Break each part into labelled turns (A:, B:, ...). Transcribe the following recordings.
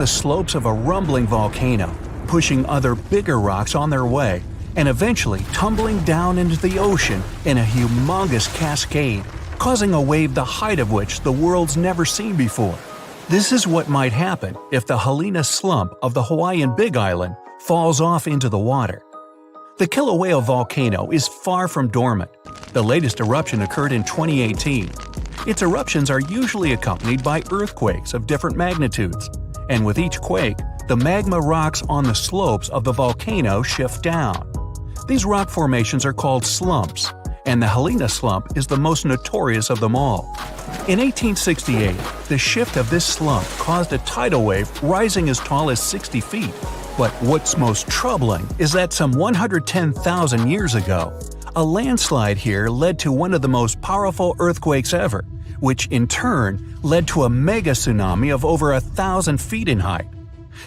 A: the slopes of a rumbling volcano, pushing other bigger rocks on their way, and eventually tumbling down into the ocean in a humongous cascade, causing a wave the height of which the world's never seen before. This is what might happen if the Hilina slump of the Hawaiian Big Island falls off into the water. The Kilauea volcano is far from dormant. The latest eruption occurred in 2018. Its eruptions are usually accompanied by earthquakes of different magnitudes, and with each quake, the magma rocks on the slopes of the volcano shift down. These rock formations are called slumps, and the Hilina slump is the most notorious of them all. In 1868, the shift of this slump caused a tidal wave rising as tall as 60 feet. But what's most troubling is that some 110,000 years ago, a landslide here led to one of the most powerful earthquakes ever, which in turn led to a mega tsunami of over 1,000 feet in height.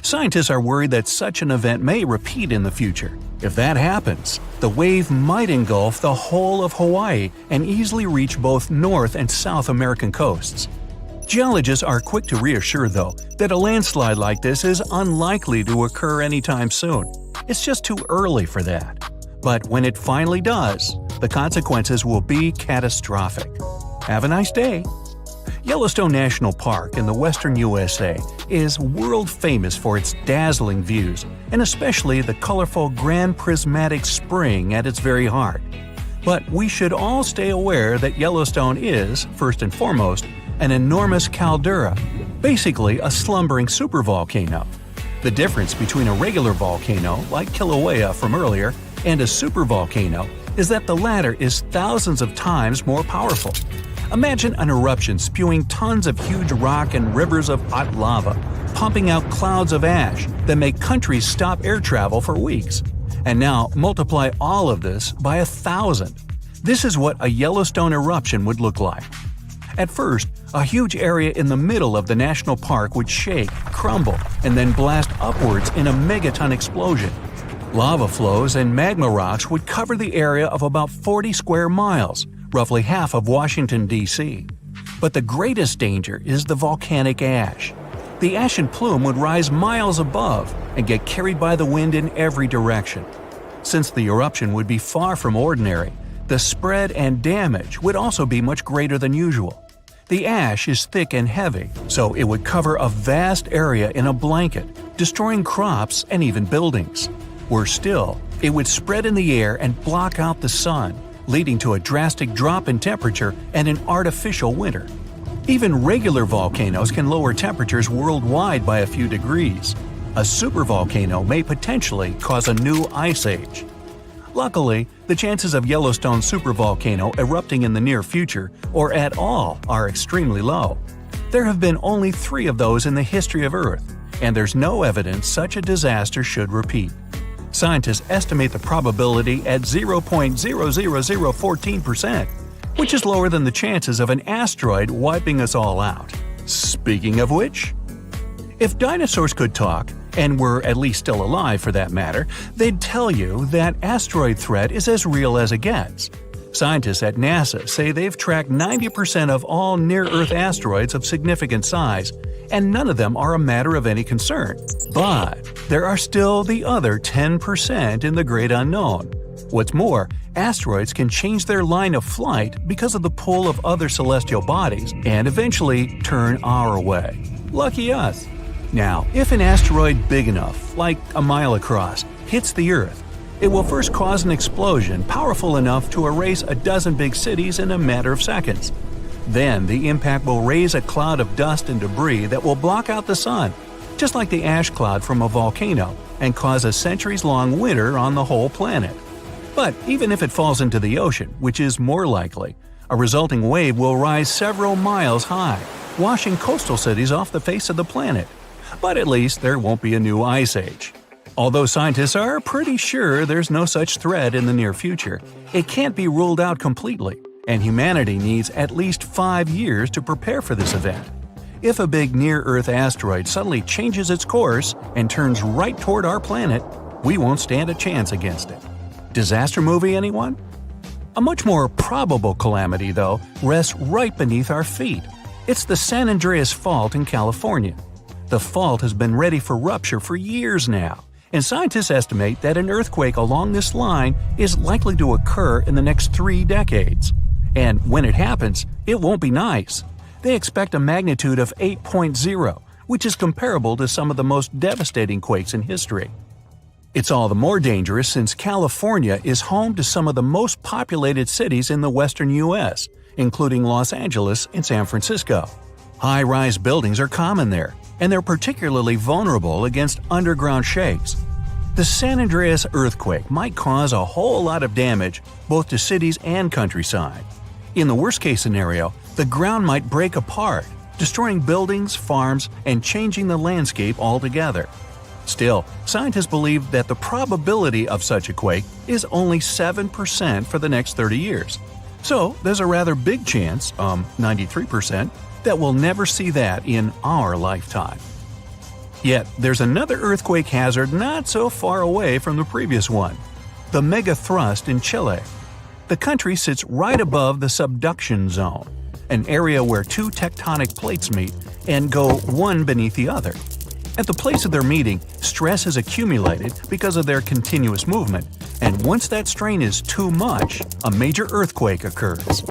A: Scientists are worried that such an event may repeat in the future. If that happens, the wave might engulf the whole of Hawaii and easily reach both North and South American coasts. Geologists are quick to reassure, though, that a landslide like this is unlikely to occur anytime soon. It's just too early for that. But when it finally does, the consequences will be catastrophic. Have a nice day! Yellowstone National Park in the western USA is world famous for its dazzling views, and especially the colorful Grand Prismatic Spring at its very heart. But we should all stay aware that Yellowstone is, first and foremost, an enormous caldera, basically a slumbering supervolcano. The difference between a regular volcano, like Kilauea from earlier, and a supervolcano is that the latter is thousands of times more powerful. Imagine an eruption spewing tons of huge rock and rivers of hot lava, pumping out clouds of ash that make countries stop air travel for weeks. And now multiply all of this by 1,000. This is what a Yellowstone eruption would look like. At first, a huge area in the middle of the national park would shake, crumble, and then blast upwards in a megaton explosion. Lava flows and magma rocks would cover the area of about 40 square miles, roughly half of Washington, D.C. But the greatest danger is the volcanic ash. The ashen plume would rise miles above and get carried by the wind in every direction. Since the eruption would be far from ordinary, the spread and damage would also be much greater than usual. The ash is thick and heavy, so it would cover a vast area in a blanket, destroying crops and even buildings. Worse still, it would spread in the air and block out the sun, leading to a drastic drop in temperature and an artificial winter. Even regular volcanoes can lower temperatures worldwide by a few degrees. A supervolcano may potentially cause a new ice age. Luckily, the chances of Yellowstone supervolcano erupting in the near future, or at all, are extremely low. There have been only 3 of those in the history of Earth, and there's no evidence such a disaster should repeat. Scientists estimate the probability at 0.00014%, which is lower than the chances of an asteroid wiping us all out. Speaking of which, if dinosaurs could talk, and were at least still alive for that matter, they'd tell you that asteroid threat is as real as it gets. Scientists at NASA say they've tracked 90% of all near-Earth asteroids of significant size, and none of them are a matter of any concern. But there are still the other 10% in the great unknown. What's more, asteroids can change their line of flight because of the pull of other celestial bodies and eventually turn our way. Lucky us! Now, if an asteroid big enough, like a mile across, hits the Earth, it will first cause an explosion powerful enough to erase a dozen big cities in a matter of seconds. Then the impact will raise a cloud of dust and debris that will block out the sun, just like the ash cloud from a volcano, and cause a centuries-long winter on the whole planet. But even if it falls into the ocean, which is more likely, a resulting wave will rise several miles high, washing coastal cities off the face of the planet. But at least there won't be a new ice age. Although scientists are pretty sure there's no such threat in the near future, it can't be ruled out completely, and humanity needs at least 5 years to prepare for this event. If a big near-Earth asteroid suddenly changes its course and turns right toward our planet, we won't stand a chance against it. Disaster movie, anyone? A much more probable calamity, though, rests right beneath our feet. It's the San Andreas Fault in California. The fault has been ready for rupture for years now, and scientists estimate that an earthquake along this line is likely to occur in the next 3 decades. And when it happens, it won't be nice. They expect a magnitude of 8.0, which is comparable to some of the most devastating quakes in history. It's all the more dangerous since California is home to some of the most populated cities in the western U.S., including Los Angeles and San Francisco. High-rise buildings are common there, and they're particularly vulnerable against underground shakes. The San Andreas earthquake might cause a whole lot of damage both to cities and countryside. In the worst-case scenario, the ground might break apart, destroying buildings, farms, and changing the landscape altogether. Still, scientists believe that the probability of such a quake is only 7% for the next 30 years. So, there's a rather big chance, 93%, that we'll never see that in our lifetime. Yet, there's another earthquake hazard not so far away from the previous one: the megathrust in Chile. The country sits right above the subduction zone, an area where 2 tectonic plates meet and go one beneath the other. At the place of their meeting, stress is accumulated because of their continuous movement, and once that strain is too much, a major earthquake occurs.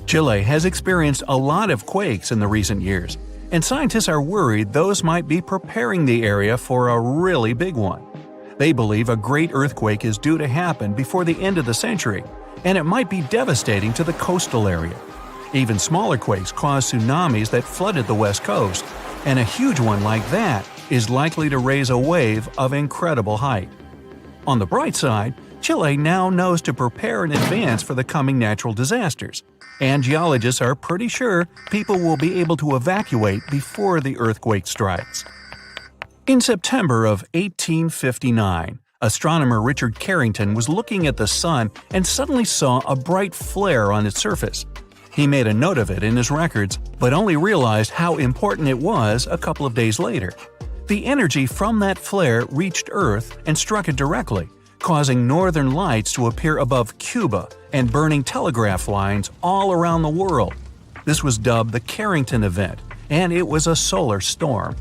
A: Chile has experienced a lot of quakes in the recent years, and scientists are worried those might be preparing the area for a really big one. They believe a great earthquake is due to happen before the end of the century, and it might be devastating to the coastal area. Even smaller quakes caused tsunamis that flooded the west coast, and a huge one like that is likely to raise a wave of incredible height. On the bright side, Chile now knows to prepare in advance for the coming natural disasters, and geologists are pretty sure people will be able to evacuate before the earthquake strikes. In September of 1859, astronomer Richard Carrington was looking at the sun and suddenly saw a bright flare on its surface. He made a note of it in his records, but only realized how important it was a couple of days later. The energy from that flare reached Earth and struck it directly, causing northern lights to appear above Cuba and burning telegraph lines all around the world. This was dubbed the Carrington event, and it was a solar storm.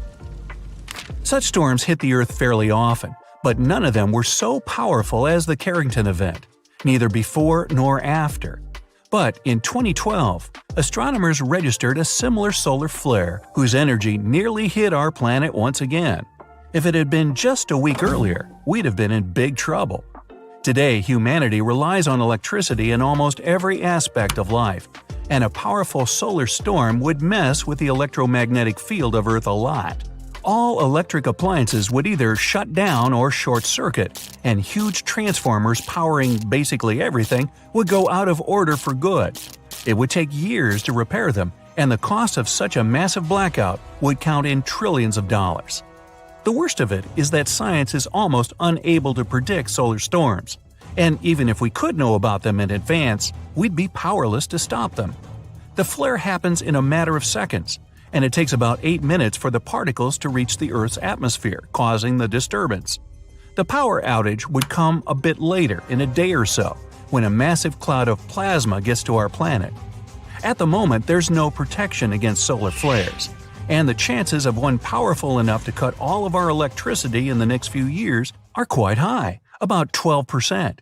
A: Such storms hit the Earth fairly often, but none of them were so powerful as the Carrington event, neither before nor after. But in 2012, astronomers registered a similar solar flare whose energy nearly hit our planet once again. If it had been just a week earlier, we'd have been in big trouble. Today, humanity relies on electricity in almost every aspect of life, and a powerful solar storm would mess with the electromagnetic field of Earth a lot. All electric appliances would either shut down or short-circuit, and huge transformers powering basically everything would go out of order for good. It would take years to repair them, and the cost of such a massive blackout would count in trillions of dollars. The worst of it is that science is almost unable to predict solar storms, and even if we could know about them in advance, we'd be powerless to stop them. The flare happens in a matter of seconds, and it takes about 8 minutes for the particles to reach the Earth's atmosphere, causing the disturbance. The power outage would come a bit later, in a day or so, when a massive cloud of plasma gets to our planet. At the moment, there's no protection against solar flares, and the chances of one powerful enough to cut all of our electricity in the next few years are quite high, about 12%.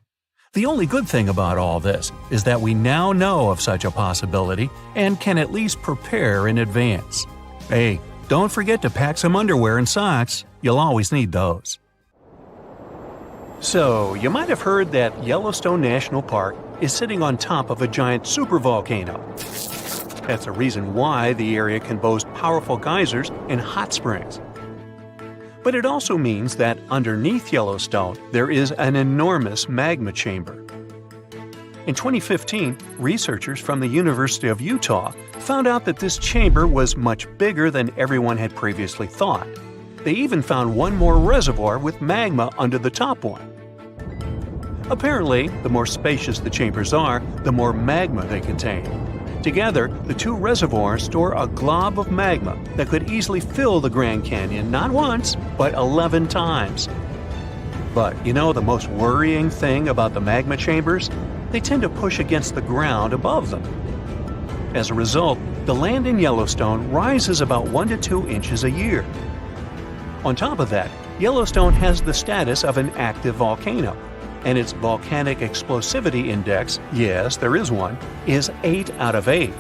A: The only good thing about all this is that we now know of such a possibility and can at least prepare in advance. Hey, don't forget to pack some underwear and socks. You'll always need those. So, you might have heard that Yellowstone National Park is sitting on top of a giant supervolcano. That's the reason why the area can boast powerful geysers and hot springs. But it also means that underneath Yellowstone there is an enormous magma chamber. In 2015, researchers from the University of Utah found out that this chamber was much bigger than everyone had previously thought. They even found one more reservoir with magma under the top one. Apparently, the more spacious the chambers are, the more magma they contain. Together, the two reservoirs store a glob of magma that could easily fill the Grand Canyon not once, but 11 times. But you know the most worrying thing about the magma chambers? They tend to push against the ground above them. As a result, the land in Yellowstone rises about 1 to 2 inches a year. On top of that, Yellowstone has the status of an active volcano, and its volcanic explosivity index, yes, there is one, is 8 out of 8.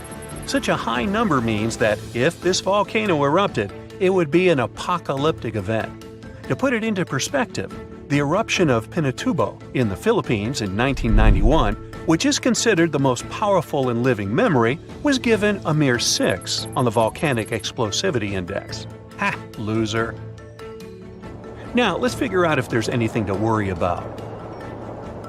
A: Such a high number means that if this volcano erupted, it would be an apocalyptic event. To put it into perspective, the eruption of Pinatubo in the Philippines in 1991, which is considered the most powerful in living memory, was given a mere 6 on the Volcanic Explosivity Index. Ha! Loser. Now, let's figure out if there's anything to worry about.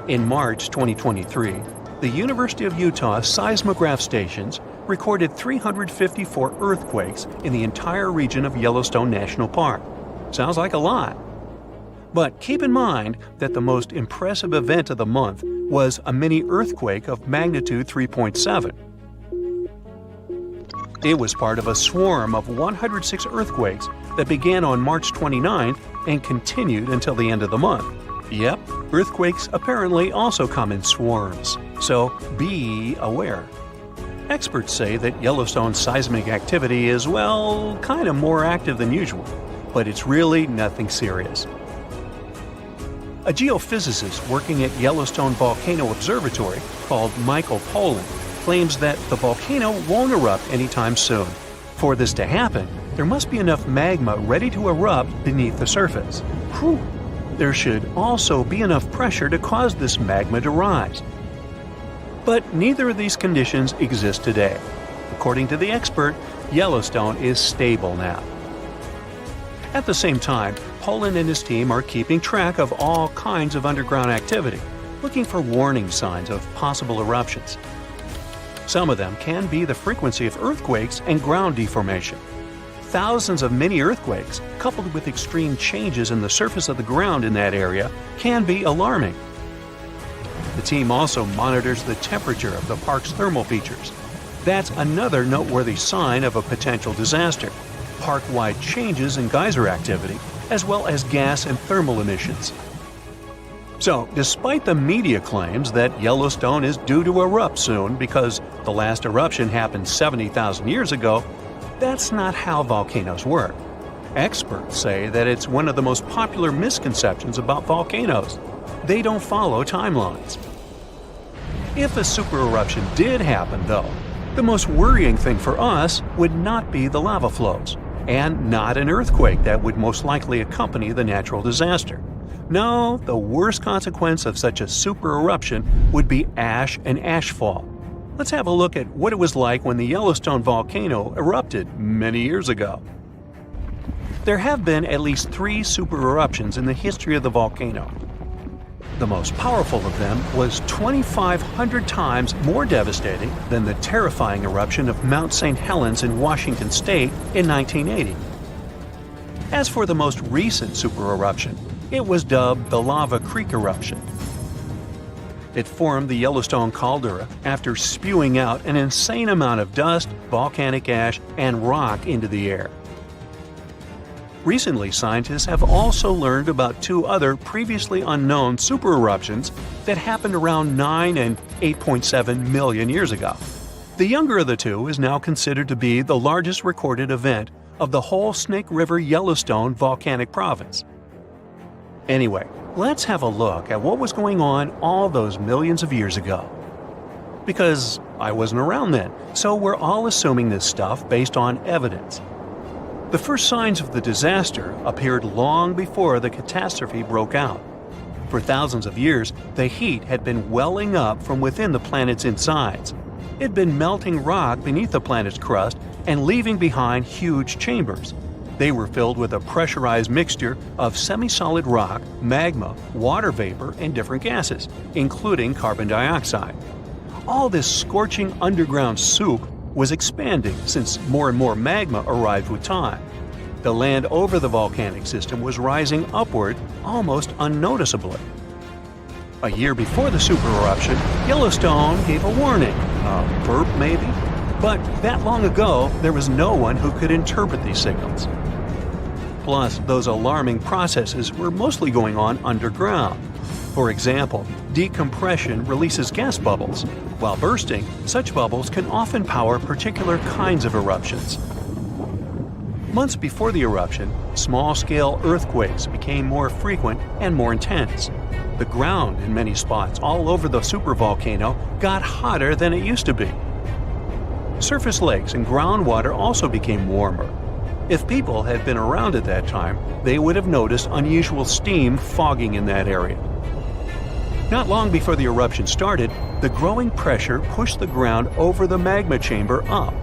A: In March 2023, the University of Utah seismograph stations recorded 354 earthquakes in the entire region of Yellowstone National Park. Sounds like a lot. But keep in mind that the most impressive event of the month was a mini earthquake of magnitude 3.7. It was part of a swarm of 106 earthquakes that began on March 29th and continued until the end of the month. Yep, earthquakes apparently also come in swarms, so be aware. Experts say that Yellowstone's seismic activity is, well, kind of more active than usual, but it's really nothing serious. A geophysicist working at Yellowstone Volcano Observatory called Michael Pollan claims that the volcano won't erupt anytime soon. For this to happen, there must be enough magma ready to erupt beneath the surface. Whew. There should also be enough pressure to cause this magma to rise. But neither of these conditions exist today. According to the expert, Yellowstone is stable now. At the same time, Pollan and his team are keeping track of all kinds of underground activity, looking for warning signs of possible eruptions. Some of them can be the frequency of earthquakes and ground deformation. Thousands of mini earthquakes, coupled with extreme changes in the surface of the ground in that area, can be alarming. The team also monitors the temperature of the park's thermal features. That's another noteworthy sign of a potential disaster. Park-wide changes in geyser activity, as well as gas and thermal emissions. So, despite the media claims that Yellowstone is due to erupt soon because the last eruption happened 70,000 years ago, that's not how volcanoes work. Experts say that it's one of the most popular misconceptions about volcanoes. They don't follow timelines. If a supereruption did happen, though, the most worrying thing for us would not be the lava flows, and not an earthquake that would most likely accompany the natural disaster. No, the worst consequence of such a supereruption would be ash and ashfall. Let's have a look at what it was like when the Yellowstone volcano erupted many years ago. There have been at least 3 supereruptions in the history of the volcano. The most powerful of them was 2,500 times more devastating than the terrifying eruption of Mount St. Helens in Washington state in 1980. As for the most recent supereruption, it was dubbed the Lava Creek eruption. It formed the Yellowstone caldera after spewing out an insane amount of dust, volcanic ash, and rock into the air. Recently, scientists have also learned about 2 other previously unknown supereruptions that happened around 9 and 8.7 million years ago. The younger of the 2 is now considered to be the largest recorded event of the whole Snake River Yellowstone volcanic province. Anyway, let's have a look at what was going on all those millions of years ago. Because I wasn't around then, so we're all assuming this stuff based on evidence. The first signs of the disaster appeared long before the catastrophe broke out. For thousands of years, the heat had been welling up from within the planet's insides. It had been melting rock beneath the planet's crust and leaving behind huge chambers. They were filled with a pressurized mixture of semi-solid rock, magma, water vapor, and different gases, including carbon dioxide. All this scorching underground soup was expanding since more and more magma arrived with time. The land over the volcanic system was rising upward almost unnoticeably. A year before the supereruption, Yellowstone gave a warning, a burp maybe, but that long ago there was no one who could interpret these signals. Plus, those alarming processes were mostly going on underground. For example, decompression releases gas bubbles. While bursting, such bubbles can often power particular kinds of eruptions. Months before the eruption, small-scale earthquakes became more frequent and more intense. The ground in many spots all over the supervolcano got hotter than it used to be. Surface lakes and groundwater also became warmer. If people had been around at that time, they would have noticed unusual steam fogging in that area. Not long before the eruption started, the growing pressure pushed the ground over the magma chamber up.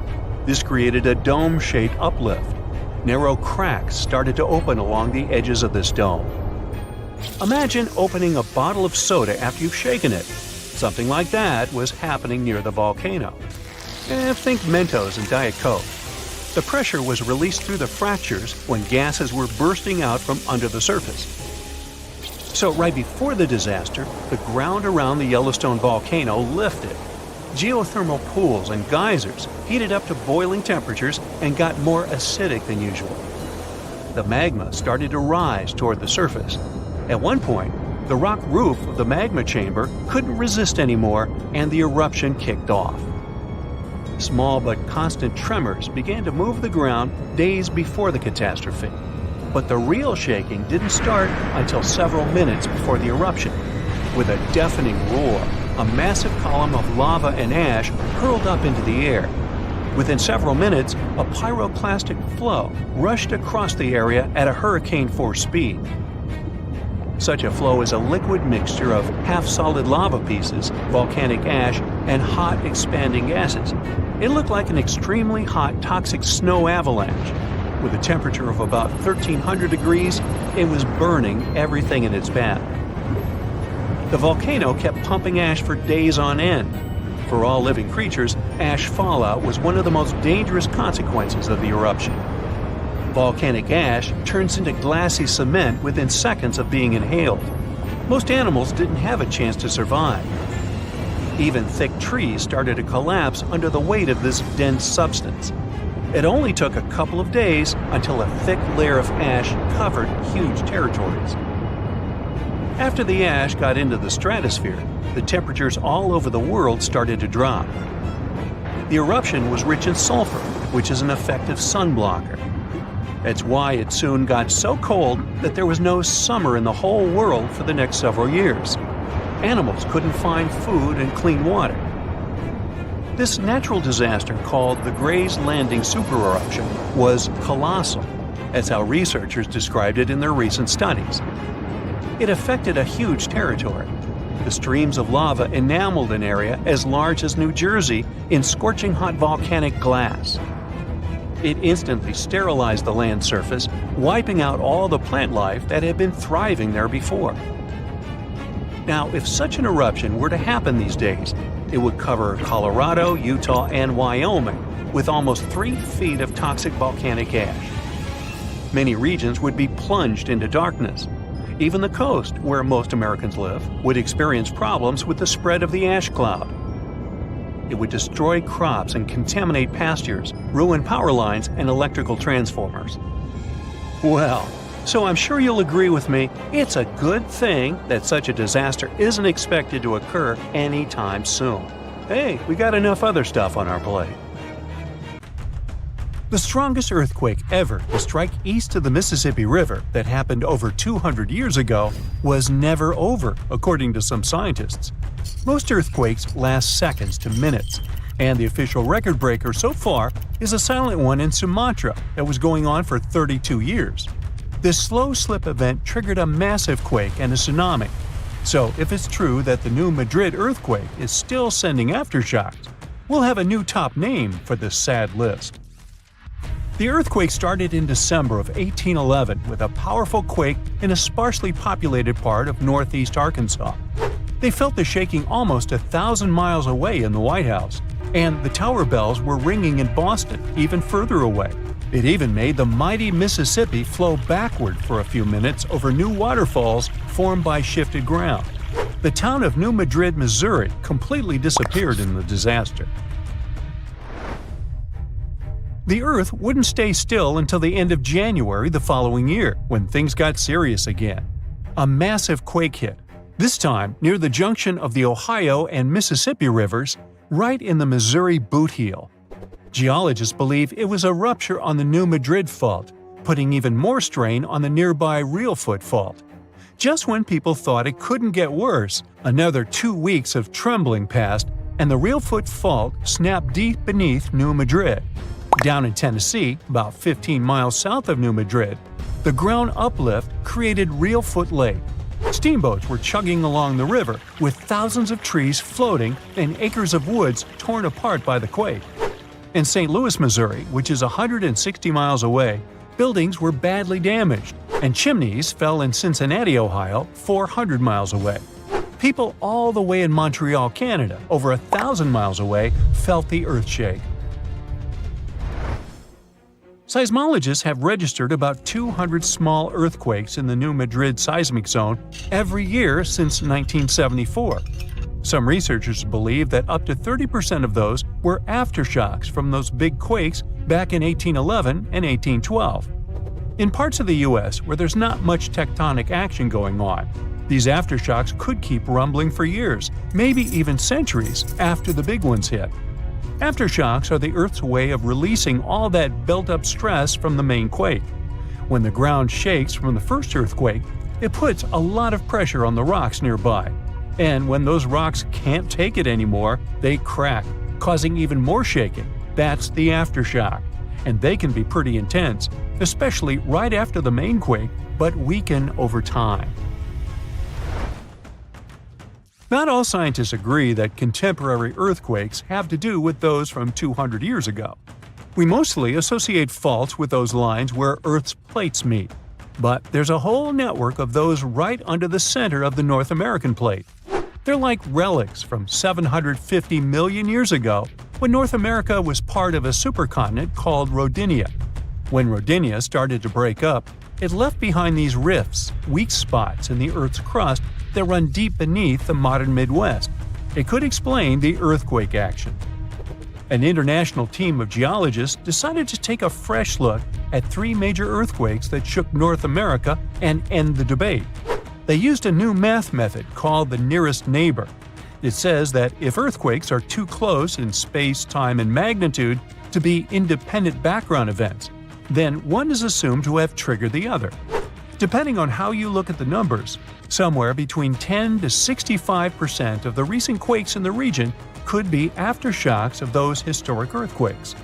A: This created a dome-shaped uplift. Narrow cracks started to open along the edges of this dome. Imagine opening a bottle of soda after you've shaken it. Something like that was happening near the volcano. Think Mentos and Diet Coke. The pressure was released through the fractures when gases were bursting out from under the surface. So right before the disaster, the ground around the Yellowstone volcano lifted. Geothermal pools and geysers heated up to boiling temperatures and got more acidic than usual. The magma started to rise toward the surface. At one point, the rock roof of the magma chamber couldn't resist anymore, and the eruption kicked off. Small but constant tremors began to move the ground days before the catastrophe. But the real shaking didn't start until several minutes before the eruption. With a deafening roar, a massive column of lava and ash hurled up into the air. Within several minutes, a pyroclastic flow rushed across the area at a hurricane-force speed. Such a flow is a liquid mixture of half-solid lava pieces, volcanic ash, and hot, expanding gases. It looked like an extremely hot, toxic snow avalanche. With a temperature of about 1,300 degrees, it was burning everything in its path. The volcano kept pumping ash for days on end. For all living creatures, ash fallout was one of the most dangerous consequences of the eruption. Volcanic ash turns into glassy cement within seconds of being inhaled. Most animals didn't have a chance to survive. Even thick trees started to collapse under the weight of this dense substance. It only took a couple of days until a thick layer of ash covered huge territories. After the ash got into the stratosphere, the temperatures all over the world started to drop. The eruption was rich in sulfur, which is an effective sunblocker. That's why it soon got so cold that there was no summer in the whole world for the next several years. Animals couldn't find food and clean water. This natural disaster, called the Gray's Landing supereruption, was colossal. That's how researchers described it in their recent studies. It affected a huge territory. The streams of lava enameled an area as large as New Jersey in scorching hot volcanic glass. It instantly sterilized the land surface, wiping out all the plant life that had been thriving there before. Now, if such an eruption were to happen these days, it would cover Colorado, Utah, and Wyoming with almost 3 feet of toxic volcanic ash. Many regions would be plunged into darkness. Even the coast, where most Americans live, would experience problems with the spread of the ash cloud. It would destroy crops and contaminate pastures, ruin power lines and electrical transformers. Well, so I'm sure you'll agree with me, it's a good thing that such a disaster isn't expected to occur anytime soon. Hey, we got enough other stuff on our plate. The strongest earthquake ever to strike east of the Mississippi River that happened over 200 years ago was never over, according to some scientists. Most earthquakes last seconds to minutes, and the official record breaker so far is a silent one in Sumatra that was going on for 32 years. This slow slip event triggered a massive quake and a tsunami. So if it's true that the new Madrid earthquake is still sending aftershocks, we'll have a new top name for this sad list. The earthquake started in December of 1811 with a powerful quake in a sparsely populated part of northeast Arkansas. They felt the shaking almost 1,000 miles away in the White House, and the tower bells were ringing in Boston, even further away. It even made the mighty Mississippi flow backward for a few minutes over new waterfalls formed by shifted ground. The town of New Madrid, Missouri, completely disappeared in the disaster. The Earth wouldn't stay still until the end of January the following year, when things got serious again. A massive quake hit, this time near the junction of the Ohio and Mississippi rivers, right in the Missouri boot heel. Geologists believe it was a rupture on the New Madrid Fault, putting even more strain on the nearby Reelfoot Fault. Just when people thought it couldn't get worse, another 2 weeks of trembling passed, and the Reelfoot Fault snapped deep beneath New Madrid. Down in Tennessee, about 15 miles south of New Madrid, the ground uplift created Reelfoot Lake. Steamboats were chugging along the river, with thousands of trees floating and acres of woods torn apart by the quake. In St. Louis, Missouri, which is 160 miles away, buildings were badly damaged, and chimneys fell in Cincinnati, Ohio, 400 miles away. People all the way in Montreal, Canada, over 1,000 miles away, felt the earthshake. Seismologists have registered about 200 small earthquakes in the New Madrid seismic zone every year since 1974. Some researchers believe that up to 30% of those were aftershocks from those big quakes back in 1811 and 1812. In parts of the U.S. where there's not much tectonic action going on, these aftershocks could keep rumbling for years, maybe even centuries, after the big ones hit. Aftershocks are the Earth's way of releasing all that built-up stress from the main quake. When the ground shakes from the first earthquake, it puts a lot of pressure on the rocks nearby. And when those rocks can't take it anymore, they crack, causing even more shaking. That's the aftershock. And they can be pretty intense, especially right after the main quake, but weaken over time. Not all scientists agree that contemporary earthquakes have to do with those from 200 years ago. We mostly associate faults with those lines where Earth's plates meet. But there's a whole network of those right under the center of the North American plate. They're like relics from 750 million years ago, when North America was part of a supercontinent called Rodinia. When Rodinia started to break up, it left behind these rifts, weak spots in the Earth's crust that run deep beneath the modern Midwest. It could explain the earthquake action. An international team of geologists decided to take a fresh look at 3 major earthquakes that shook North America and end the debate. They used a new math method called the nearest neighbor. It says that if earthquakes are too close in space, time, and magnitude to be independent background events, then one is assumed to have triggered the other. Depending on how you look at the numbers, somewhere between 10 to 65% of the recent quakes in the region could be aftershocks of those historic earthquakes.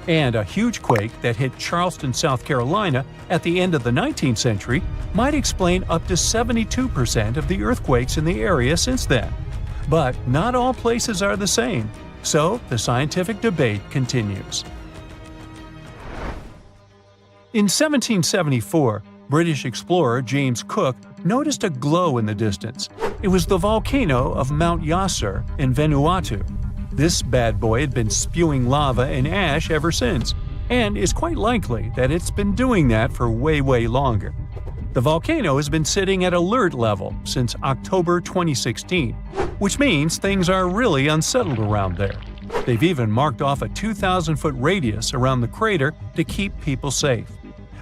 A: And a huge quake that hit Charleston, South Carolina at the end of the 19th century might explain up to 72% of the earthquakes in the area since then. But not all places are the same, so the scientific debate continues. In 1774, British explorer James Cook noticed a glow in the distance. It was the volcano of Mount Yasur in Vanuatu. This bad boy had been spewing lava and ash ever since, and it's quite likely that it's been doing that for way longer. The volcano has been sitting at alert level since October 2016, which means things are really unsettled around there. They've even marked off a 2,000-foot radius around the crater to keep people safe.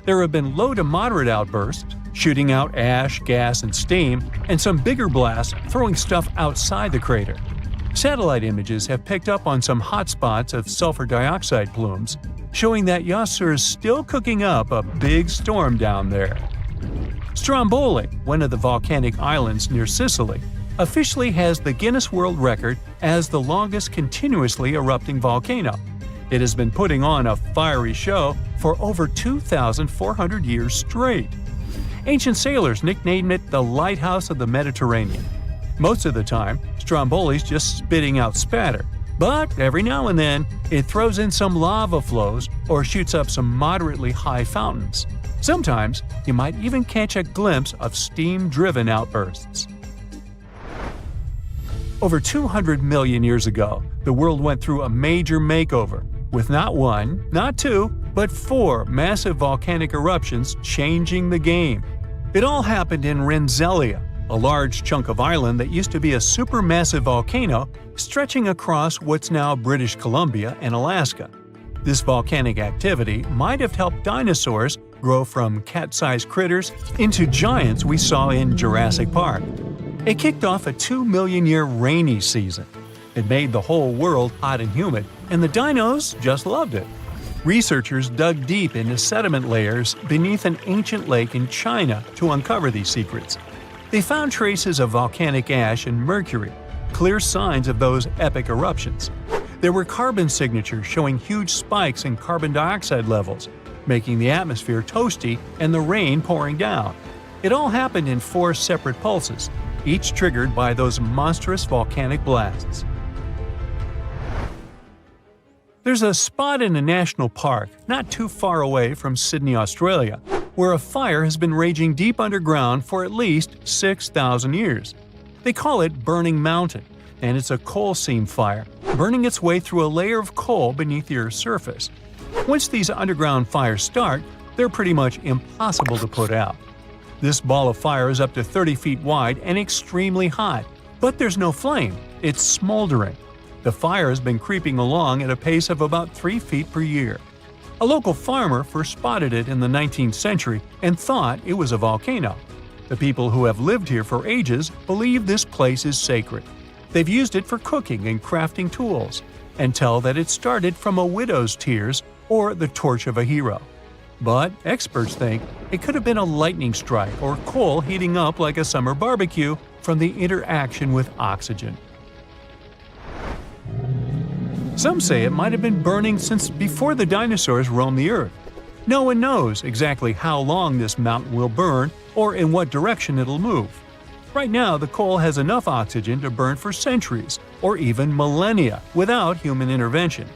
A: There have been low to moderate outbursts, shooting out ash, gas, and steam, and some bigger blasts throwing stuff outside the crater. Satellite images have picked up on some hot spots of sulfur dioxide plumes, showing that Yasur is still cooking up a big storm down there. Stromboli, one of the volcanic islands near Sicily, officially has the Guinness World Record as the longest continuously erupting volcano. It has been putting on a fiery show for over 2,400 years straight. Ancient sailors nicknamed it the Lighthouse of the Mediterranean. Most of the time, Stromboli's just spitting out spatter, but every now and then it throws in some lava flows or shoots up some moderately high fountains. Sometimes you might even catch a glimpse of steam-driven outbursts. Over 200 million years ago, the world went through a major makeover, with not one, not two, but 4 massive volcanic eruptions changing the game. It all happened in Rensselaer, a large chunk of island that used to be a supermassive volcano stretching across what's now British Columbia and Alaska. This volcanic activity might have helped dinosaurs grow from cat-sized critters into giants we saw in Jurassic Park. It kicked off a 2 million-year rainy season. It made the whole world hot and humid, and the dinos just loved it. Researchers dug deep into sediment layers beneath an ancient lake in China to uncover these secrets. They found traces of volcanic ash and mercury, clear signs of those epic eruptions. There were carbon signatures showing huge spikes in carbon dioxide levels, making the atmosphere toasty and the rain pouring down. It all happened in 4 separate pulses, each triggered by those monstrous volcanic blasts. There's a spot in a national park not too far away from Sydney, Australia, where a fire has been raging deep underground for at least 6,000 years. They call it Burning Mountain, and it's a coal seam fire, burning its way through a layer of coal beneath the Earth's surface. Once these underground fires start, they're pretty much impossible to put out. This ball of fire is up to 30 feet wide and extremely hot, but there's no flame, it's smoldering. The fire has been creeping along at a pace of about 3 feet per year. A local farmer first spotted it in the 19th century and thought it was a volcano. The people who have lived here for ages believe this place is sacred. They've used it for cooking and crafting tools, and tell that it started from a widow's tears or the torch of a hero. But experts think it could have been a lightning strike or coal heating up like a summer barbecue from the interaction with oxygen. Some say it might have been burning since before the dinosaurs roamed the Earth. No one knows exactly how long this mountain will burn or in what direction it'll move. Right now, the coal has enough oxygen to burn for centuries or even millennia without human intervention.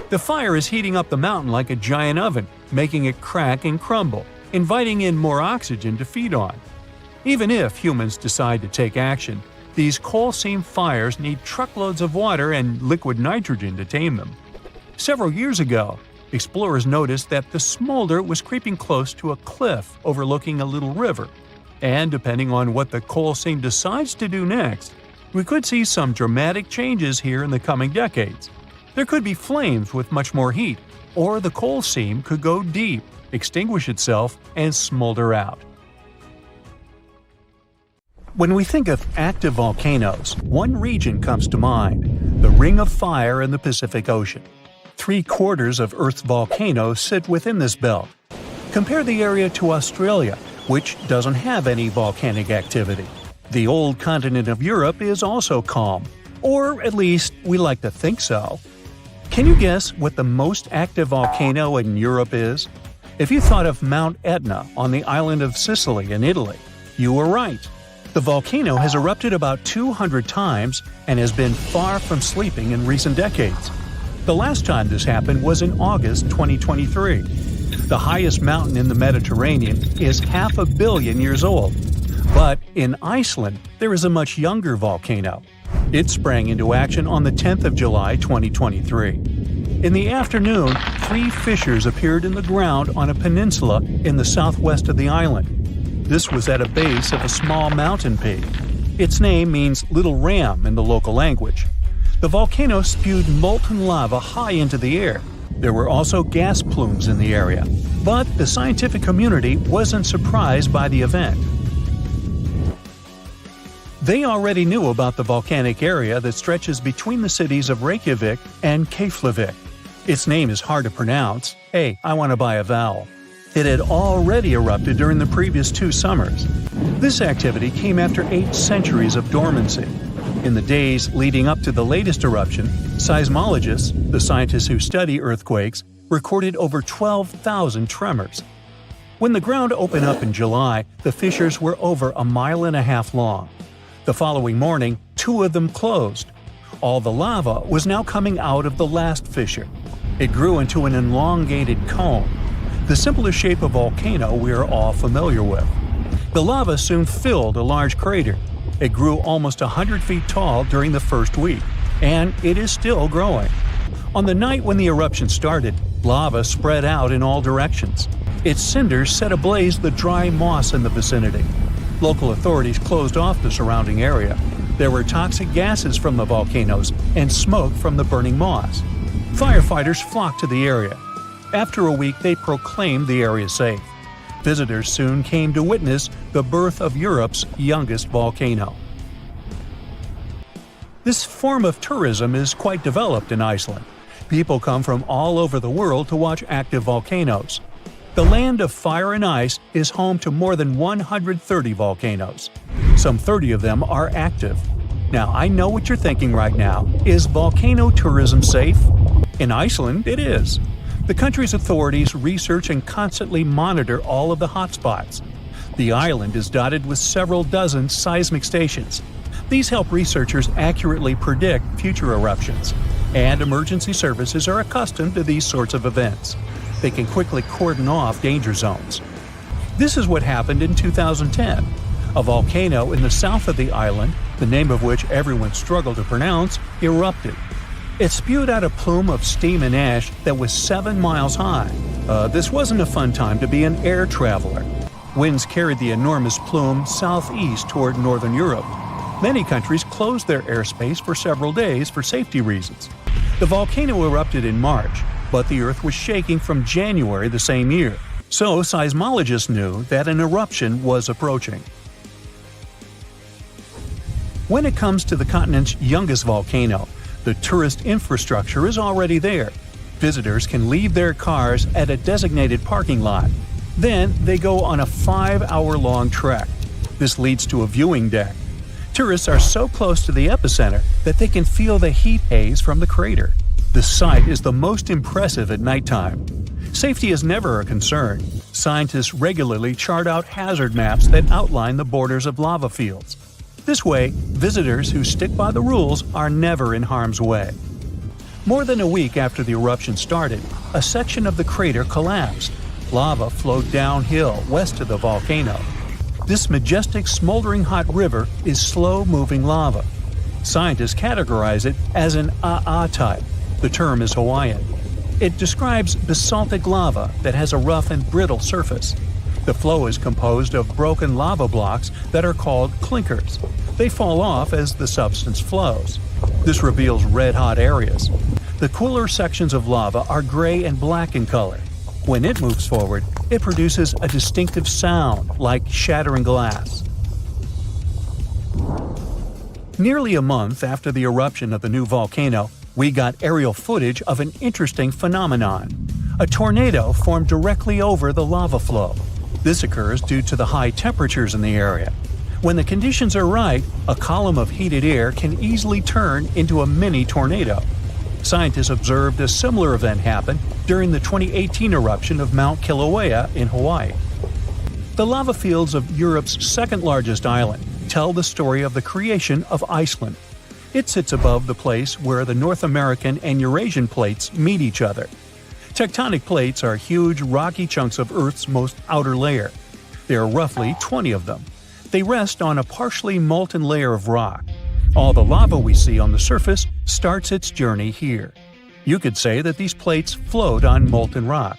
A: The fire is heating up the mountain like a giant oven, making it crack and crumble, inviting in more oxygen to feed on. Even if humans decide to take action, these coal seam fires need truckloads of water and liquid nitrogen to tame them. Several years ago, explorers noticed that the smolder was creeping close to a cliff overlooking a little river. And depending on what the coal seam decides to do next, we could see some dramatic changes here in the coming decades. There could be flames with much more heat, or the coal seam could go deep, extinguish itself, and smolder out. When we think of active volcanoes, one region comes to mind: the Ring of Fire in the Pacific Ocean. 3/4 of Earth's volcanoes sit within this belt. Compare the area to Australia, which doesn't have any volcanic activity. The old continent of Europe is also calm, or at least we like to think so. Can you guess what the most active volcano in Europe is? If you thought of Mount Etna on the island of Sicily in Italy, you were right. The volcano has erupted about 200 times and has been far from sleeping in recent decades. The last time this happened was in August 2023. The highest mountain in the Mediterranean is 500 million years old. But in Iceland, there is a much younger volcano. It sprang into action on the 10th of July 2023. In the afternoon, 3 fissures appeared in the ground on a peninsula in the southwest of the island. This was at a base of a small mountain peak. Its name means Little Ram in the local language. The volcano spewed molten lava high into the air. There were also gas plumes in the area. But the scientific community wasn't surprised by the event. They already knew about the volcanic area that stretches between the cities of Reykjavik and Keflavik. Its name is hard to pronounce. Hey, I want to buy a vowel. It had already erupted during the previous 2 summers. This activity came after 8 centuries of dormancy. In the days leading up to the latest eruption, seismologists, the scientists who study earthquakes, recorded over 12,000 tremors. When the ground opened up in July, the fissures were over 1.5 miles long. The following morning, 2 of them closed. All the lava was now coming out of the last fissure. It grew into an elongated cone, the simplest shape of volcano we are all familiar with. The lava soon filled a large crater. It grew almost 100 feet tall during the first week, and it is still growing. On the night when the eruption started, lava spread out in all directions. Its cinders set ablaze the dry moss in the vicinity. Local authorities closed off the surrounding area. There were toxic gases from the volcanoes and smoke from the burning moss. Firefighters flocked to the area. After a week, they proclaimed the area safe. Visitors soon came to witness the birth of Europe's youngest volcano. This form of tourism is quite developed in Iceland. People come from all over the world to watch active volcanoes. The land of fire and ice is home to more than 130 volcanoes. Some 30 of them are active. Now, I know what you're thinking right now. Is volcano tourism safe? In Iceland, it is. The country's authorities research and constantly monitor all of the hotspots. The island is dotted with several dozen seismic stations. These help researchers accurately predict future eruptions, and emergency services are accustomed to these sorts of events. They can quickly cordon off danger zones. This is what happened in 2010. A volcano in the south of the island, the name of which everyone struggled to pronounce, erupted. It spewed out a plume of steam and ash that was 7 miles high. This wasn't a fun time to be an air traveler. Winds carried the enormous plume southeast toward northern Europe. Many countries closed their airspace for several days for safety reasons. The volcano erupted in March, but the Earth was shaking from January the same year, so seismologists knew that an eruption was approaching. When it comes to the continent's youngest volcano, the tourist infrastructure is already there. Visitors can leave their cars at a designated parking lot. Then they go on a 5-hour-long trek. This leads to a viewing deck. Tourists are so close to the epicenter that they can feel the heat haze from the crater. The sight is the most impressive at nighttime. Safety is never a concern. Scientists regularly chart out hazard maps that outline the borders of lava fields. This way, visitors who stick by the rules are never in harm's way. More than a week after the eruption started, a section of the crater collapsed. Lava flowed downhill west of the volcano. This majestic smoldering hot river is slow-moving lava. Scientists categorize it as an AA type. The term is Hawaiian. It describes basaltic lava that has a rough and brittle surface. The flow is composed of broken lava blocks that are called clinkers. They fall off as the substance flows. This reveals red-hot areas. The cooler sections of lava are gray and black in color. When it moves forward, it produces a distinctive sound like shattering glass. Nearly a month after the eruption of the new volcano, we got aerial footage of an interesting phenomenon. A tornado formed directly over the lava flow. This occurs due to the high temperatures in the area. When the conditions are right, a column of heated air can easily turn into a mini tornado. Scientists observed a similar event happen during the 2018 eruption of Mount Kilauea in Hawaii. The lava fields of Europe's second-largest island tell the story of the creation of Iceland. It sits above the place where the North American and Eurasian plates meet each other. Tectonic plates are huge, rocky chunks of Earth's most outer layer. There are roughly 20 of them. They rest on a partially molten layer of rock. All the lava we see on the surface starts its journey here. You could say that these plates float on molten rock.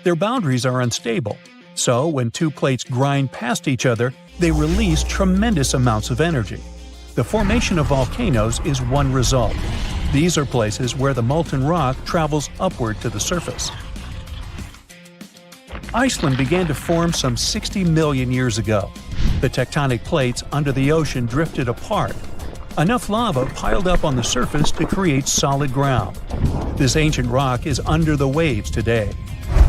A: Their boundaries are unstable, so when two plates grind past each other, they release tremendous amounts of energy. The formation of volcanoes is one result. These are places where the molten rock travels upward to the surface. Iceland began to form some 60 million years ago. The tectonic plates under the ocean drifted apart. Enough lava piled up on the surface to create solid ground. This ancient rock is under the waves today.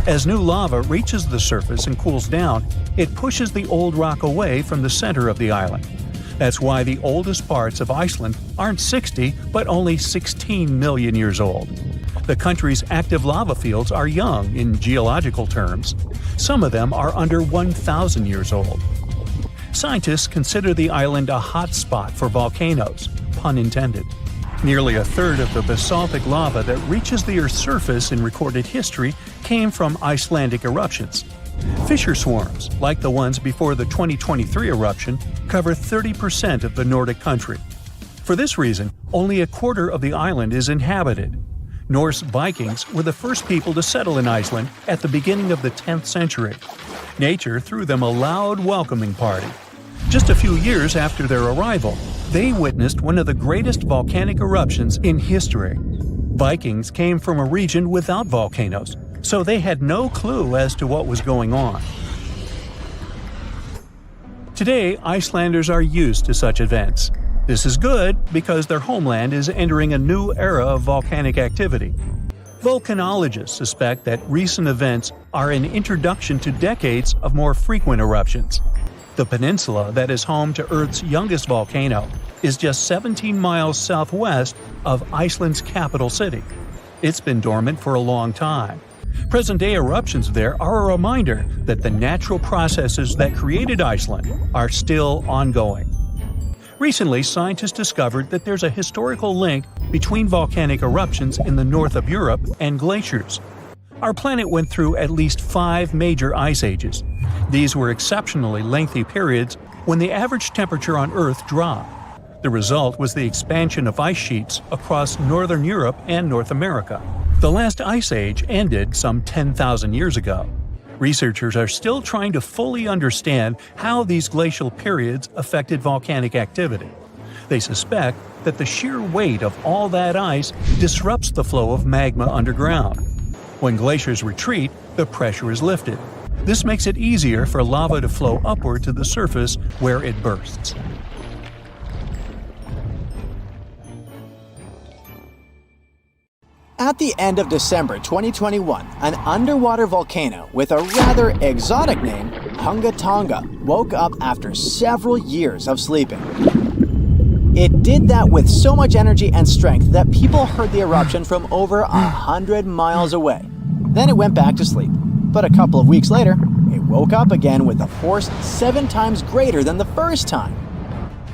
A: As new lava reaches the surface and cools down, it pushes the old rock away from the center of the island. That's why the oldest parts of Iceland aren't 60, but only 16 million years old. The country's active lava fields are young in geological terms. Some of them are under 1,000 years old. Scientists consider the island a hot spot for volcanoes, pun intended. Nearly a third of the basaltic lava that reaches the Earth's surface in recorded history came from Icelandic eruptions. Fissure swarms, like the ones before the 2023 eruption, cover 30% of the Nordic country. For this reason, only a quarter of the island is inhabited. Norse Vikings were the first people to settle in Iceland at the beginning of the 10th century. Nature threw them a loud welcoming party. Just a few years after their arrival, they witnessed one of the greatest volcanic eruptions in history. Vikings came from a region without volcanoes, so they had no clue as to what was going on. Today, Icelanders are used to such events. This is good because their homeland is entering a new era of volcanic activity. Volcanologists suspect that recent events are an introduction to decades of more frequent eruptions. The peninsula that is home to Earth's youngest volcano is just 17 miles southwest of Iceland's capital city. It's been dormant for a long time. Present-day eruptions there are a reminder that the natural processes that created Iceland are still ongoing. Recently, scientists discovered that there's a historical link between volcanic eruptions in the north of Europe and glaciers. Our planet went through at least 5 major ice ages. These were exceptionally lengthy periods when the average temperature on Earth dropped. The result was the expansion of ice sheets across northern Europe and North America. The last ice age ended some 10,000 years ago. Researchers are still trying to fully understand how these glacial periods affected volcanic activity. They suspect that the sheer weight of all that ice disrupts the flow of magma underground. When glaciers retreat, the pressure is lifted. This makes it easier for lava to flow upward to the surface where it bursts.
B: At the end of December 2021, an underwater volcano with a rather exotic name, Hunga Tonga, woke up after several years of sleeping. It did that with so much energy and strength that people heard the eruption from over 100 miles away. Then it went back to sleep. But a couple of weeks later, it woke up again with a force 7 times greater than the first time.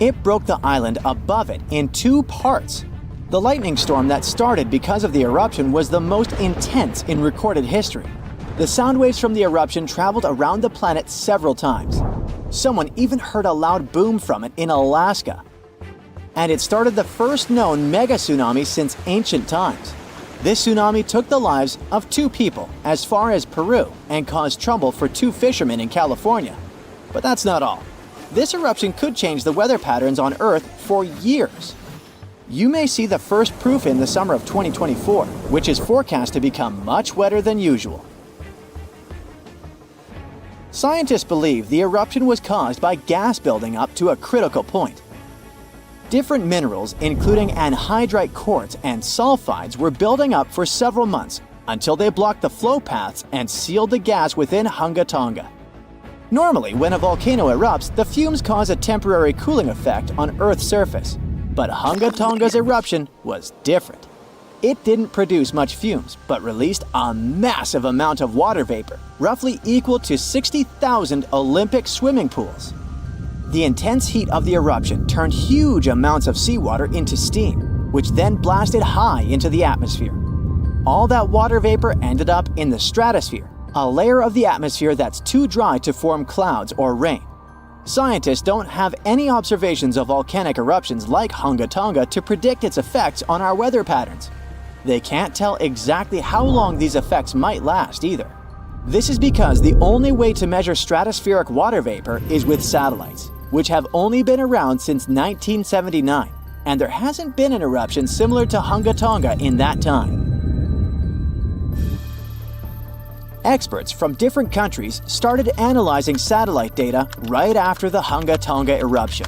B: It broke the island above it in 2 parts. The lightning storm that started because of the eruption was the most intense in recorded history. The sound waves from the eruption traveled around the planet several times. Someone even heard a loud boom from it in Alaska. And it started the first known mega tsunami since ancient times. This tsunami took the lives of 2 people as far as Peru and caused trouble for 2 fishermen in California. But that's not all. This eruption could change the weather patterns on Earth for years. You may see the first proof in the summer of 2024, which is forecast to become much wetter than usual. Scientists believe the eruption was caused by gas building up to a critical point. Different minerals, including anhydrite quartz and sulfides, were building up for several months until they blocked the flow paths and sealed the gas within Hunga Tonga. Normally, when a volcano erupts, the fumes cause a temporary cooling effect on Earth's surface. But Hunga Tonga's eruption was different. It didn't produce much fumes, but released a massive amount of water vapor, roughly equal to 60,000 Olympic swimming pools. The intense heat of the eruption turned huge amounts of seawater into steam, which then blasted high into the atmosphere. All that water vapor ended up in the stratosphere, a layer of the atmosphere that's too dry to form clouds or rain. Scientists don't have any observations of volcanic eruptions like Hunga Tonga to predict its effects on our weather patterns. They can't tell exactly how long these effects might last either. This is because the only way to measure stratospheric water vapor is with satellites, which have only been around since 1979, and there hasn't been an eruption similar to Hunga Tonga in that time. Experts from different countries started analyzing satellite data right after the Hunga Tonga eruption.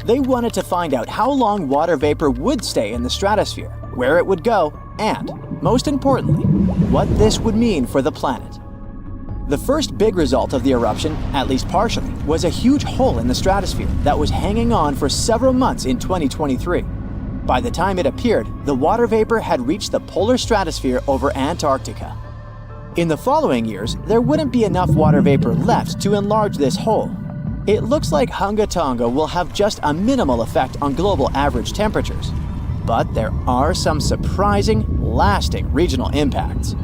B: They wanted to find out how long water vapor would stay in the stratosphere, where it would go, and, most importantly, what this would mean for the planet. The first big result of the eruption, at least partially, was a huge hole in the stratosphere that was hanging on for several months in 2023. By the time it appeared, the water vapor had reached the polar stratosphere over Antarctica. In the following years, there wouldn't be enough water vapor left to enlarge this hole. It looks like Hunga Tonga will have just a minimal effect on global average temperatures. But there are some surprising, lasting regional impacts.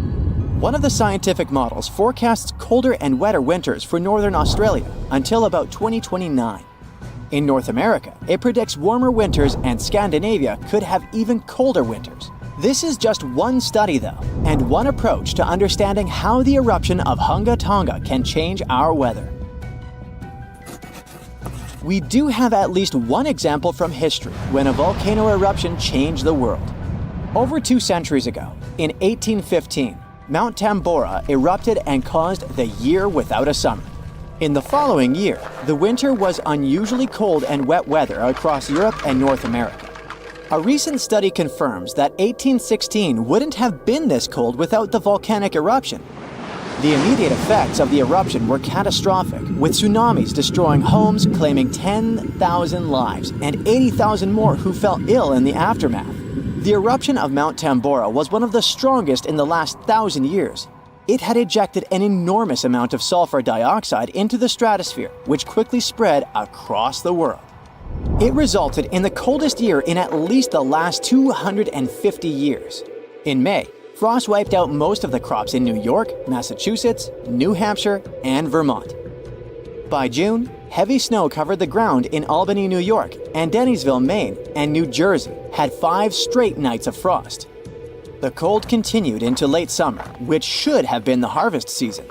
B: One of the scientific models forecasts colder and wetter winters for northern Australia until about 2029. In North America, it predicts warmer winters, and Scandinavia could have even colder winters. This is just one study though, and one approach to understanding how the eruption of Hunga Tonga can change our weather. We do have at least one example from history when a volcano eruption changed the world. Over 2 centuries ago, in 1815, Mount Tambora erupted and caused the year without a summer. In the following year, the winter was unusually cold and wet weather across Europe and North America. A recent study confirms that 1816 wouldn't have been this cold without the volcanic eruption. The immediate effects of the eruption were catastrophic, with tsunamis destroying homes, claiming 10,000 lives, and 80,000 more who fell ill in the aftermath. The eruption of Mount Tambora was one of the strongest in the last 1,000 years. It had ejected an enormous amount of sulfur dioxide into the stratosphere, which quickly spread across the world. It resulted in the coldest year in at least the last 250 years. In May, frost wiped out most of the crops in New York, Massachusetts, New Hampshire, and Vermont. By June, heavy snow covered the ground in Albany, New York, and Dennisville, Maine, and New Jersey had 5 straight nights of frost. The cold continued into late summer, which should have been the harvest season.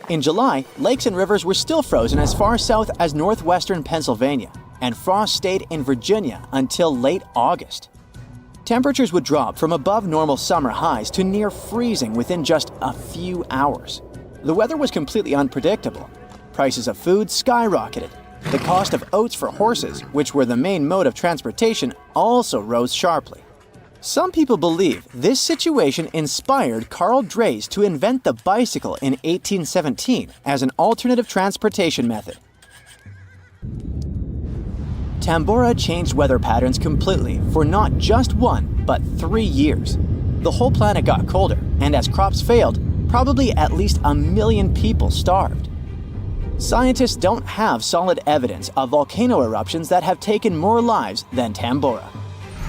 B: In July, lakes and rivers were still frozen as far south as northwestern Pennsylvania, and frost stayed in Virginia until late August. Temperatures would drop from above normal summer highs to near freezing within just a few hours. The weather was completely unpredictable. Prices of food skyrocketed. The cost of oats for horses, which were the main mode of transportation, also rose sharply. Some people believe this situation inspired Carl Drees to invent the bicycle in 1817 as an alternative transportation method. Tambora changed weather patterns completely for not just 1, but 3 years. The whole planet got colder, and as crops failed, probably at least 1 million people starved. Scientists don't have solid evidence of volcano eruptions that have taken more lives than Tambora.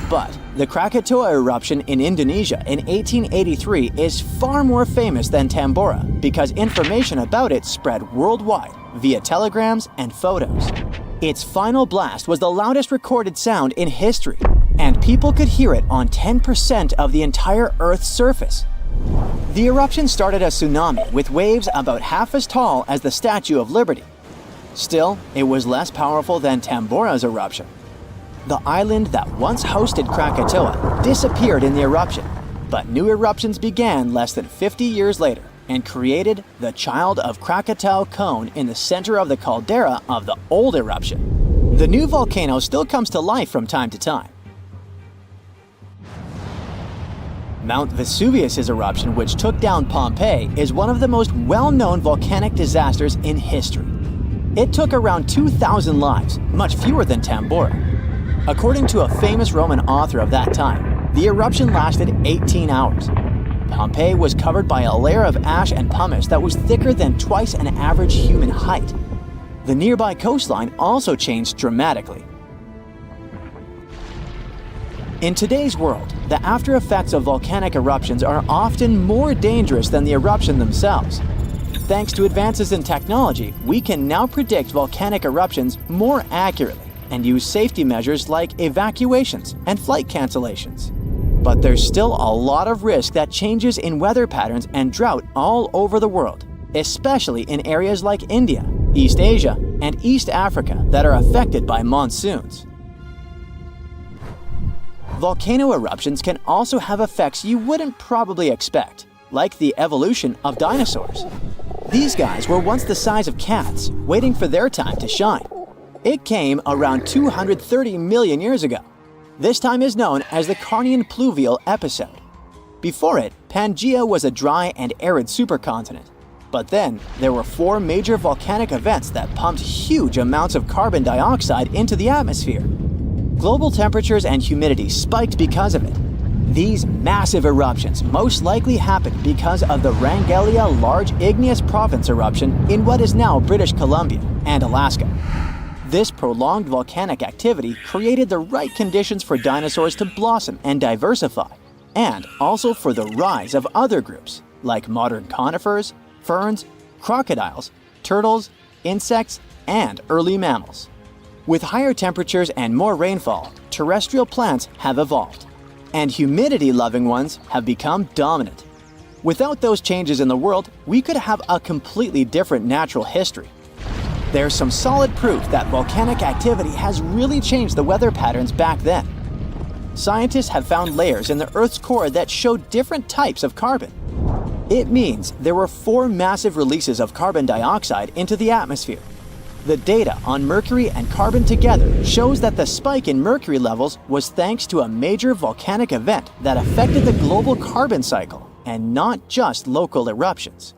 B: But the Krakatoa eruption in Indonesia in 1883 is far more famous than Tambora because information about it spread worldwide via telegrams and photos. Its final blast was the loudest recorded sound in history, and people could hear it on 10% of the entire Earth's surface. The eruption started a tsunami with waves about half as tall as the Statue of Liberty. Still, it was less powerful than Tambora's eruption. The island that once hosted Krakatoa disappeared in the eruption, but new eruptions began less than 50 years later and created the Child of Krakatau cone in the center of the caldera of the old eruption. The new volcano still comes to life from time to time. Mount Vesuvius' eruption, which took down Pompeii, is one of the most well-known volcanic disasters in history. It took around 2,000 lives, much fewer than Tambora. According to a famous Roman author of that time, the eruption lasted 18 hours. Pompeii was covered by a layer of ash and pumice that was thicker than twice an average human height. The nearby coastline also changed dramatically. In today's world, the after effects of volcanic eruptions are often more dangerous than the eruption themselves. Thanks to advances in technology, we can now predict volcanic eruptions more accurately and use safety measures like evacuations and flight cancellations. But there's still a lot of risk that changes in weather patterns and drought all over the world, especially in areas like India, East Asia, and East Africa that are affected by monsoons. Volcano eruptions can also have effects you wouldn't probably expect, like the evolution of dinosaurs. These guys were once the size of cats, waiting for their time to shine. It came around 230 million years ago. This time is known as the Carnian pluvial episode. Before it, Pangaea was a dry and arid supercontinent. But then, there were 4 major volcanic events that pumped huge amounts of carbon dioxide into the atmosphere. Global temperatures and humidity spiked because of it. These massive eruptions most likely happened because of the Wrangellia Large Igneous Province eruption in what is now British Columbia and Alaska. This prolonged volcanic activity created the right conditions for dinosaurs to blossom and diversify, and also for the rise of other groups, like modern conifers, ferns, crocodiles, turtles, insects, and early mammals. With higher temperatures and more rainfall, terrestrial plants have evolved, and humidity-loving ones have become dominant. Without those changes in the world, we could have a completely different natural history. There's some solid proof that volcanic activity has really changed the weather patterns back then. Scientists have found layers in the Earth's core that show different types of carbon. It means there were 4 massive releases of carbon dioxide into the atmosphere. The data on mercury and carbon together shows that the spike in mercury levels was thanks to a major volcanic event that affected the global carbon cycle, and not just local eruptions.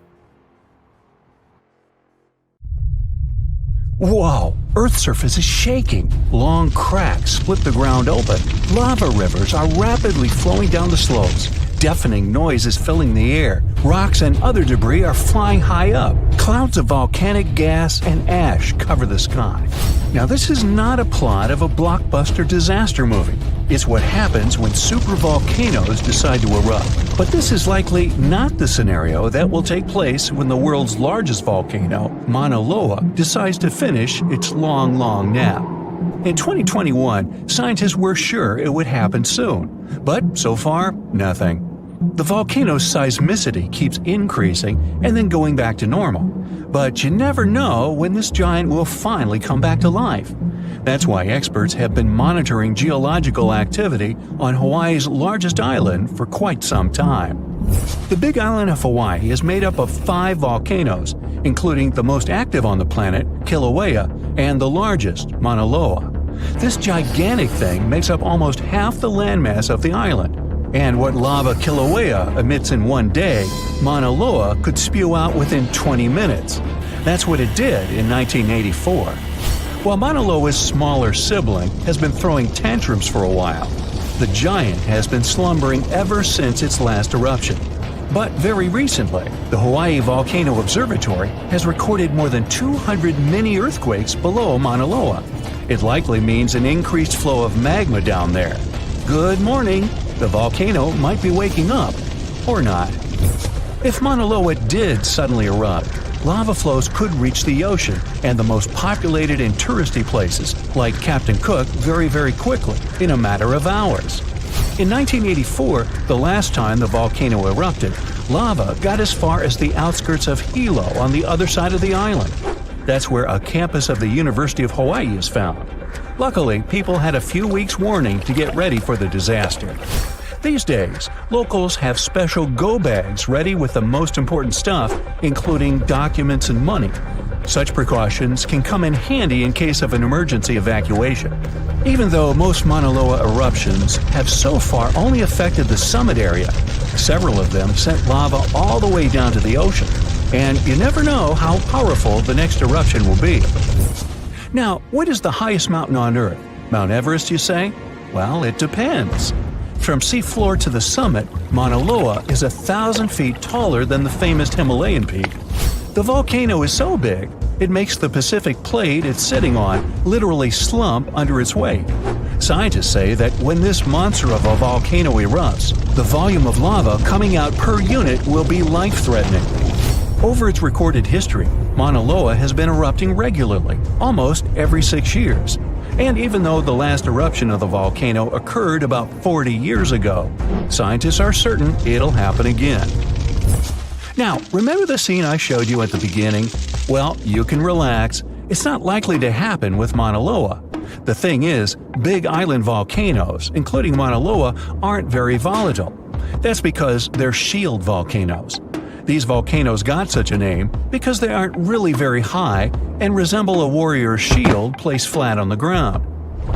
A: Whoa! Earth's surface is shaking. Long cracks split the ground open. Lava rivers are rapidly flowing down the slopes. Deafening noise is filling the air. Rocks and other debris are flying high up. Clouds of volcanic gas and ash cover the sky. Now, this is not a plot of a blockbuster disaster movie. It's what happens when supervolcanoes decide to erupt. But this is likely not the scenario that will take place when the world's largest volcano, Mauna Loa, decides to finish its long nap. In 2021, scientists were sure it would happen soon. But so far, nothing. The volcano's seismicity keeps increasing and then going back to normal. But you never know when this giant will finally come back to life. That's why experts have been monitoring geological activity on Hawaii's largest island for quite some time. The Big Island of Hawaii is made up of 5 volcanoes, including the most active on the planet, Kilauea, and the largest, Mauna Loa. This gigantic thing makes up almost half the landmass of the island. And what lava Kilauea emits in one day, Mauna Loa could spew out within 20 minutes. That's what it did in 1984. While Mauna Loa's smaller sibling has been throwing tantrums for a while, the giant has been slumbering ever since its last eruption. But very recently, the Hawaii Volcano Observatory has recorded more than 200 mini-earthquakes below Mauna Loa. It likely means an increased flow of magma down there. Good morning! The volcano might be waking up, or not. If Mauna Loa did suddenly erupt, lava flows could reach the ocean and the most populated and touristy places, like Captain Cook, very quickly, in a matter of hours. In 1984, the last time the volcano erupted, lava got as far as the outskirts of Hilo on the other side of the island. That's where a campus of the University of Hawaii is found. Luckily, people had a few weeks' warning to get ready for the disaster. These days, locals have special go bags ready with the most important stuff, including documents and money. Such precautions can come in handy in case of an emergency evacuation. Even though most Mauna Loa eruptions have so far only affected the summit area, several of them sent lava all the way down to the ocean. And you never know how powerful the next eruption will be. Now, what is the highest mountain on Earth? Mount Everest, you say? Well, it depends. From seafloor to the summit, Mauna Loa is 1,000 feet taller than the famous Himalayan peak. The volcano is so big, it makes the Pacific plate it's sitting on literally slump under its weight. Scientists say that when this monster of a volcano erupts, the volume of lava coming out per unit will be life-threatening. Over its recorded history, Mauna Loa has been erupting regularly, almost every 6 years. And even though the last eruption of the volcano occurred about 40 years ago, scientists are certain it'll happen again. Now, remember the scene I showed you at the beginning? Well, you can relax. It's not likely to happen with Mauna Loa. The thing is, big island volcanoes, including Mauna Loa, aren't very volatile. That's because they're shield volcanoes. These volcanoes got such a name because they aren't really very high and resemble a warrior's shield placed flat on the ground.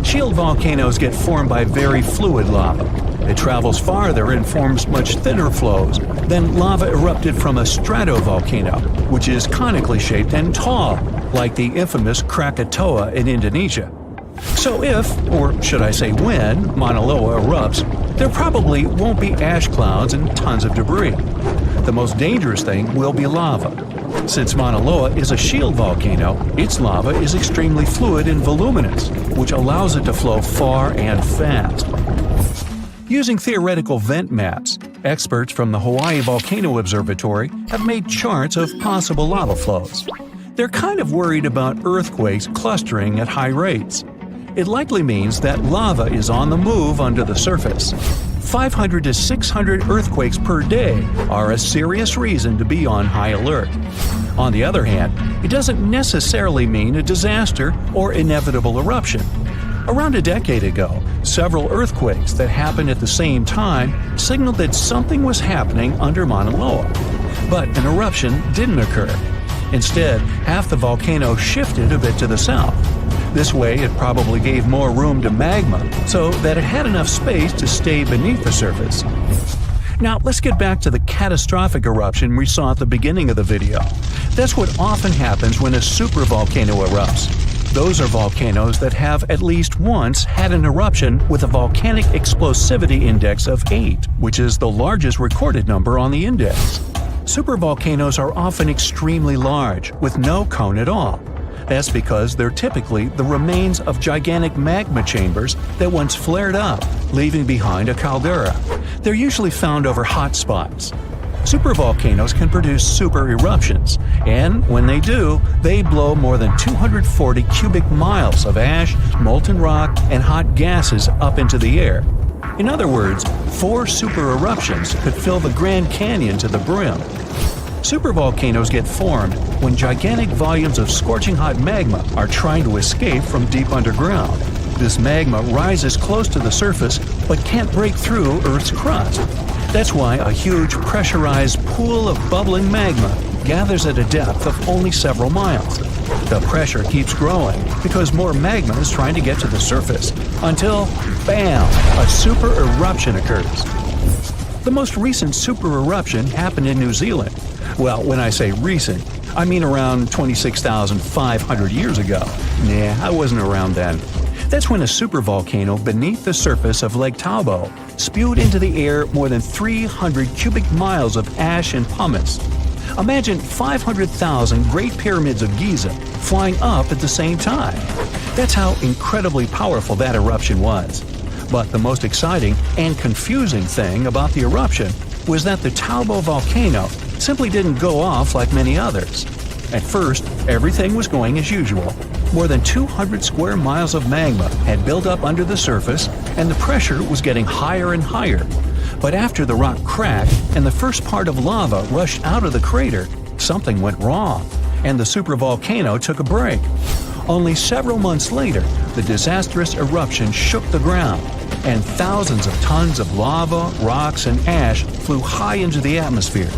A: Shield volcanoes get formed by very fluid lava. It travels farther and forms much thinner flows than lava erupted from a stratovolcano, which is conically shaped and tall, like the infamous Krakatoa in Indonesia. So if, or should I say when, Mauna Loa erupts, there probably won't be ash clouds and tons of debris. The most dangerous thing will be lava. Since Mauna Loa is a shield volcano, its lava is extremely fluid and voluminous, which allows it to flow far and fast. Using theoretical vent maps, experts from the Hawaii Volcano Observatory have made charts of possible lava flows. They're kind of worried about earthquakes clustering at high rates. It likely means that lava is on the move under the surface. 500 to 600 earthquakes per day are a serious reason to be on high alert. On the other hand, it doesn't necessarily mean a disaster or inevitable eruption. Around a decade ago, several earthquakes that happened at the same time signaled that something was happening under Mauna Loa. But an eruption didn't occur. Instead, half the volcano shifted a bit to the south. This way, it probably gave more room to magma so that it had enough space to stay beneath the surface. Now, let's get back to the catastrophic eruption we saw at the beginning of the video. That's what often happens when a supervolcano erupts. Those are volcanoes that have at least once had an eruption with a volcanic explosivity index of 8, which is the largest recorded number on the index. Supervolcanoes are often extremely large, with no cone at all. That's because they're typically the remains of gigantic magma chambers that once flared up, leaving behind a caldera. They're usually found over hot spots. Supervolcanoes can produce super eruptions, and when they do, they blow more than 240 cubic miles of ash, molten rock, and hot gases up into the air. In other words, 4 super eruptions could fill the Grand Canyon to the brim. Supervolcanoes get formed when gigantic volumes of scorching hot magma are trying to escape from deep underground. This magma rises close to the surface but can't break through Earth's crust. That's why a huge pressurized pool of bubbling magma gathers at a depth of only several miles. The pressure keeps growing because more magma is trying to get to the surface until, bam, a super eruption occurs. The most recent super eruption happened in New Zealand. Well, when I say recent, I mean around 26,500 years ago. Nah, I wasn't around then. That's when a supervolcano beneath the surface of Lake Tahoe spewed into the air more than 300 cubic miles of ash and pumice. Imagine 500,000 Great Pyramids of Giza flying up at the same time. That's how incredibly powerful that eruption was. But the most exciting and confusing thing about the eruption was that the Tahoe volcano simply didn't go off like many others. At first, everything was going as usual. More than 200 square miles of magma had built up under the surface, and the pressure was getting higher and higher. But after the rock cracked and the first part of lava rushed out of the crater, something went wrong, and the supervolcano took a break. Only several months later, the disastrous eruption shook the ground, and thousands of tons of lava, rocks, and ash flew high into the atmosphere.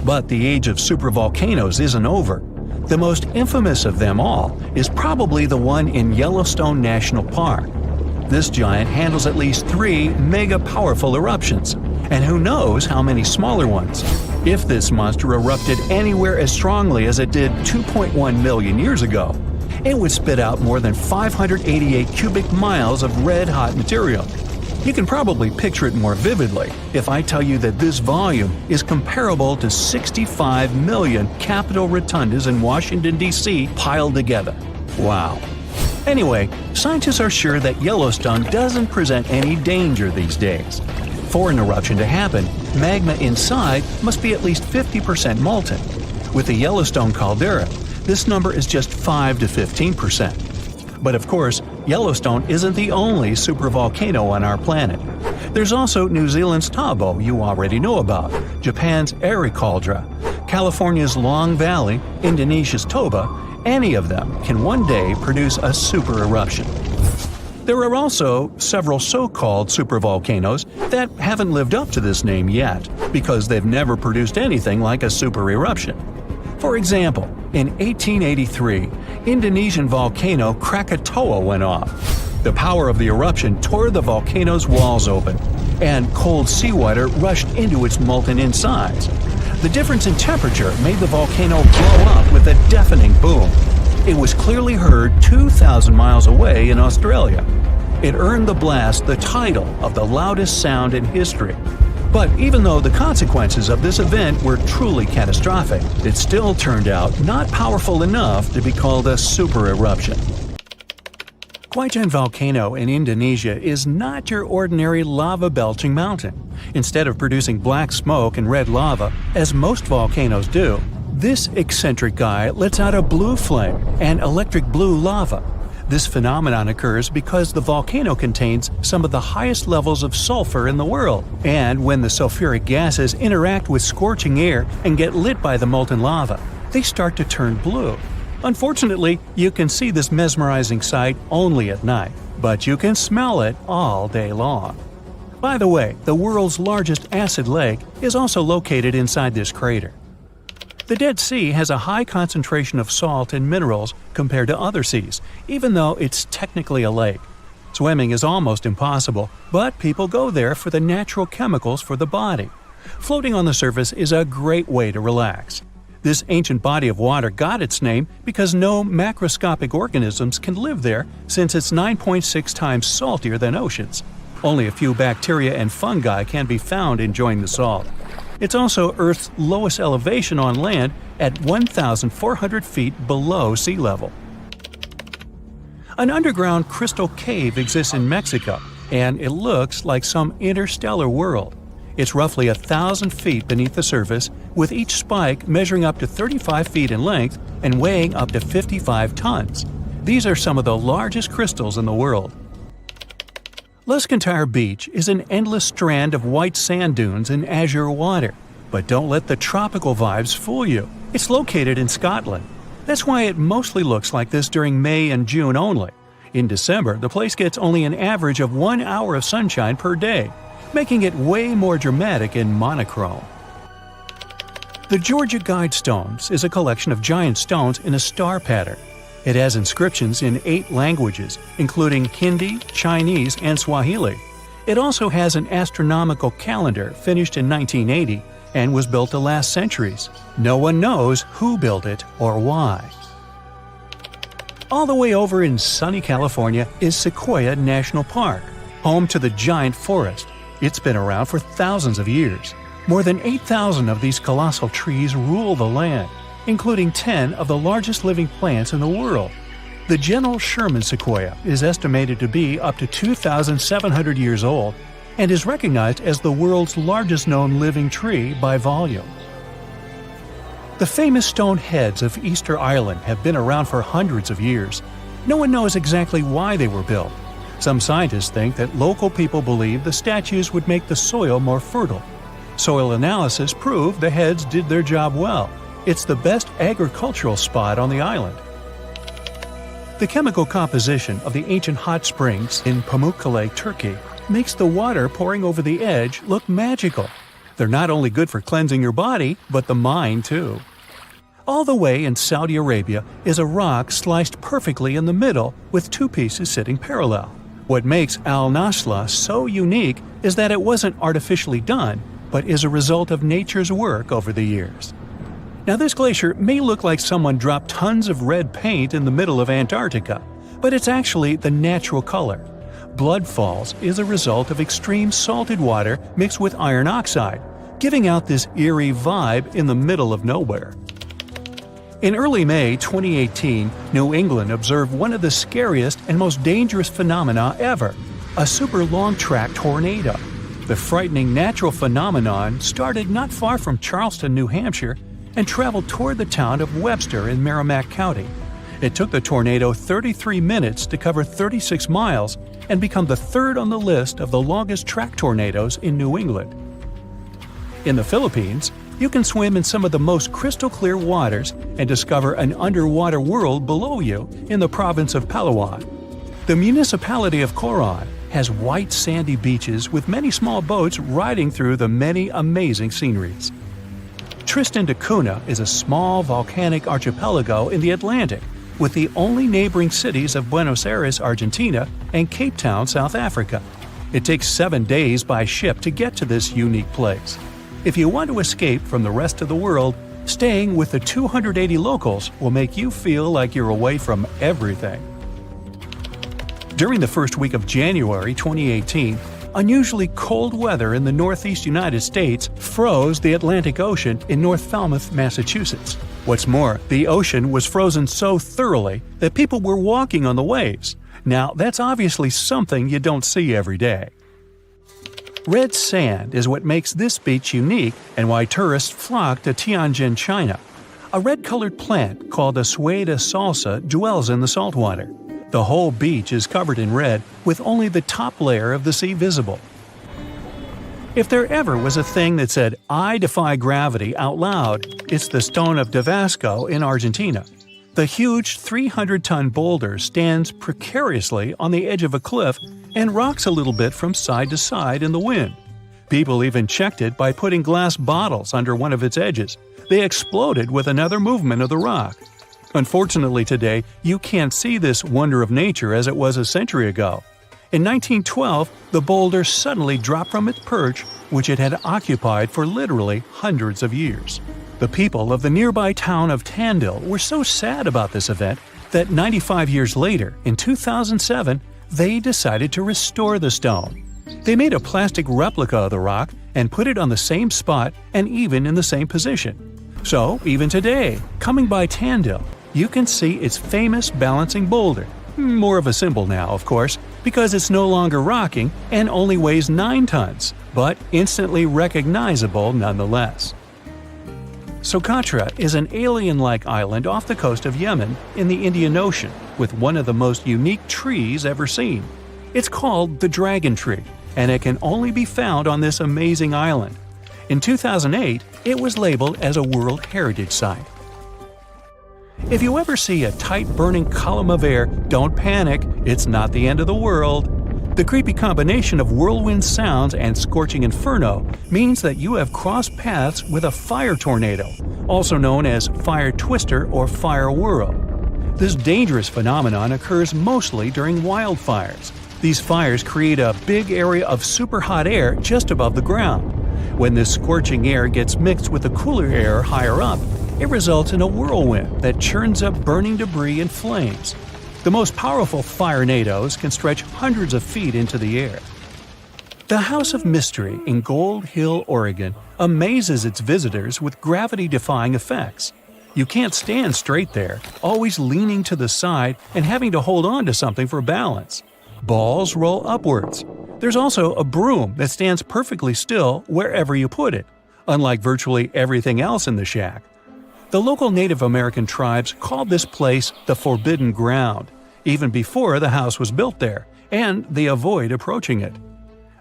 A: But the age of supervolcanoes isn't over. The most infamous of them all is probably the one in Yellowstone National Park. This giant handles at least 3 mega-powerful eruptions, and who knows how many smaller ones. If this monster erupted anywhere as strongly as it did 2.1 million years ago, it would spit out more than 588 cubic miles of red-hot material. You can probably picture it more vividly if I tell you that this volume is comparable to 65 million Capitol rotundas in Washington, D.C. piled together. Wow. Anyway, scientists are sure that Yellowstone doesn't present any danger these days. For an eruption to happen, magma inside must be at least 50% molten. With the Yellowstone caldera, this number is just 5 to 15%. But of course, Yellowstone isn't the only supervolcano on our planet. There's also New Zealand's Tahoe you already know about, Japan's Eri Caldera, California's Long Valley, Indonesia's Toba. Any of them can one day produce a super eruption. There are also several so-called supervolcanoes that haven't lived up to this name yet because they've never produced anything like a super eruption. For example, in 1883, Indonesian volcano Krakatoa went off. The power of the eruption tore the volcano's walls open, and cold seawater rushed into its molten insides. The difference in temperature made the volcano blow up with a deafening boom. It was clearly heard 2,000 miles away in Australia. It earned the blast the title of the loudest sound in history. But even though the consequences of this event were truly catastrophic, it still turned out not powerful enough to be called a super eruption. Huaychan Volcano in Indonesia is not your ordinary lava-belching mountain. Instead of producing black smoke and red lava, as most volcanoes do, this eccentric guy lets out a blue flame and electric blue lava. This phenomenon occurs because the volcano contains some of the highest levels of sulfur in the world, and when the sulfuric gases interact with scorching air and get lit by the molten lava, they start to turn blue. Unfortunately, you can see this mesmerizing sight only at night, but you can smell it all day long. By the way, the world's largest acid lake is also located inside this crater. The Dead Sea has a high concentration of salt and minerals compared to other seas, even though it's technically a lake. Swimming is almost impossible, but people go there for the natural chemicals for the body. Floating on the surface is a great way to relax. This ancient body of water got its name because no macroscopic organisms can live there since it's 9.6 times saltier than oceans. Only a few bacteria and fungi can be found enjoying the salt. It's also Earth's lowest elevation on land at 1,400 feet below sea level. An underground crystal cave exists in Mexico, and it looks like some interstellar world. It's roughly 1,000 feet beneath the surface, with each spike measuring up to 35 feet in length and weighing up to 55 tons. These are some of the largest crystals in the world. Luscantire Beach is an endless strand of white sand dunes and azure water. But don't let the tropical vibes fool you. It's located in Scotland. That's why it mostly looks like this during May and June only. In December, the place gets only an average of 1 hour of sunshine per day, making it way more dramatic and monochrome. The Georgia Guidestones is a collection of giant stones in a star pattern. It has inscriptions in 8 languages, including Hindi, Chinese, and Swahili. It also has an astronomical calendar finished in 1980 and was built to last centuries. No one knows who built it or why. All the way over in sunny California is Sequoia National Park, home to the giant forest. It's been around for thousands of years. More than 8,000 of these colossal trees rule the land, including 10 of the largest living plants in the world. The General Sherman sequoia is estimated to be up to 2,700 years old and is recognized as the world's largest known living tree by volume. The famous stone heads of Easter Island have been around for hundreds of years. No one knows exactly why they were built. Some scientists think that local people believed the statues would make the soil more fertile. Soil analysis proved the heads did their job well. It's the best agricultural spot on the island. The chemical composition of the ancient hot springs in Pamukkale, Turkey, makes the water pouring over the edge look magical. They're not only good for cleansing your body, but the mind too. All the way in Saudi Arabia is a rock sliced perfectly in the middle with 2 pieces sitting parallel. What makes Al Nasla so unique is that it wasn't artificially done, but is a result of nature's work over the years. Now, this glacier may look like someone dropped tons of red paint in the middle of Antarctica, but it's actually the natural color. Blood falls is a result of extreme salted water mixed with iron oxide, giving out this eerie vibe in the middle of nowhere. In early May 2018, New England observed one of the scariest and most dangerous phenomena ever, a super long-track tornado. The frightening natural phenomenon started not far from Charleston, New Hampshire, and traveled toward the town of Webster in Merrimack County. It took the tornado 33 minutes to cover 36 miles and become the 3rd on the list of the longest track tornadoes in New England. In the Philippines, you can swim in some of the most crystal-clear waters and discover an underwater world below you in the province of Palawan. The municipality of Coron has white sandy beaches with many small boats riding through the many amazing sceneries. Tristan da Cunha is a small volcanic archipelago in the Atlantic, with the only neighboring cities of Buenos Aires, Argentina, and Cape Town, South Africa. It takes 7 days by ship to get to this unique place. If you want to escape from the rest of the world, staying with the 280 locals will make you feel like you're away from everything. During the first week of January 2018, unusually cold weather in the northeast United States froze the Atlantic Ocean in North Falmouth, Massachusetts. What's more, the ocean was frozen so thoroughly that people were walking on the waves. Now, that's obviously something you don't see every day. Red sand is what makes this beach unique and why tourists flock to Tianjin, China. A red-colored plant called a Sueda salsa dwells in the saltwater. The whole beach is covered in red, with only the top layer of the sea visible. If there ever was a thing that said, "I defy gravity" out loud, it's the stone of Tabasco in Argentina. The huge 300-ton boulder stands precariously on the edge of a cliff and rocks a little bit from side to side in the wind. People even checked it by putting glass bottles under one of its edges. They exploded with another movement of the rock. Unfortunately today, you can't see this wonder of nature as it was a century ago. In 1912, the boulder suddenly dropped from its perch, which it had occupied for literally hundreds of years. The people of the nearby town of Tandil were so sad about this event that 95 years later, in 2007, they decided to restore the stone. They made a plastic replica of the rock and put it on the same spot and even in the same position. So, even today, coming by Tandil, you can see its famous balancing boulder. More of a symbol now, of course, because it's no longer rocking and only weighs 9 tons, but instantly recognizable nonetheless. Socotra is an alien-like island off the coast of Yemen in the Indian Ocean with one of the most unique trees ever seen. It's called the dragon tree, and it can only be found on this amazing island. In 2008, it was labeled as a World Heritage Site. If you ever see a tight burning column of air, don't panic, it's not the end of the world. The creepy combination of whirlwind sounds and scorching inferno means that you have crossed paths with a fire tornado, also known as fire twister or fire whirl. This dangerous phenomenon occurs mostly during wildfires. These fires create a big area of super hot air just above the ground. When this scorching air gets mixed with the cooler air higher up, it results in a whirlwind that churns up burning debris and flames. The most powerful firenadoes can stretch hundreds of feet into the air. The House of Mystery in Gold Hill, Oregon, amazes its visitors with gravity-defying effects. You can't stand straight there, always leaning to the side and having to hold on to something for balance. Balls roll upwards. There's also a broom that stands perfectly still wherever you put it, unlike virtually everything else in the shack. The local Native American tribes called this place the Forbidden Ground, even before the house was built there, and they avoid approaching it.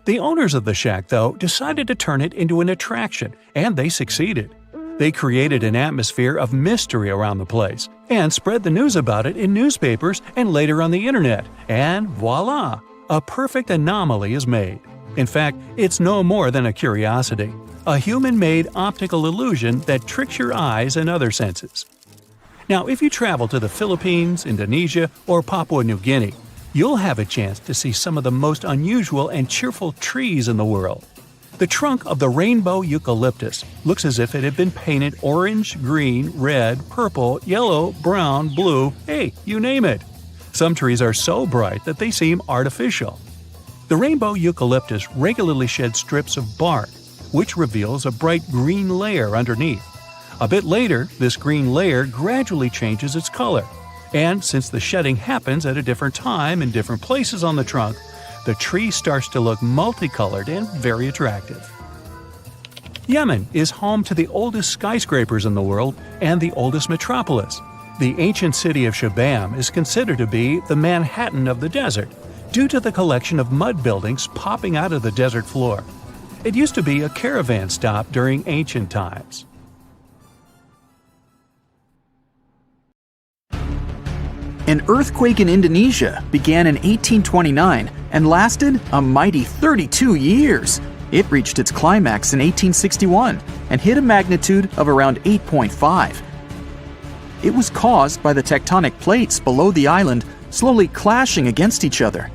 A: The owners of the shack, though, decided to turn it into an attraction, and they succeeded. They created an atmosphere of mystery around the place, and spread the news about it in newspapers and later on the internet, and voila! A perfect anomaly is made. In fact, it's no more than a curiosity. A human-made optical illusion that tricks your eyes and other senses. Now, if you travel to the Philippines, Indonesia, or Papua New Guinea, you'll have a chance to see some of the most unusual and cheerful trees in the world. The trunk of the rainbow eucalyptus looks as if it had been painted orange, green, red, purple, yellow, brown, blue, hey, you name it. Some trees are so bright that they seem artificial. The rainbow eucalyptus regularly sheds strips of bark, which reveals a bright green layer underneath. A bit later, this green layer gradually changes its color, and since the shedding happens at a different time in different places on the trunk, the tree starts to look multicolored and very attractive. Yemen is home to the oldest skyscrapers in the world and the oldest metropolis. The ancient city of Shabam is considered to be the Manhattan of the desert, due to the collection of mud buildings popping out of the desert floor. It used to be a caravan stop during ancient times.
C: An earthquake in Indonesia began in 1829 and lasted a mighty 32 years. It reached its climax in 1861 and hit a magnitude of around 8.5. It was caused by the tectonic plates below the island slowly clashing against each other.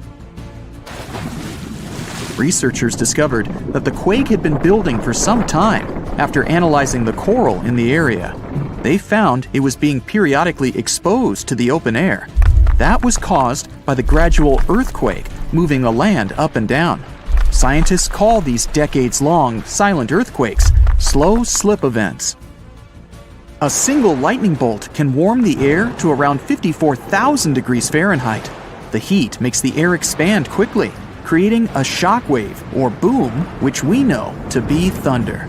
C: Researchers discovered that the quake had been building for some time after analyzing the coral in the area. They found it was being periodically exposed to the open air. That was caused by the gradual earthquake moving the land up and down. Scientists call these decades-long silent earthquakes slow slip events. A single lightning bolt can warm the air to around 54,000 degrees Fahrenheit. The heat makes the air expand quickly, creating a shock wave or boom, which we know to be thunder.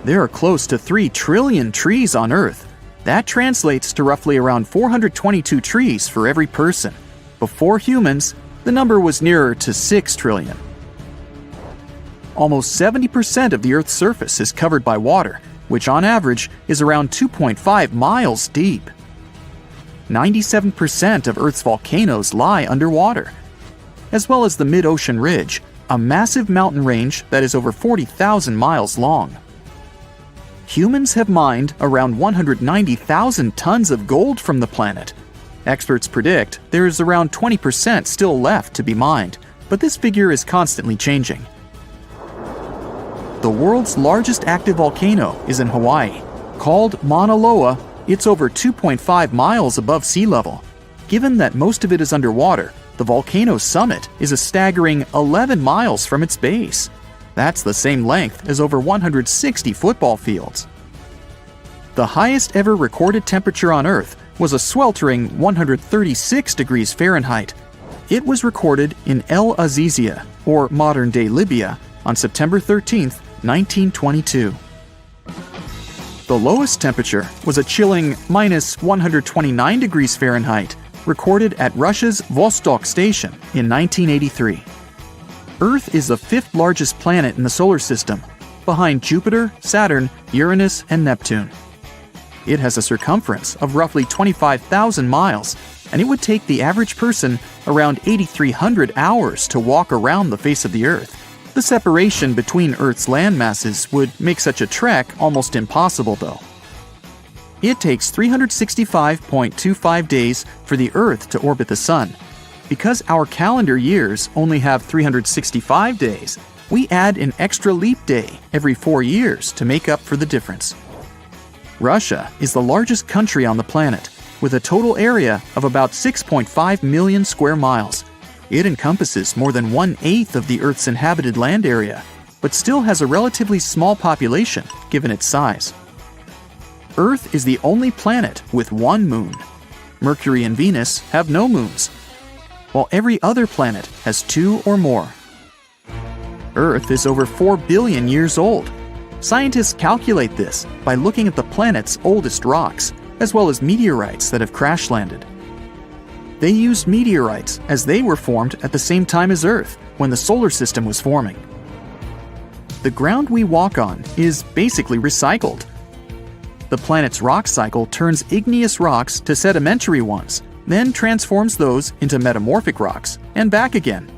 C: There are close to 3 trillion trees on Earth. That translates to roughly around 422 trees for every person. Before humans, the number was nearer to 6 trillion. Almost 70% of the Earth's surface is covered by water, which on average is around 2.5 miles deep. 97% of Earth's volcanoes lie underwater. As well as the mid-ocean ridge, a massive mountain range that is over 40,000 miles long. Humans have mined around 190,000 tons of gold from the planet. Experts predict there is around 20% still left to be mined, but this figure is constantly changing. The world's largest active volcano is in Hawaii. Called Mauna Loa, it's over 2.5 miles above sea level. Given that most of it is underwater, the volcano's summit is a staggering 11 miles from its base. That's the same length as over 160 football fields. The highest ever recorded temperature on Earth was a sweltering 136 degrees Fahrenheit. It was recorded in El Azizia, or modern-day Libya, on September 13, 1922. The lowest temperature was a chilling minus 129 degrees Fahrenheit, recorded at Russia's Vostok station in 1983. Earth is the fifth largest planet in the solar system, behind Jupiter, Saturn, Uranus, and Neptune. It has a circumference of roughly 25,000 miles, and it would take the average person around 8,300 hours to walk around the face of the Earth. The separation between Earth's land masses would make such a trek almost impossible, though. It takes 365.25 days for the Earth to orbit the Sun. Because our calendar years only have 365 days, we add an extra leap day every 4 years to make up for the difference. Russia is the largest country on the planet, with a total area of about 6.5 million square miles. It encompasses more than 1/8 of the Earth's inhabited land area, but still has a relatively small population given its size. Earth is the only planet with one moon. Mercury and Venus have no moons, while every other planet has 2 or more. Earth is over 4 billion years old. Scientists calculate this by looking at the planet's oldest rocks, as well as meteorites that have crash-landed. They used meteorites as they were formed at the same time as Earth, when the solar system was forming. The ground we walk on is basically recycled. The planet's rock cycle turns igneous rocks to sedimentary ones, then transforms those into metamorphic rocks, and back again.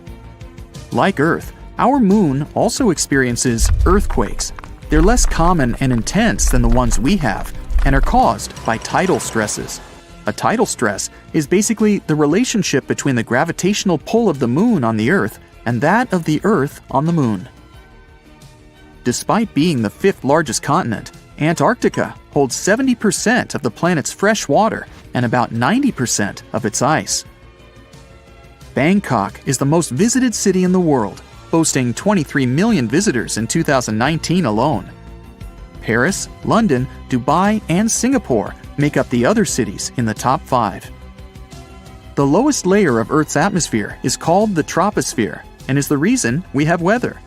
C: Like Earth, our moon also experiences earthquakes. They're less common and intense than the ones we have, and are caused by tidal stresses. A tidal stress is basically the relationship between the gravitational pull of the moon on the Earth and that of the Earth on the moon. Despite being the fifth largest continent, Antarctica holds 70% of the planet's fresh water and about 90% of its ice. Bangkok is the most visited city in the world, boasting 23 million visitors in 2019 alone. Paris, London, Dubai, and Singapore make up the other cities in the top 5. The lowest layer of Earth's atmosphere is called the troposphere and is the reason we have weather.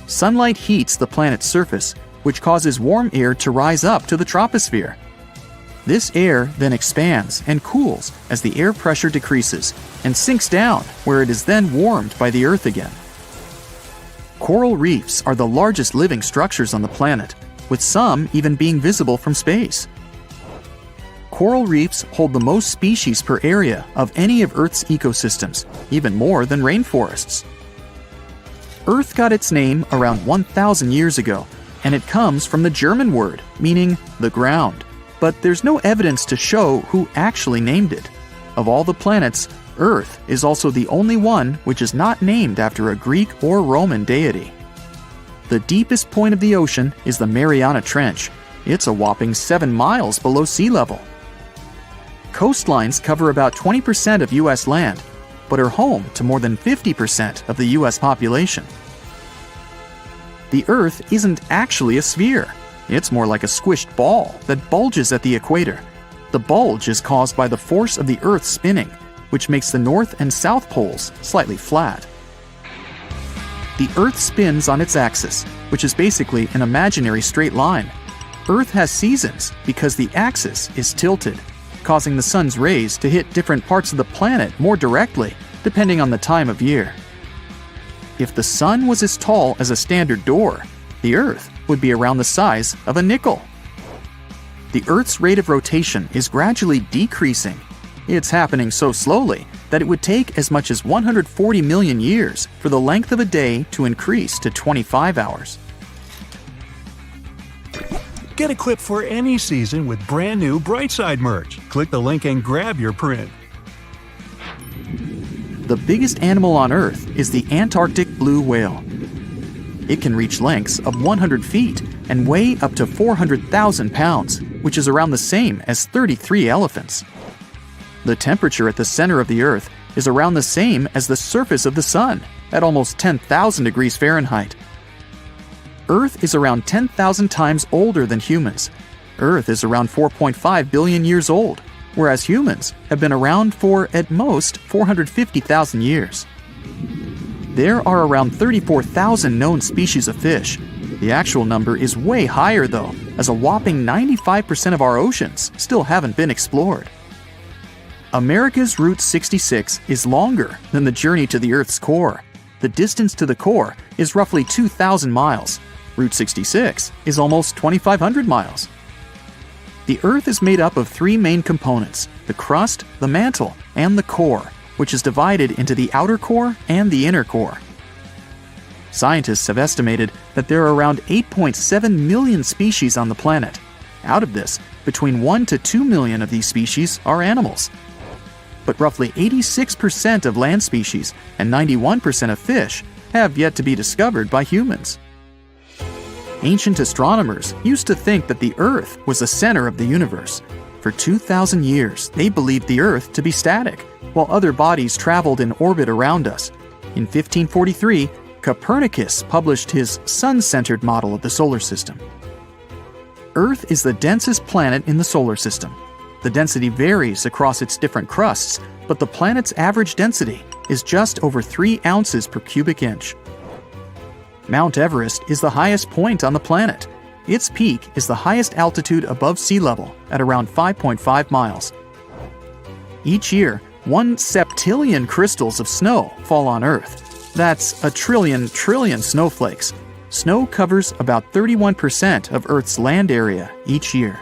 C: Sunlight heats the planet's surface, which causes warm air to rise up to the troposphere. This air then expands and cools as the air pressure decreases and sinks down, where it is then warmed by the Earth again. Coral reefs are the largest living structures on the planet, with some even being visible from space. Coral reefs hold the most species per area of any of Earth's ecosystems, even more than rainforests. Earth got its name around 1,000 years ago, and it comes from the German word meaning the ground, but there's no evidence to show who actually named it. Of all the planets, Earth is also the only one which is not named after a Greek or Roman deity. The deepest point of the ocean is the Mariana Trench. It's a whopping 7 miles below sea level. Coastlines cover about 20% of U.S. land, but are home to more than 50% of the U.S. population. The Earth isn't actually a sphere. It's more like a squished ball that bulges at the equator. The bulge is caused by the force of the Earth spinning, which makes the north and south poles slightly flat. The Earth spins on its axis, which is basically an imaginary straight line. Earth has seasons because the axis is tilted, causing the sun's rays to hit different parts of the planet more directly, depending on the time of year. If the sun was as tall as a standard door, the Earth would be around the size of a nickel. The Earth's rate of rotation is gradually decreasing. It's happening so slowly that it would take as much as 140 million years for the length of a day to increase to 25 hours.
A: Get equipped for any season with brand new Brightside merch. Click the link and grab your print.
C: The biggest animal on Earth is the Antarctic blue whale. It can reach lengths of 100 feet and weigh up to 400,000 pounds, which is around the same as 33 elephants. The temperature at the center of the Earth is around the same as the surface of the Sun, at almost 10,000 degrees Fahrenheit. Earth is around 10,000 times older than humans. Earth is around 4.5 billion years old, whereas humans have been around for, at most, 450,000 years. There are around 34,000 known species of fish. The actual number is way higher though, as a whopping 95% of our oceans still haven't been explored. America's Route 66 is longer than the journey to the Earth's core. The distance to the core is roughly 2,000 miles. Route 66 is almost 2,500 miles. The Earth is made up of three main components: the crust, the mantle, and the core, which is divided into the outer core and the inner core. Scientists have estimated that there are around 8.7 million species on the planet. Out of this, between 1 to 2 million of these species are animals. But roughly 86% of land species and 91% of fish have yet to be discovered by humans. Ancient astronomers used to think that the Earth was the center of the universe. For 2,000 years, they believed the Earth to be static, while other bodies traveled in orbit around us. In 1543, Copernicus published his sun-centered model of the solar system. Earth is the densest planet in the solar system. The density varies across its different crusts, but the planet's average density is just over 3 ounces per cubic inch. Mount Everest is the highest point on the planet. Its peak is the highest altitude above sea level at around 5.5 miles. Each year, 1 septillion crystals of snow fall on Earth. That's a trillion snowflakes. Snow covers about 31% of Earth's land area each year.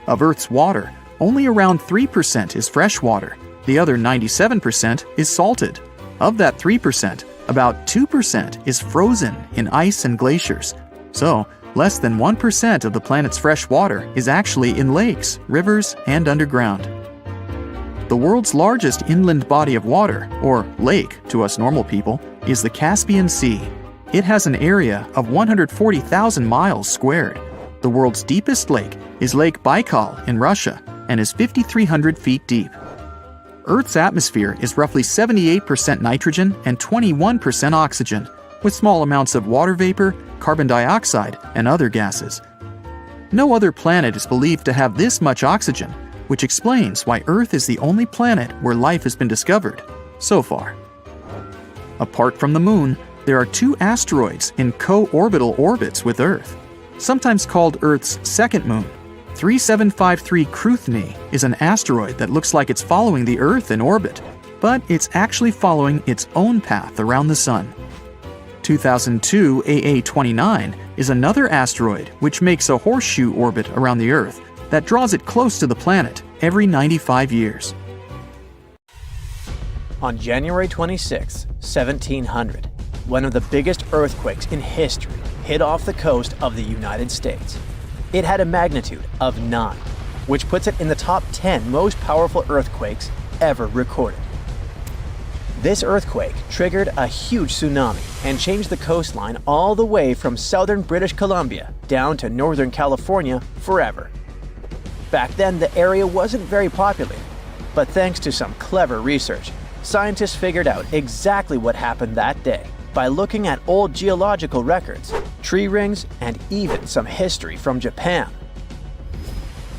C: Of Earth's water, only around 3% is fresh water. The other 97% is salted. Of that 3%, about 2% is frozen in ice and glaciers. So, less than 1% of the planet's fresh water is actually in lakes, rivers, and underground. The world's largest inland body of water, or lake to us normal people, is the Caspian Sea. It has an area of 140,000 miles squared. The world's deepest lake is Lake Baikal in Russia and is 5,300 feet deep. Earth's atmosphere is roughly 78% nitrogen and 21% oxygen, with small amounts of water vapor, carbon dioxide, and other gases. No other planet is believed to have this much oxygen, which explains why Earth is the only planet where life has been discovered so far. Apart from the Moon, there are 2 asteroids in co-orbital orbits with Earth, sometimes called Earth's second moon. 3753 Cruithne is an asteroid that looks like it's following the Earth in orbit, but it's actually following its own path around the Sun. 2002 AA29 is another asteroid which makes a horseshoe orbit around the Earth that draws it close to the planet every 95 years.
B: On January 26, 1700, one of the biggest earthquakes in history hit off the coast of the United States. It had a magnitude of 9, which puts it in the top 10 most powerful earthquakes ever recorded. This earthquake triggered a huge tsunami and changed the coastline all the way from southern British Columbia down to northern California forever. Back then, the area wasn't very populated, but thanks to some clever research, scientists figured out exactly what happened that day by looking at old geological records, tree rings, and even some history from Japan.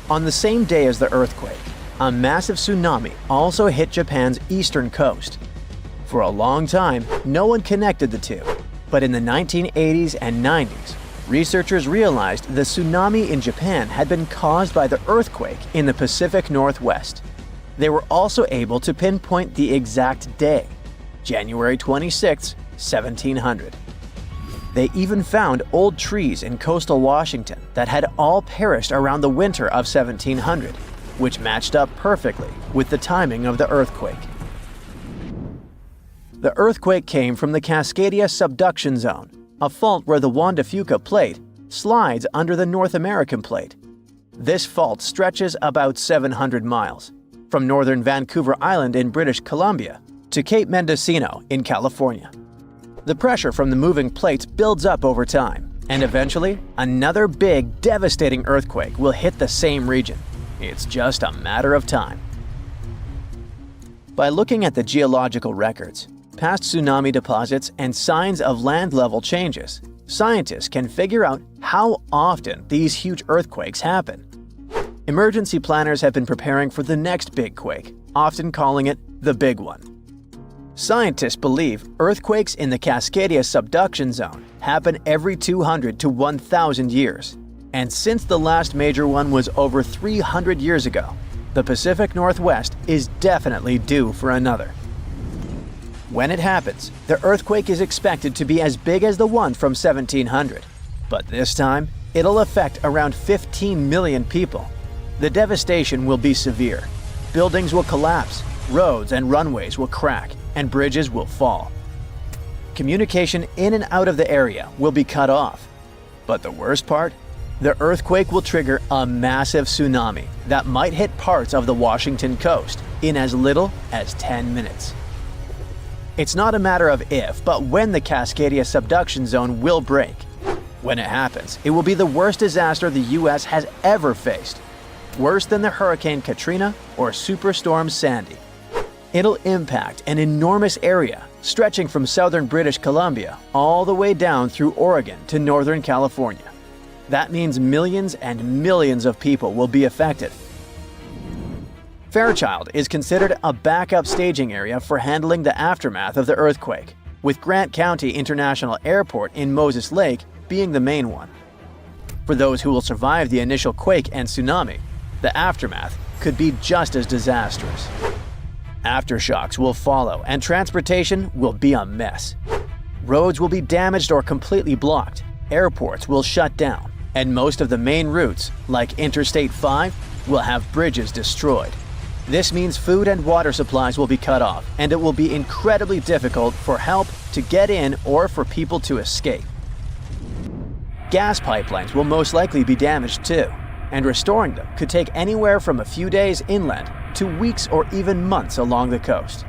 B: On the same day as the earthquake, a massive tsunami also hit Japan's eastern coast. For a long time, no one connected the two, but in the 1980s and 90s, researchers realized the tsunami in Japan had been caused by the earthquake in the Pacific Northwest. They were also able to pinpoint the exact day, January 26, 1700. They even found old trees in coastal Washington that had all perished around the winter of 1700, which matched up perfectly with the timing of the earthquake. The earthquake came from the Cascadia subduction zone, a fault where the Juan de Fuca plate slides under the North American plate. This fault stretches about 700 miles, from northern Vancouver Island in British Columbia to Cape Mendocino in California. The pressure from the moving plates builds up over time, and eventually, another big, devastating earthquake will hit the same region. It's just a matter of time. By looking at the geological records, past tsunami deposits, and signs of land level changes, scientists can figure out how often these huge earthquakes happen. Emergency planners have been preparing for the next big quake, often calling it the big one. Scientists believe earthquakes in the Cascadia subduction zone happen every 200 to 1,000 years. And since the last major one was over 300 years ago, the Pacific Northwest is definitely due for another. When it happens, the earthquake is expected to be as big as the one from 1700. But this time, it'll affect around 15 million people. The devastation will be severe. Buildings will collapse, roads and runways will crack, and bridges will fall. Communication in and out of the area will be cut off. But the worst part? The earthquake will trigger a massive tsunami that might hit parts of the Washington coast in as little as 10 minutes. It's not a matter of if, but when the Cascadia subduction zone will break. When it happens, it will be the worst disaster the US has ever faced. Worse than the Hurricane Katrina or Superstorm Sandy. It'll impact an enormous area, stretching from southern British Columbia all the way down through Oregon to northern California. That means millions and millions of people will be affected. Fairchild is considered a backup staging area for handling the aftermath of the earthquake, with Grant County International Airport in Moses Lake being the main one. For those who will survive the initial quake and tsunami, the aftermath could be just as disastrous. Aftershocks will follow, and transportation will be a mess. Roads will be damaged or completely blocked, airports will shut down, and most of the main routes, like Interstate 5, will have bridges destroyed. This means food and water supplies will be cut off, and it will be incredibly difficult for help to get in or for people to escape. Gas pipelines will most likely be damaged too, and restoring them could take anywhere from a few days inland to weeks or even months along the coast.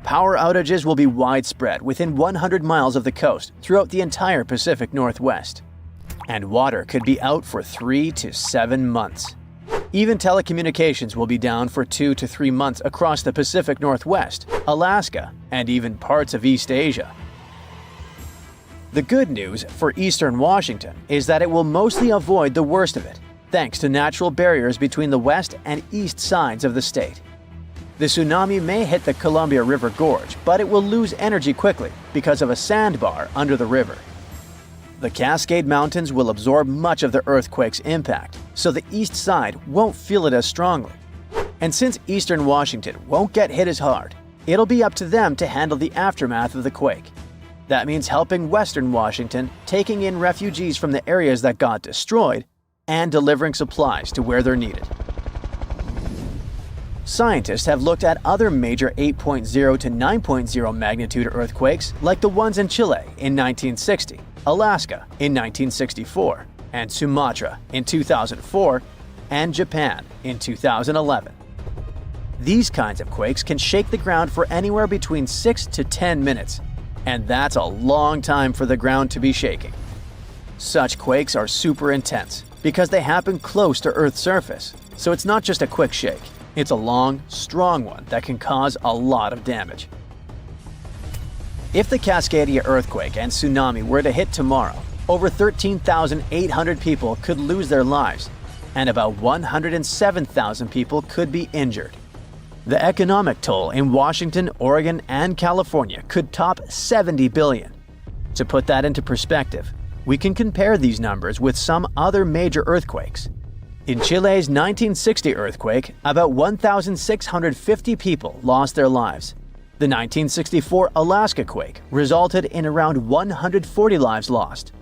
B: Power outages will be widespread within 100 miles of the coast throughout the entire Pacific Northwest. And water could be out for 3 to 7 months. Even telecommunications will be down for 2 to 3 months across the Pacific Northwest, Alaska, and even parts of East Asia. The good news for eastern Washington is that it will mostly avoid the worst of it, thanks to natural barriers between the west and east sides of the state. The tsunami may hit the Columbia River Gorge, but it will lose energy quickly because of a sandbar under the river. The Cascade Mountains will absorb much of the earthquake's impact, so the east side won't feel it as strongly. And since eastern Washington won't get hit as hard, it'll be up to them to handle the aftermath of the quake. That means helping western Washington, taking in refugees from the areas that got destroyed, and delivering supplies to where they're needed. Scientists have looked at other major 8.0 to 9.0 magnitude earthquakes like the ones in Chile in 1960, Alaska in 1964, and Sumatra in 2004, and Japan in 2011. These kinds of quakes can shake the ground for anywhere between 6 to 10 minutes, and that's a long time for the ground to be shaking. Such quakes are super intense because they happen close to Earth's surface, so it's not just a quick shake. It's a long, strong one that can cause a lot of damage. If the Cascadia earthquake and tsunami were to hit tomorrow, over 13,800 people could lose their lives, and about 107,000 people could be injured. The economic toll in Washington, Oregon, and California could top 70 billion. To put that into perspective, we can compare these numbers with some other major earthquakes. In Chile's 1960 earthquake, about 1,650 people lost their lives. The 1964 Alaska quake resulted in around 140 lives lost.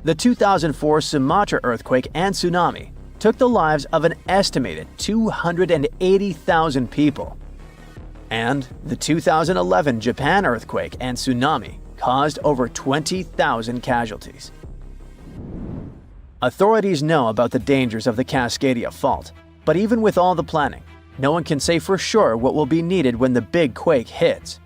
B: The 2004 Sumatra earthquake and tsunami took the lives of an estimated 280,000 people. And the 2011 Japan earthquake and tsunami caused over 20,000 casualties. Authorities know about the dangers of the Cascadia fault, but even with all the planning, no one can say for sure what will be needed when the big quake hits.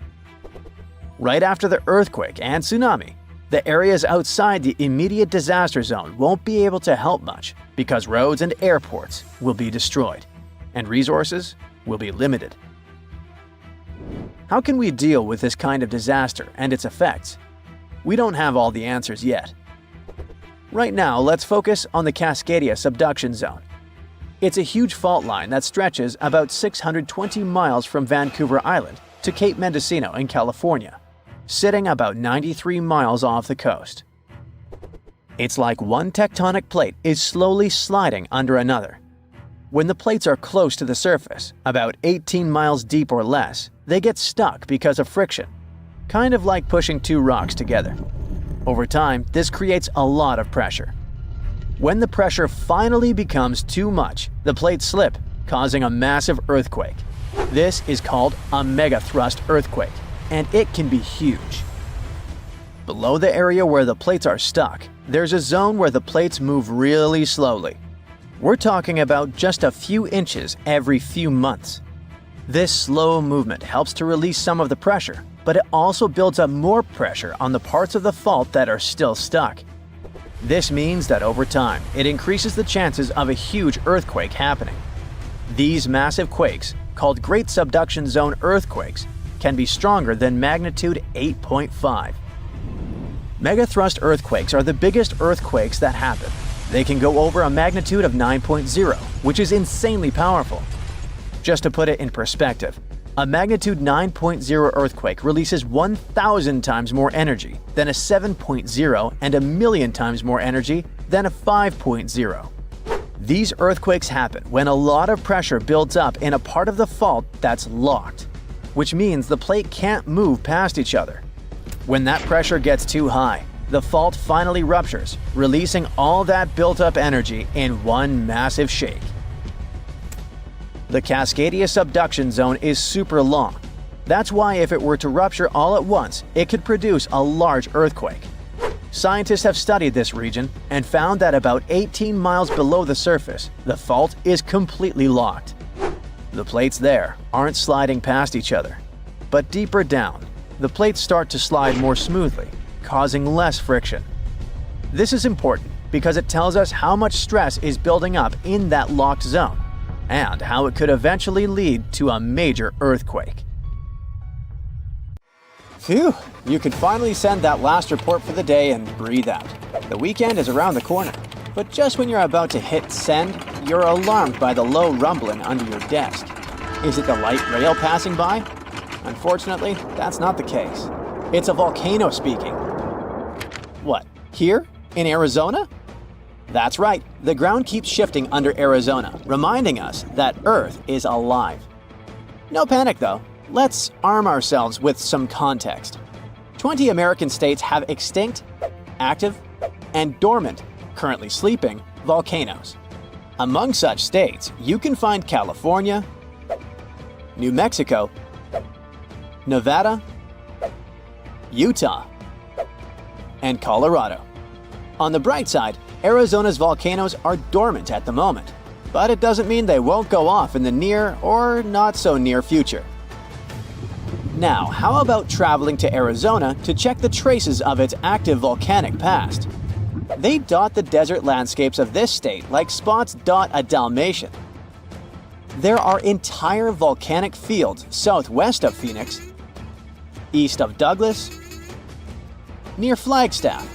B: Right after the earthquake and tsunami, the areas outside the immediate disaster zone won't be able to help much because roads and airports will be destroyed, and resources will be limited. How can we deal with this kind of disaster and its effects? We don't have all the answers yet. Right now, let's focus on the Cascadia subduction zone. It's a huge fault line that stretches about 620 miles from Vancouver Island to Cape Mendocino in California, sitting about 93 miles off the coast. It's like one tectonic plate is slowly sliding under another. When the plates are close to the surface, about 18 miles deep or less, they get stuck because of friction, kind of like pushing two rocks together. Over time, this creates a lot of pressure. When the pressure finally becomes too much, the plates slip, causing a massive earthquake. This is called a megathrust earthquake, and it can be huge. Below the area where the plates are stuck, there's a zone where the plates move really slowly. We're talking about just a few inches every few months. This slow movement helps to release some of the pressure, but it also builds up more pressure on the parts of the fault that are still stuck. This means that over time, it increases the chances of a huge earthquake happening. These massive quakes, called Great Subduction Zone earthquakes, can be stronger than magnitude 8.5. Megathrust earthquakes are the biggest earthquakes that happen. They can go over a magnitude of 9.0, which is insanely powerful. Just to put it in perspective, a magnitude 9.0 earthquake releases 1,000 times more energy than a 7.0 and a million times more energy than a 5.0. These earthquakes happen when a lot of pressure builds up in a part of the fault that's locked, which means the plate can't move past each other. When that pressure gets too high, the fault finally ruptures, releasing all that built-up energy in one massive shake. The Cascadia subduction zone is super long. That's why if it were to rupture all at once, it could produce a large earthquake. Scientists have studied this region and found that about 18 miles below the surface, the fault is completely locked. The plates there aren't sliding past each other. But deeper down, the plates start to slide more smoothly, causing less friction. This is important because it tells us how much stress is building up in that locked zone, and how it could eventually lead to a major earthquake. Phew, you can finally send that last report for the day and breathe out. The weekend is around the corner, but just when you're about to hit send, you're alarmed by the low rumbling under your desk. Is it the light rail passing by? Unfortunately, that's not the case. It's a volcano speaking. What, here? In Arizona? That's right, the ground keeps shifting under Arizona, reminding us that Earth is alive. No panic though, let's arm ourselves with some context. 20 American states have extinct, active, and dormant, currently sleeping, volcanoes. Among such states, you can find California, New Mexico, Nevada, Utah, and Colorado. On the bright side, Arizona's volcanoes are dormant at the moment, but it doesn't mean they won't go off in the near or not so near future. Now, how about traveling to Arizona to check the traces of its active volcanic past? They dot the desert landscapes of this state like spots dot a Dalmatian. There are entire volcanic fields southwest of Phoenix, east of Douglas, near Flagstaff,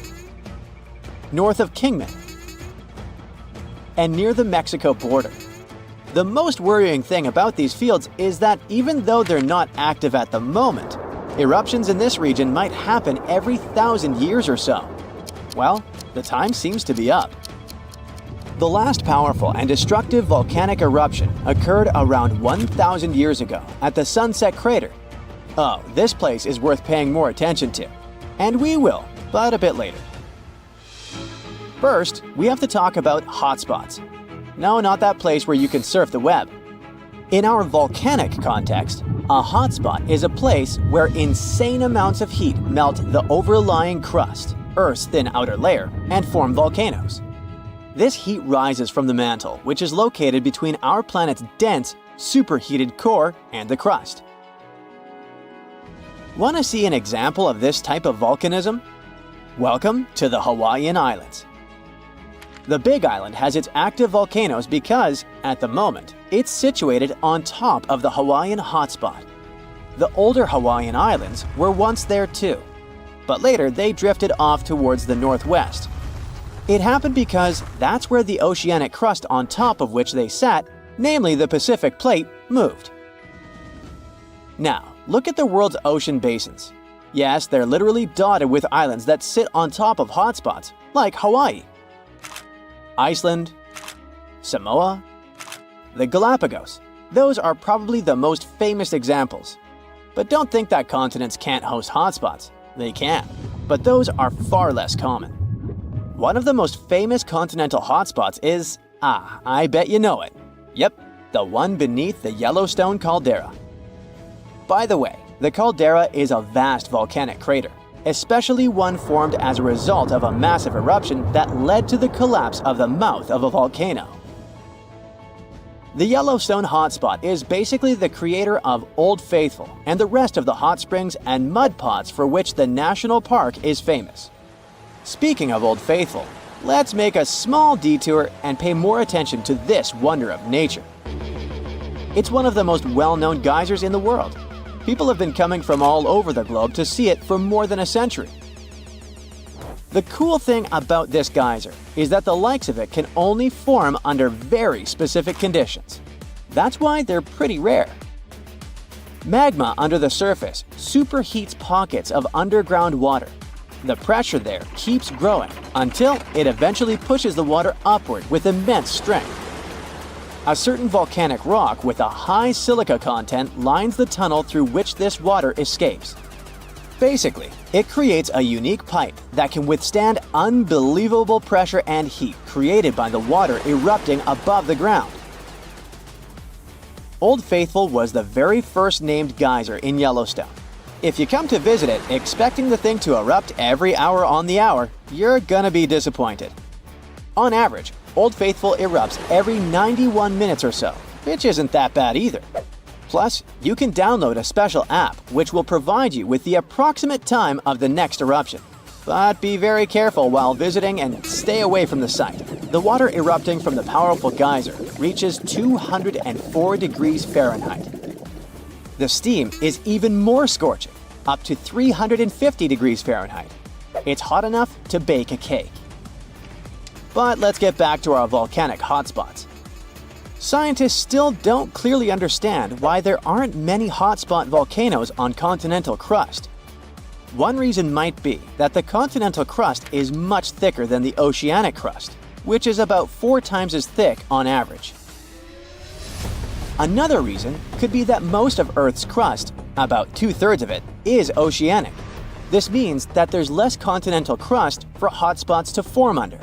B: north of Kingman, and near the Mexico border. The most worrying thing about these fields is that even though they're not active at the moment, eruptions in this region might happen every 1,000 years or so. Well, the time seems to be up. The last powerful and destructive volcanic eruption occurred around 1,000 years ago at the Sunset Crater. Oh, this place is worth paying more attention to. And we will, but a bit later. First, we have to talk about hotspots. No, not that place where you can surf the web. In our volcanic context, A hotspot is a place where insane amounts of heat melt the overlying crust, Earth's thin outer layer, and form volcanoes. This heat rises from the mantle, which is located between our planet's dense, superheated core and the crust. Want to see an example of this type of volcanism? Welcome to the Hawaiian Islands. The Big Island has its active volcanoes because, at the moment, it's situated on top of the Hawaiian hotspot. The older Hawaiian Islands were once there too, but later they drifted off towards the northwest. It happened because that's where the oceanic crust on top of which they sat, namely the Pacific Plate, moved. Now, look at the world's ocean basins. Yes, they're literally dotted with islands that sit on top of hotspots, like Hawaii, Iceland, Samoa, the Galapagos. Those are probably the most famous examples. But don't think that continents can't host hotspots. They can, but those are far less common. One of the most famous continental hotspots is, I bet you know it. Yep, the one beneath the Yellowstone caldera. By the way, the caldera is a vast volcanic crater, especially one formed as a result of a massive eruption that led to the collapse of the mouth of a volcano. The Yellowstone hotspot is basically the creator of Old Faithful and the rest of the hot springs and mud pots for which the national park is famous. Speaking of Old Faithful, let's make a small detour and pay more attention to this wonder of nature. It's one of the most well-known geysers in the world. People have been coming from all over the globe to see it for more than a century. The cool thing about this geyser is that the likes of it can only form under very specific conditions. That's why they're pretty rare. Magma under the surface superheats pockets of underground water. The pressure there keeps growing until it eventually pushes the water upward with immense strength. A certain volcanic rock with a high silica content lines the tunnel through which this water escapes. Basically, it creates a unique pipe that can withstand unbelievable pressure and heat created by the water erupting above the ground. Old Faithful was the very first named geyser in Yellowstone. If you come to visit it expecting the thing to erupt every hour on the hour, you're gonna be disappointed. On average, Old Faithful erupts every 91 minutes or so, which isn't that bad either. Plus, you can download a special app which will provide you with the approximate time of the next eruption. But be very careful while visiting and stay away from the site. The water erupting from the powerful geyser reaches 204 degrees Fahrenheit. The steam is even more scorching, up to 350 degrees Fahrenheit. It's hot enough to bake a cake. But let's get back to our volcanic hotspots. Scientists still don't clearly understand why there aren't many hotspot volcanoes on continental crust. One reason might be that the continental crust is much thicker than the oceanic crust, which is about 4 times as thick on average. Another reason could be that most of Earth's crust, about 2/3 of it, is oceanic. This means that there's less continental crust for hotspots to form under.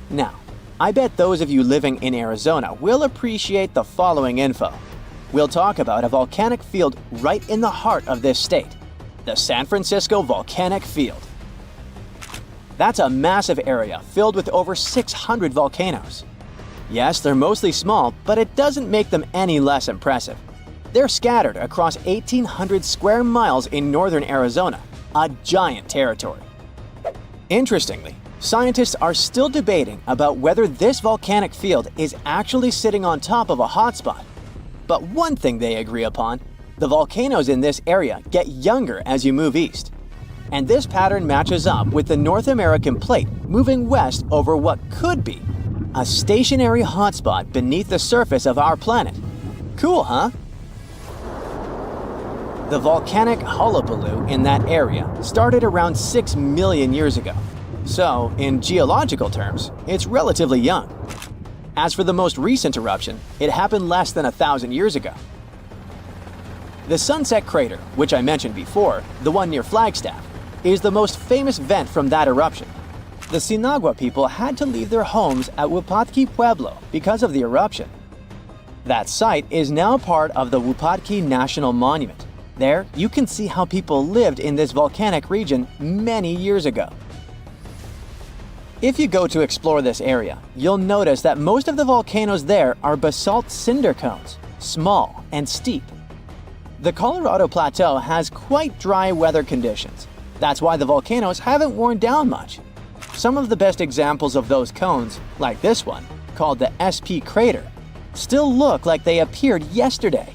B: Now, I bet those of you living in Arizona will appreciate the following info. We'll talk about a volcanic field right in the heart of this state, the San Francisco Volcanic Field. That's a massive area filled with over 600 volcanoes. Yes, they're mostly small, but it doesn't make them any less impressive. They're scattered across 1,800 square miles in northern Arizona, a giant territory. Interestingly, scientists are still debating about whether this volcanic field is actually sitting on top of a hotspot. But one thing they agree upon, the volcanoes in this area get younger as you move east. And this pattern matches up with the North American plate moving west over what could be a stationary hotspot beneath the surface of our planet. Cool, huh? The volcanic hullabaloo in that area started around 6 million years ago. So, in geological terms, it's relatively young. As for the most recent eruption, it happened less than 1,000 years ago. The Sunset Crater, which I mentioned before, the one near Flagstaff, is the most famous vent from that eruption. The Sinagua people had to leave their homes at Wapatki Pueblo because of the eruption. That site is now part of the Wupatki National Monument. There, you can see how people lived in this volcanic region many years ago. If you go to explore this area, you'll notice that most of the volcanoes there are basalt cinder cones, small and steep. The Colorado Plateau has quite dry weather conditions. That's why the volcanoes haven't worn down much. Some of the best examples of those cones, like this one, called the SP crater, still look like they appeared yesterday.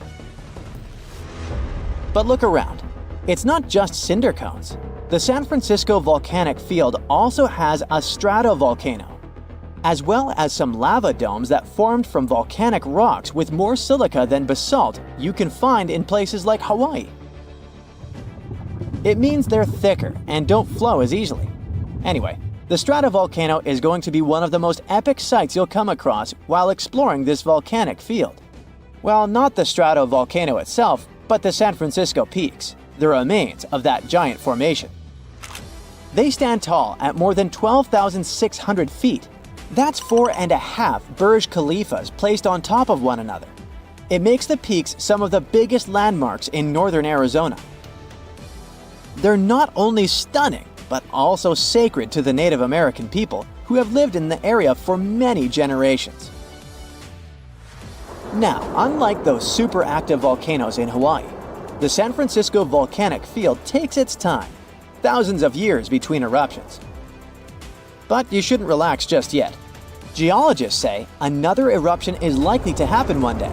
B: But look around. It's not just cinder cones. The San Francisco volcanic field also has a stratovolcano, as well as some lava domes that formed from volcanic rocks with more silica than basalt you can find in places like Hawaii. It means they're thicker and don't flow as easily. Anyway, the stratovolcano is going to be one of the most epic sights you'll come across while exploring this volcanic field. Well, not the stratovolcano itself, but the San Francisco peaks, the remains of that giant formation. They stand tall at more than 12,600 feet. That's 4.5 Burj Khalifas placed on top of one another. It makes the peaks some of the biggest landmarks in northern Arizona. They're not only stunning, but also sacred to the Native American people who have lived in the area for many generations. Now, unlike those super active volcanoes in Hawaii, the San Francisco volcanic field takes its time, thousands of years between eruptions. But you shouldn't relax just yet. Geologists say another eruption is likely to happen one day.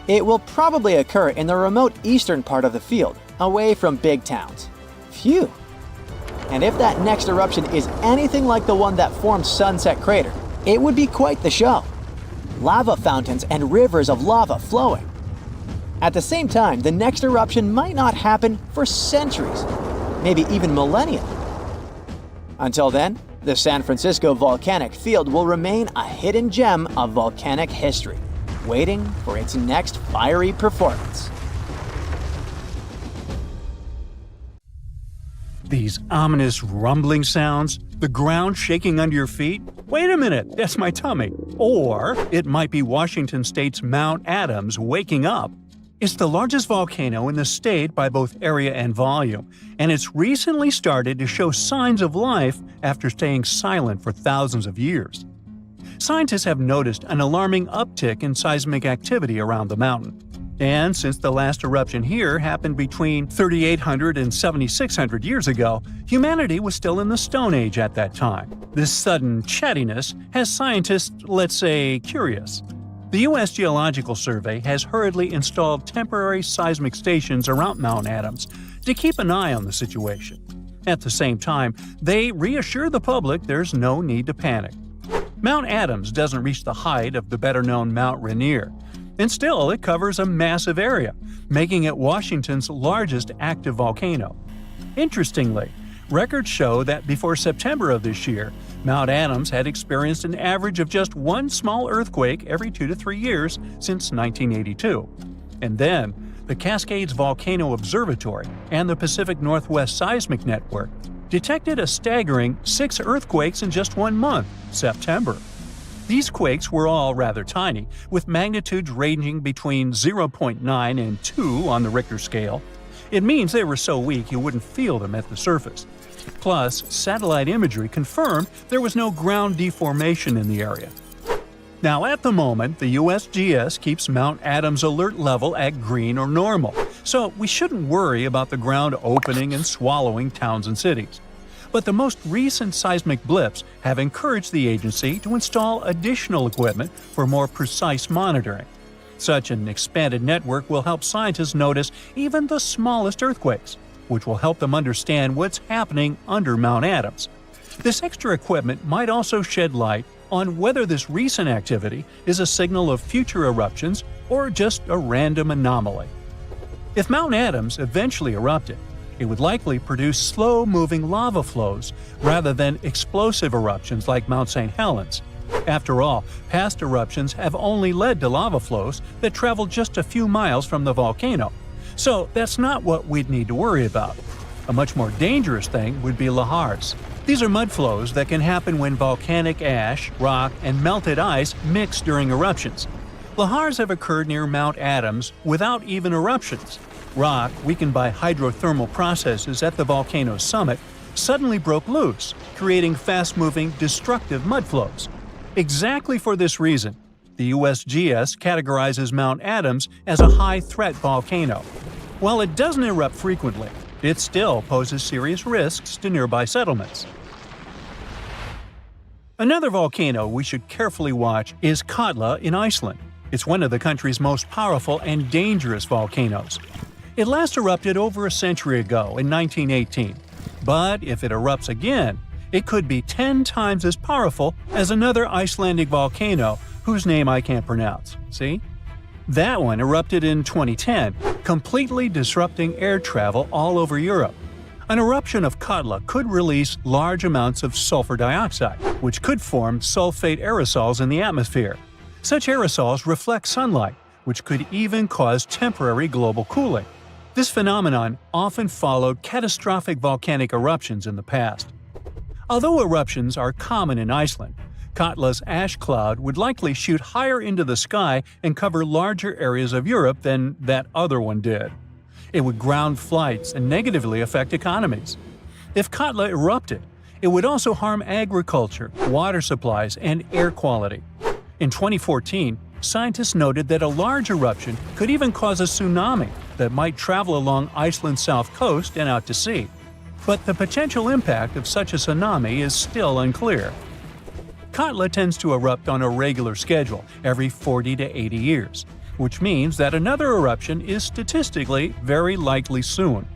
B: It will probably occur in the remote eastern part of the field, away from big towns. Phew! And if that next eruption is anything like the one that formed Sunset Crater, it would be quite the show. Lava fountains and rivers of lava flowing. At the same time, the next eruption might not happen for centuries, maybe even millennia. Until then, the San Francisco volcanic field will remain a hidden gem of volcanic history, waiting for its next fiery performance.
A: These ominous rumbling sounds, the ground shaking under your feet. Wait a minute, that's my tummy. Or it might be Washington State's Mount Adams waking up. It's the largest volcano in the state by both area and volume, and it's recently started to show signs of life after staying silent for thousands of years. Scientists have noticed an alarming uptick in seismic activity around the mountain. And since the last eruption here happened between 3,800 and 7,600 years ago, humanity was still in the Stone Age at that time. This sudden chattiness has scientists, let's say, curious. The U.S. Geological Survey has hurriedly installed temporary seismic stations around Mount Adams to keep an eye on the situation. At the same time, they reassure the public there's no need to panic. Mount Adams doesn't reach the height of the better-known Mount Rainier, and still it covers a massive area, making it Washington's largest active volcano. Interestingly, records show that before September of this year, Mount Adams had experienced an average of just one small earthquake every 2 to 3 years since 1982. And then, the Cascades Volcano Observatory and the Pacific Northwest Seismic Network detected a staggering 6 earthquakes in just 1 month, September. These quakes were all rather tiny, with magnitudes ranging between 0.9 and 2 on the Richter scale. It means they were so weak you wouldn't feel them at the surface. Plus, satellite imagery confirmed there was no ground deformation in the area. Now, at the moment, the USGS keeps Mount Adams' alert level at green or normal, so we shouldn't worry about the ground opening and swallowing towns and cities. But the most recent seismic blips have encouraged the agency to install additional equipment for more precise monitoring. Such an expanded network will help scientists notice even the smallest earthquakes, which will help them understand what's happening under Mount Adams. This extra equipment might also shed light on whether this recent activity is a signal of future eruptions or just a random anomaly. If Mount Adams eventually erupted, it would likely produce slow-moving lava flows rather than explosive eruptions like Mount St. Helens. After all, past eruptions have only led to lava flows that travel just a few miles from the volcano. So that's not what we'd need to worry about. A much more dangerous thing would be lahars. These are mud flows that can happen when volcanic ash, rock, and melted ice mix during eruptions. Lahars have occurred near Mount Adams without even eruptions. Rock, weakened by hydrothermal processes at the volcano's summit, suddenly broke loose, creating fast-moving, destructive mudflows. Exactly for this reason, the USGS categorizes Mount Adams as a high-threat volcano. While it doesn't erupt frequently, it still poses serious risks to nearby settlements. Another volcano we should carefully watch is Catla in Iceland. It's one of the country's most powerful and dangerous volcanoes. It last erupted over a century ago in 1918, but if it erupts again, it could be 10 times as powerful as another Icelandic volcano whose name I can't pronounce. See? That one erupted in 2010, completely disrupting air travel all over Europe. An eruption of Catla could release large amounts of sulfur dioxide, which could form sulfate aerosols in the atmosphere. Such aerosols reflect sunlight, which could even cause temporary global cooling. This phenomenon often followed catastrophic volcanic eruptions in the past. Although eruptions are common in Iceland, Catla's ash cloud would likely shoot higher into the sky and cover larger areas of Europe than that other one did. It would ground flights and negatively affect economies. If Catla erupted, it would also harm agriculture, water supplies, and air quality. In 2014, scientists noted that a large eruption could even cause a tsunami that might travel along Iceland's south coast and out to sea. But the potential impact of such a tsunami is still unclear. Catla tends to erupt on a regular schedule every 40 to 80 years, which means that another eruption is statistically very likely soon.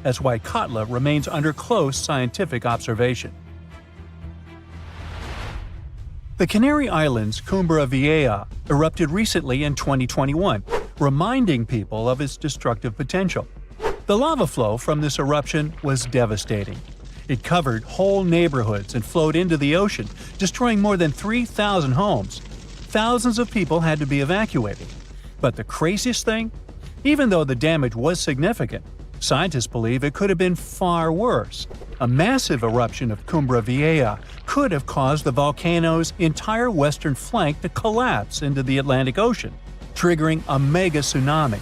A: That's why Catla remains under close scientific observation. The Canary Islands' Cumbre Vieja erupted recently in 2021, reminding people of its destructive potential. The lava flow from this eruption was devastating. It covered whole neighborhoods and flowed into the ocean, destroying more than 3,000 homes. Thousands of people had to be evacuated. But the craziest thing? Even though the damage was significant, scientists believe it could have been far worse. A massive eruption of Cumbre Vieja could have caused the volcano's entire western flank to collapse into the Atlantic Ocean, triggering a mega tsunami.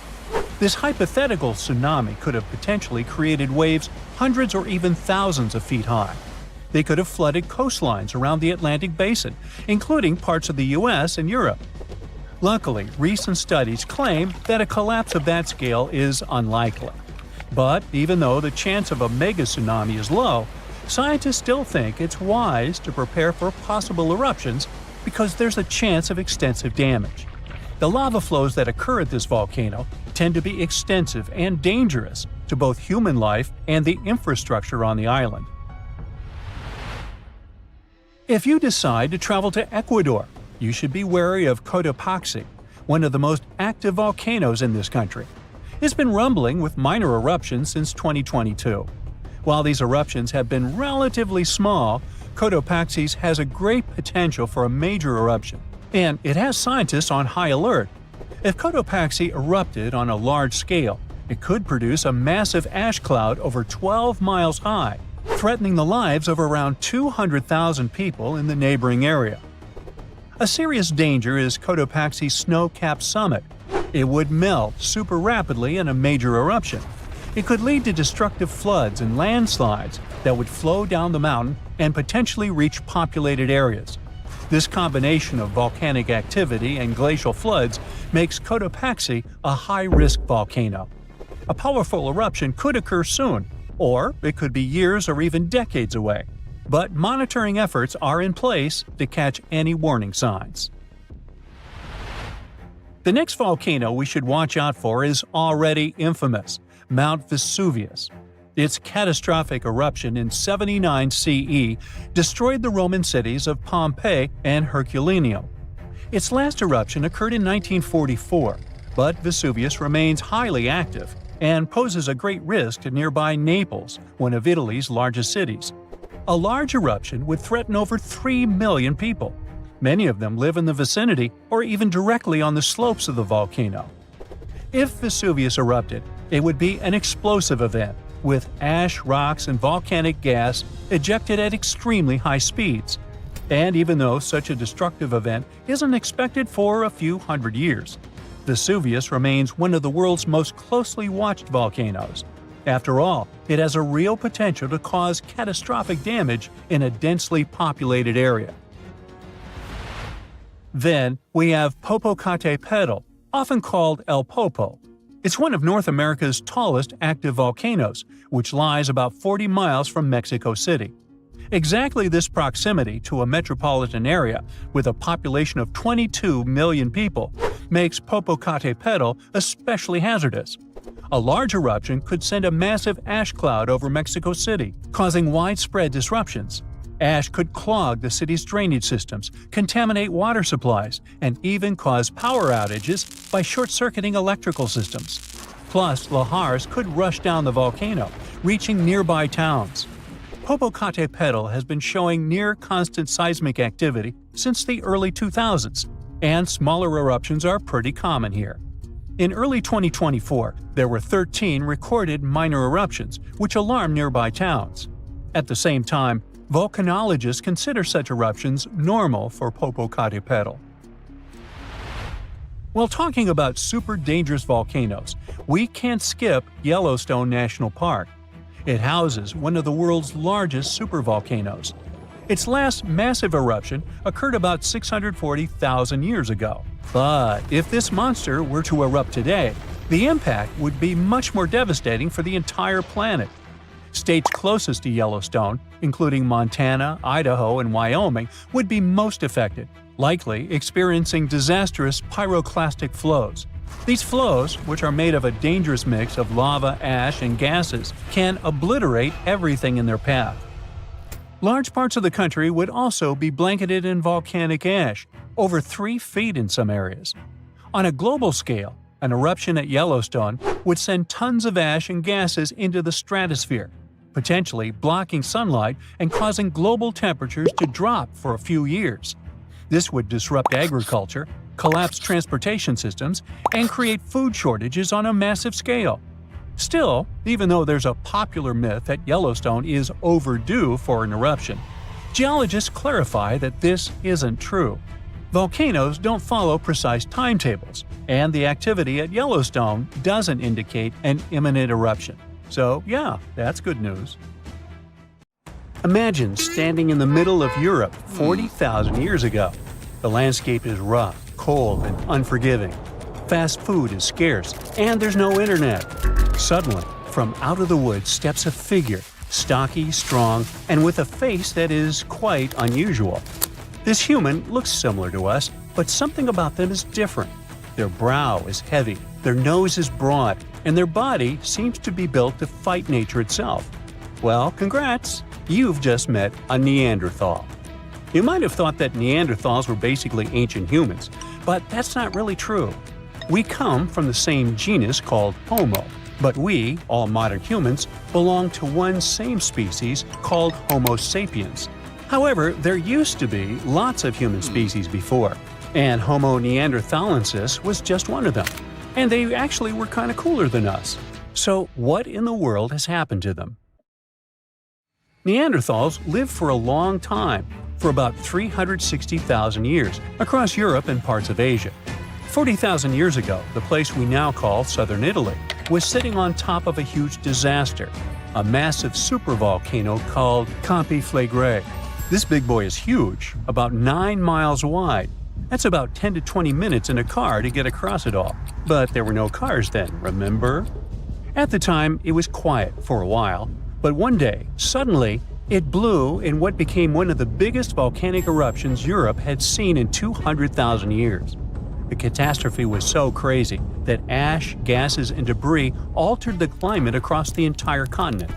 A: This hypothetical tsunami could have potentially created waves hundreds or even thousands of feet high. They could have flooded coastlines around the Atlantic basin, including parts of the US and Europe. Luckily, recent studies claim that a collapse of that scale is unlikely. But even though the chance of a mega tsunami is low, scientists still think it's wise to prepare for possible eruptions because there's a chance of extensive damage. The lava flows that occur at this volcano tend to be extensive and dangerous to both human life and the infrastructure on the island. If you decide to travel to Ecuador, you should be wary of Cotopaxi, one of the most active volcanoes in this country. It's been rumbling with minor eruptions since 2022. While these eruptions have been relatively small, Cotopaxi has a great potential for a major eruption, and it has scientists on high alert. If Cotopaxi erupted on a large scale, it could produce a massive ash cloud over 12 miles high, threatening the lives of around 200,000 people in the neighboring area. A serious danger is Cotopaxi's snow-capped summit. It would melt super rapidly in a major eruption. It could lead to destructive floods and landslides that would flow down the mountain and potentially reach populated areas. This combination of volcanic activity and glacial floods makes Cotopaxi a high-risk volcano. A powerful eruption could occur soon, or it could be years or even decades away. But monitoring efforts are in place to catch any warning signs. The next volcano we should watch out for is already infamous, Mount Vesuvius. Its catastrophic eruption in 79 CE destroyed the Roman cities of Pompeii and Herculaneum. Its last eruption occurred in 1944, but Vesuvius remains highly active and poses a great risk to nearby Naples, one of Italy's largest cities. A large eruption would threaten over 3 million people. Many of them live in the vicinity or even directly on the slopes of the volcano. If Vesuvius erupted, it would be an explosive event, with ash, rocks, and volcanic gas ejected at extremely high speeds. And even though such a destructive event isn't expected for a few hundred years, Vesuvius remains one of the world's most closely watched volcanoes. After all, it has a real potential to cause catastrophic damage in a densely populated area. Then, we have Popocatépetl, often called El Popo. It's one of North America's tallest active volcanoes, which lies about 40 miles from Mexico City. Exactly this proximity to a metropolitan area with a population of 22 million people makes Popocatépetl especially hazardous. A large eruption could send a massive ash cloud over Mexico City, causing widespread disruptions. Ash could clog the city's drainage systems, contaminate water supplies, and even cause power outages by short-circuiting electrical systems. Plus, lahars could rush down the volcano, reaching nearby towns. Popocatépetl has been showing near-constant seismic activity since the early 2000s, and smaller eruptions are pretty common here. In early 2024, there were 13 recorded minor eruptions, which alarmed nearby towns. At the same time, volcanologists consider such eruptions normal for Popocatépetl. While talking about super dangerous volcanoes, we can't skip Yellowstone National Park. It houses one of the world's largest supervolcanoes. Its last massive eruption occurred about 640,000 years ago. But if this monster were to erupt today, the impact would be much more devastating for the entire planet. States closest to Yellowstone, including Montana, Idaho, and Wyoming, would be most affected, likely experiencing disastrous pyroclastic flows. These flows, which are made of a dangerous mix of lava, ash, and gases, can obliterate everything in their path. Large parts of the country would also be blanketed in volcanic ash, over 3 feet in some areas. On a global scale, an eruption at Yellowstone would send tons of ash and gases into the stratosphere, potentially blocking sunlight and causing global temperatures to drop for a few years. This would disrupt agriculture, collapse transportation systems, and create food shortages on a massive scale. Still, even though there's a popular myth that Yellowstone is overdue for an eruption, geologists clarify that this isn't true. Volcanoes don't follow precise timetables, and the activity at Yellowstone doesn't indicate an imminent eruption. So yeah, that's good news. Imagine standing in the middle of Europe 40,000 years ago. The landscape is rough, cold, and unforgiving. Fast food is scarce, and there's no internet. Suddenly, from out of the woods steps a figure, stocky, strong, and with a face that is quite unusual. This human looks similar to us, but something about them is different. Their brow is heavy, their nose is broad, and their body seems to be built to fight nature itself. Well, congrats! You've just met a Neanderthal. You might have thought that Neanderthals were basically ancient humans, but that's not really true. We come from the same genus called Homo, but we, all modern humans, belong to one same species called Homo sapiens. However, there used to be lots of human species before, and Homo neanderthalensis was just one of them. And they actually were kind of cooler than us. So what in the world has happened to them? Neanderthals lived for a long time, for about 360,000 years, across Europe and parts of Asia. 40,000 years ago, the place we now call southern Italy was sitting on top of a huge disaster, a massive supervolcano called Campi Flegrei. This big boy is huge, about 9 miles wide. That's about 10 to 20 minutes in a car to get across it all. But there were no cars then, remember? At the time, it was quiet for a while, but one day, suddenly, it blew in what became one of the biggest volcanic eruptions Europe had seen in 200,000 years. The catastrophe was so crazy that ash, gases, and debris altered the climate across the entire continent.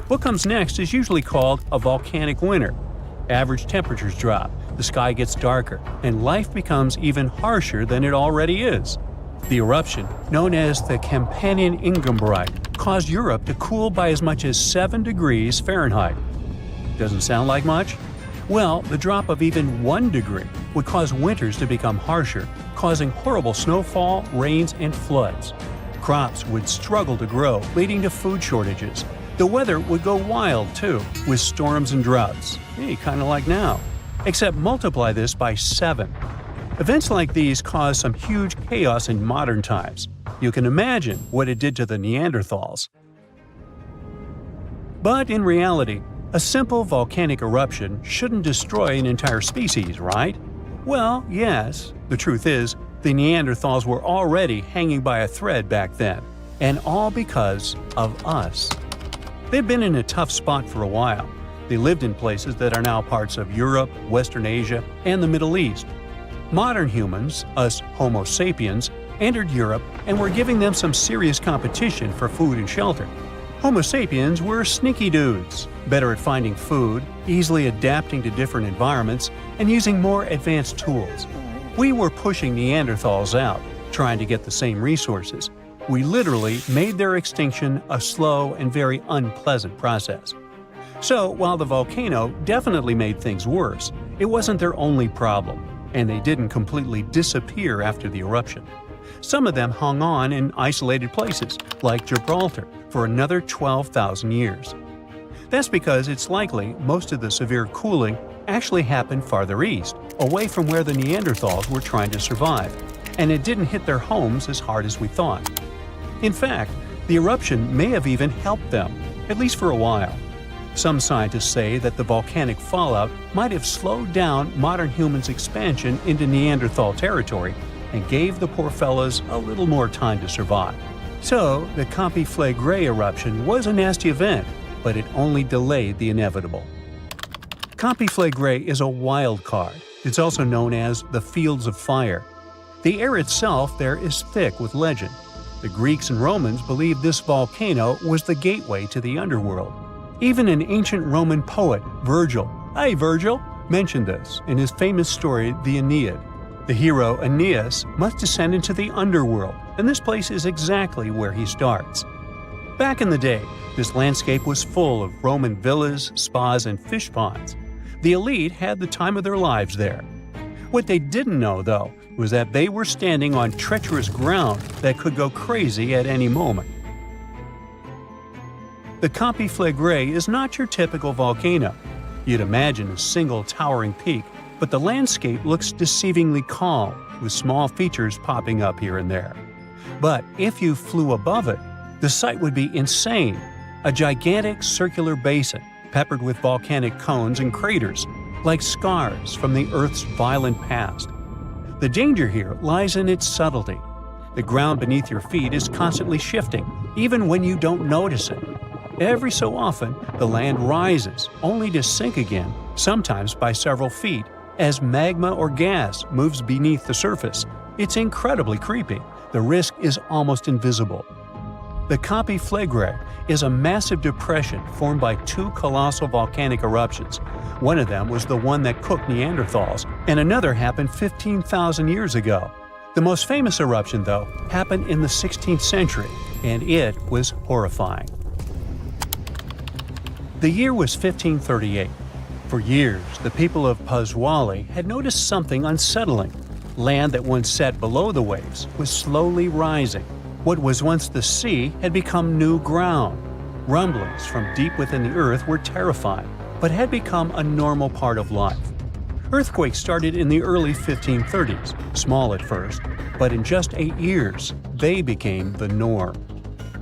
A: What comes next is usually called a volcanic winter. Average temperatures drop, the sky gets darker, and life becomes even harsher than it already is. The eruption, known as the Campanian Ingumbrite, caused Europe to cool by as much as 7 degrees Fahrenheit. Doesn't sound like much? Well, the drop of even 1 degree would cause winters to become harsher, causing horrible snowfall, rains, and floods. Crops would struggle to grow, leading to food shortages. The weather would go wild, too, with storms and droughts. Hey, kind of like now. except multiply this by 7. Events like these caused some huge chaos in modern times. You can imagine what it did to the Neanderthals. But in reality, a simple volcanic eruption shouldn't destroy an entire species, right? Well, yes. The truth is, the Neanderthals were already hanging by a thread back then, and all because of us. They've been in a tough spot for a while. They lived in places that are now parts of Europe, Western Asia, and the Middle East. Modern humans, us Homo sapiens, entered Europe and were giving them some serious competition for food and shelter. Homo sapiens were sneaky dudes, better at finding food, easily adapting to different environments, and using more advanced tools. We were pushing Neanderthals out, trying to get the same resources. We literally made their extinction a slow and very unpleasant process. So, while the volcano definitely made things worse, it wasn't their only problem, and they didn't completely disappear after the eruption. Some of them hung on in isolated places, like Gibraltar, for another 12,000 years. That's because it's likely most of the severe cooling actually happened farther east, away from where the Neanderthals were trying to survive, and it didn't hit their homes as hard as we thought. In fact, the eruption may have even helped them, at least for a while. Some scientists say that the volcanic fallout might have slowed down modern humans' expansion into Neanderthal territory and gave the poor fellas a little more time to survive. So, the Campi Flegrei eruption was a nasty event, but it only delayed the inevitable. Campi Flegrei is a wild card. It's also known as the Fields of Fire. The air itself there is thick with legend. The Greeks and Romans believed this volcano was the gateway to the underworld. Even an ancient Roman poet, Virgil, mentioned this in his famous story, the Aeneid. The hero Aeneas must descend into the underworld, and this place is exactly where he starts. Back in the day, this landscape was full of Roman villas, spas, and fish ponds. The elite had the time of their lives there. What they didn't know, though, was that they were standing on treacherous ground that could go crazy at any moment. The Campi Flegrei is not your typical volcano. You'd imagine a single towering peak, but the landscape looks deceivingly calm, with small features popping up here and there. But if you flew above it, the sight would be insane. A gigantic circular basin, peppered with volcanic cones and craters, like scars from the Earth's violent past. The danger here lies in its subtlety. The ground beneath your feet is constantly shifting, even when you don't notice it. Every so often, the land rises, only to sink again, sometimes by several feet, as magma or gas moves beneath the surface. It's incredibly creepy. The risk is almost invisible. The Campi Flegrei is a massive depression formed by two colossal volcanic eruptions. One of them was the one that cooked Neanderthals, and another happened 15,000 years ago. The most famous eruption, though, happened in the 16th century, and it was horrifying. The year was 1538. For years, the people of Paswali had noticed something unsettling. Land that once sat below the waves was slowly rising. What was once the sea had become new ground. Rumblings from deep within the earth were terrifying, but had become a normal part of life. Earthquakes started in the early 1530s, small at first, but in just 8 years, they became the norm.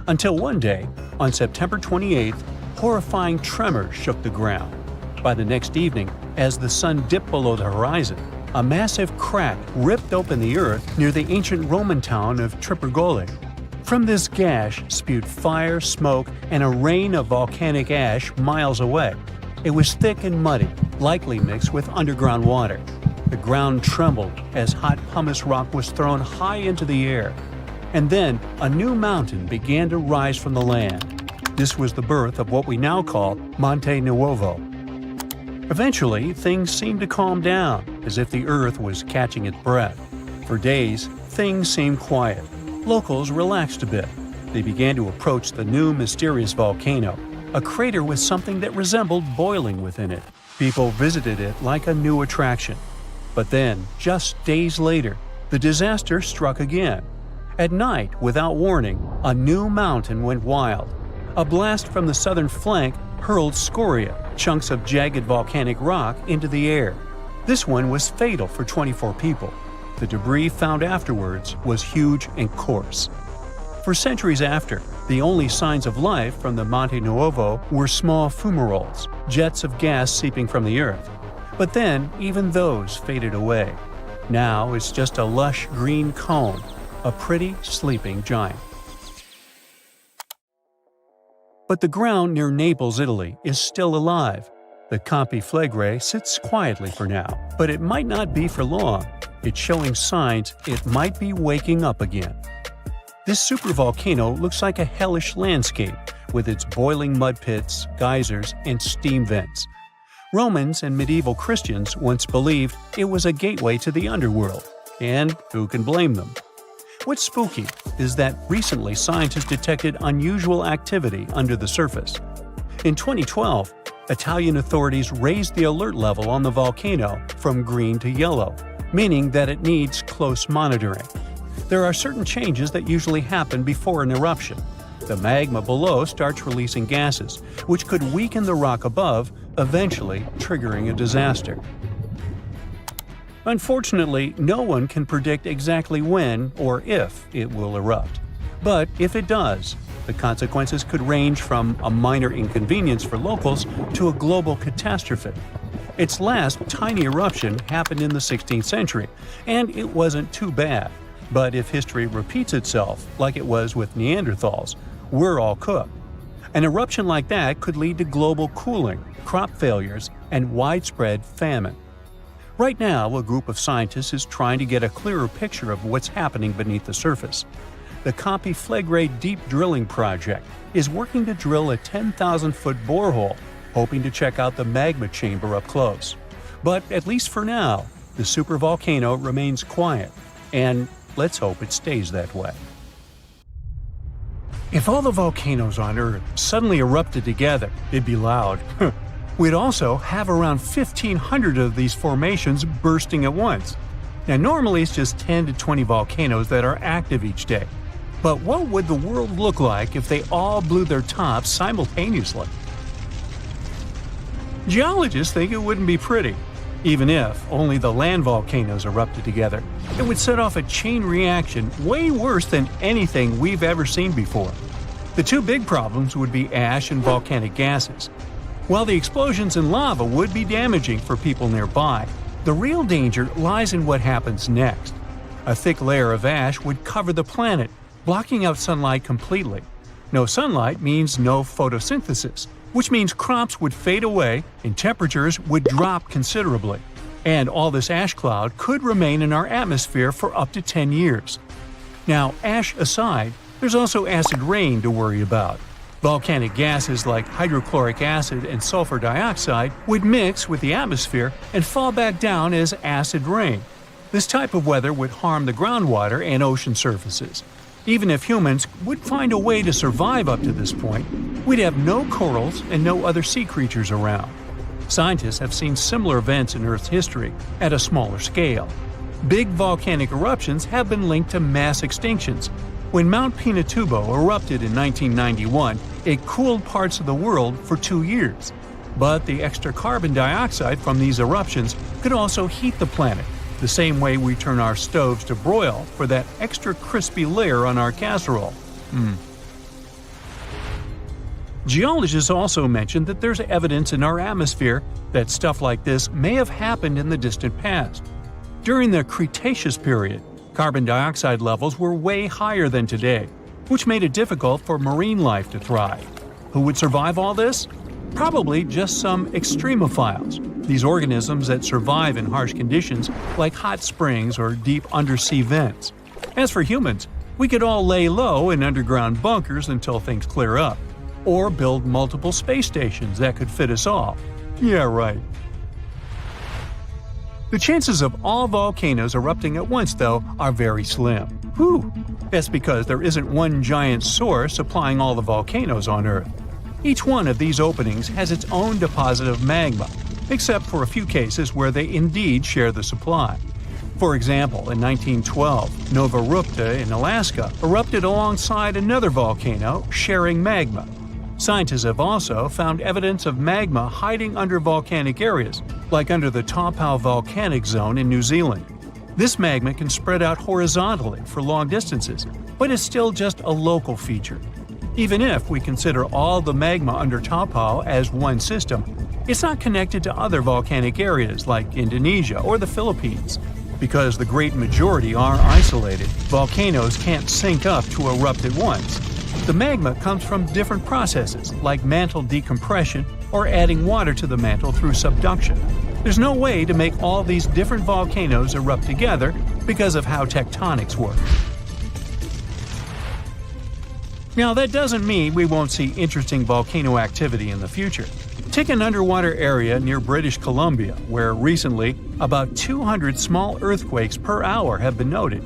A: Until one day, on September 28th, horrifying tremors shook the ground. By the next evening, as the sun dipped below the horizon, a massive crack ripped open the earth near the ancient Roman town of Trippergoli. From this gash spewed fire, smoke, and a rain of volcanic ash miles away. It was thick and muddy, likely mixed with underground water. The ground trembled as hot pumice rock was thrown high into the air. And then a new mountain began to rise from the land. This was the birth of what we now call Monte Nuovo. Eventually, things seemed to calm down, as if the earth was catching its breath. For days, things seemed quiet. Locals relaxed a bit. They began to approach the new mysterious volcano, a crater with something that resembled boiling within it. People visited it like a new attraction. But then, just days later, the disaster struck again. At night, without warning, a new mountain went wild. A blast from the southern flank hurled scoria, chunks of jagged volcanic rock, into the air. This one was fatal for 24 people. The debris found afterwards was huge and coarse. For centuries after, the only signs of life from the Monte Nuovo were small fumaroles, jets of gas seeping from the earth. But then, even those faded away. Now it's just a lush green cone, a pretty sleeping giant. But the ground near Naples, Italy, is still alive. The Campi Flegrei sits quietly for now, but it might not be for long. It's showing signs it might be waking up again. This supervolcano looks like a hellish landscape, with its boiling mud pits, geysers, and steam vents. Romans and medieval Christians once believed it was a gateway to the underworld, and who can blame them? What's spooky is that recently scientists detected unusual activity under the surface. In 2012, Italian authorities raised the alert level on the volcano from green to yellow, meaning that it needs close monitoring. There are certain changes that usually happen before an eruption. The magma below starts releasing gases, which could weaken the rock above, eventually triggering a disaster. Unfortunately, no one can predict exactly when or if it will erupt. But if it does, the consequences could range from a minor inconvenience for locals to a global catastrophe. Its last tiny eruption happened in the 16th century, and it wasn't too bad. But if history repeats itself, like it was with Neanderthals, we're all cooked. An eruption like that could lead to global cooling, crop failures, and widespread famine. Right now, a group of scientists is trying to get a clearer picture of what's happening beneath the surface. The Campi Flegrei Deep Drilling Project is working to drill a 10,000-foot borehole, hoping to check out the magma chamber up close. But at least for now, the supervolcano remains quiet, and let's hope it stays that way. If all the volcanoes on Earth suddenly erupted together, it'd be loud. We'd also have around 1,500 of these formations bursting at once. Now normally it's just 10 to 20 volcanoes that are active each day. But what would the world look like if they all blew their tops simultaneously? Geologists think it wouldn't be pretty. Even if only the land volcanoes erupted together, it would set off a chain reaction way worse than anything we've ever seen before. The two big problems would be ash and volcanic gases. While the explosions in lava would be damaging for people nearby, the real danger lies in what happens next. A thick layer of ash would cover the planet, blocking out sunlight completely. No sunlight means no photosynthesis, which means crops would fade away and temperatures would drop considerably. And all this ash cloud could remain in our atmosphere for up to 10 years. Now, ash aside, there's also acid rain to worry about. Volcanic gases like hydrochloric acid and sulfur dioxide would mix with the atmosphere and fall back down as acid rain. This type of weather would harm the groundwater and ocean surfaces. Even if humans would find a way to survive up to this point, we'd have no corals and no other sea creatures around. Scientists have seen similar events in Earth's history at a smaller scale. Big volcanic eruptions have been linked to mass extinctions. When Mount Pinatubo erupted in 1991, it cooled parts of the world for 2 years. But the extra carbon dioxide from these eruptions could also heat the planet, the same way we turn our stoves to broil for that extra crispy layer on our casserole. Geologists also mentioned that there's evidence in our atmosphere that stuff like this may have happened in the distant past. During the Cretaceous period, carbon dioxide levels were way higher than today, which made it difficult for marine life to thrive. Who would survive all this? Probably just some extremophiles, these organisms that survive in harsh conditions like hot springs or deep undersea vents. As for humans, we could all lay low in underground bunkers until things clear up, or build multiple space stations that could fit us all. Yeah, right. The chances of all volcanoes erupting at once, though, are very slim. Whew! That's because there isn't one giant source supplying all the volcanoes on Earth. Each one of these openings has its own deposit of magma, except for a few cases where they indeed share the supply. For example, in 1912, Nova Rupta in Alaska erupted alongside another volcano sharing magma. Scientists have also found evidence of magma hiding under volcanic areas, like under the Taupau volcanic zone in New Zealand. This magma can spread out horizontally for long distances, but is still just a local feature. Even if we consider all the magma under Taupau as one system, it's not connected to other volcanic areas like Indonesia or the Philippines. Because the great majority are isolated, volcanoes can't sync up to erupt at once. The magma comes from different processes like mantle decompression or adding water to the mantle through subduction. There's no way to make all these different volcanoes erupt together because of how tectonics work. Now, that doesn't mean we won't see interesting volcano activity in the future. Take an underwater area near British Columbia, where recently about 200 small earthquakes per hour have been noted.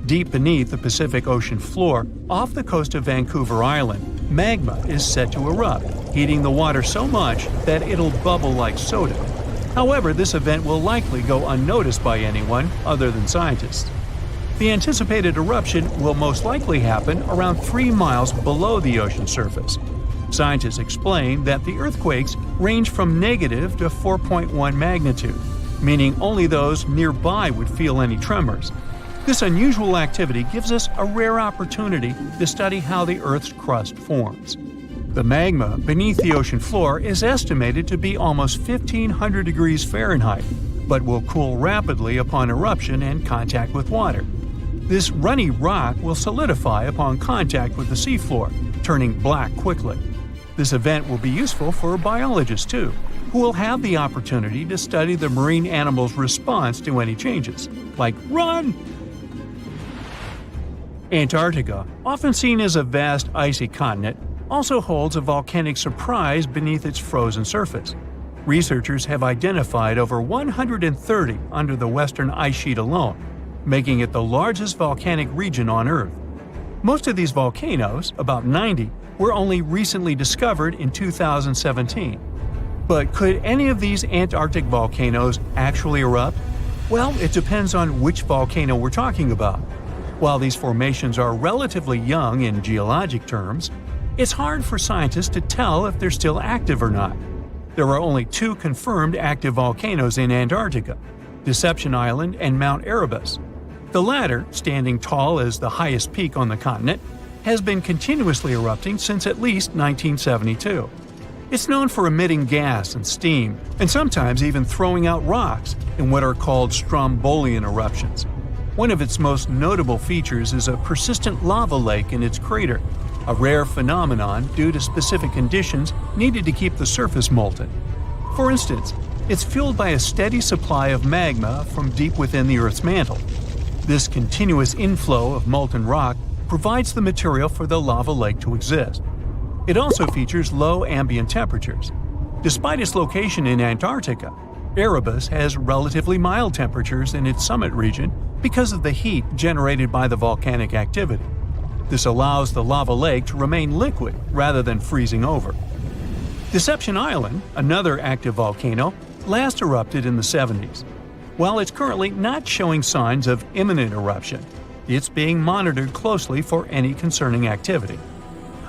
A: Deep beneath the Pacific Ocean floor, off the coast of Vancouver Island, magma is set to erupt, heating the water so much that it'll bubble like soda. However, this event will likely go unnoticed by anyone other than scientists. The anticipated eruption will most likely happen around 3 miles below the ocean surface. Scientists explain that the earthquakes range from negative to 4.1 magnitude, meaning only those nearby would feel any tremors. This unusual activity gives us a rare opportunity to study how the Earth's crust forms. The magma beneath the ocean floor is estimated to be almost 1,500 degrees Fahrenheit, but will cool rapidly upon eruption and contact with water. This runny rock will solidify upon contact with the seafloor, turning black quickly. This event will be useful for biologists too, who will have the opportunity to study the marine animal's response to any changes, like run! Antarctica, often seen as a vast icy continent, also holds a volcanic surprise beneath its frozen surface. Researchers have identified over 130 under the western ice sheet alone, making it the largest volcanic region on Earth. Most of these volcanoes, about 90, were only recently discovered in 2017. But could any of these Antarctic volcanoes actually erupt? Well, it depends on which volcano we're talking about. While these formations are relatively young in geologic terms, it's hard for scientists to tell if they're still active or not. There are only 2 confirmed active volcanoes in Antarctica, Deception Island and Mount Erebus. The latter, standing tall as the highest peak on the continent, has been continuously erupting since at least 1972. It's known for emitting gas and steam, and sometimes even throwing out rocks in what are called strombolian eruptions. One of its most notable features is a persistent lava lake in its crater, a rare phenomenon due to specific conditions needed to keep the surface molten. For instance, it's fueled by a steady supply of magma from deep within the Earth's mantle. This continuous inflow of molten rock provides the material for the lava lake to exist. It also features low ambient temperatures. Despite its location in Antarctica, Erebus has relatively mild temperatures in its summit region because of the heat generated by the volcanic activity. This allows the lava lake to remain liquid rather than freezing over. Deception Island, another active volcano, last erupted in the 70s. While it's currently not showing signs of imminent eruption, it's being monitored closely for any concerning activity.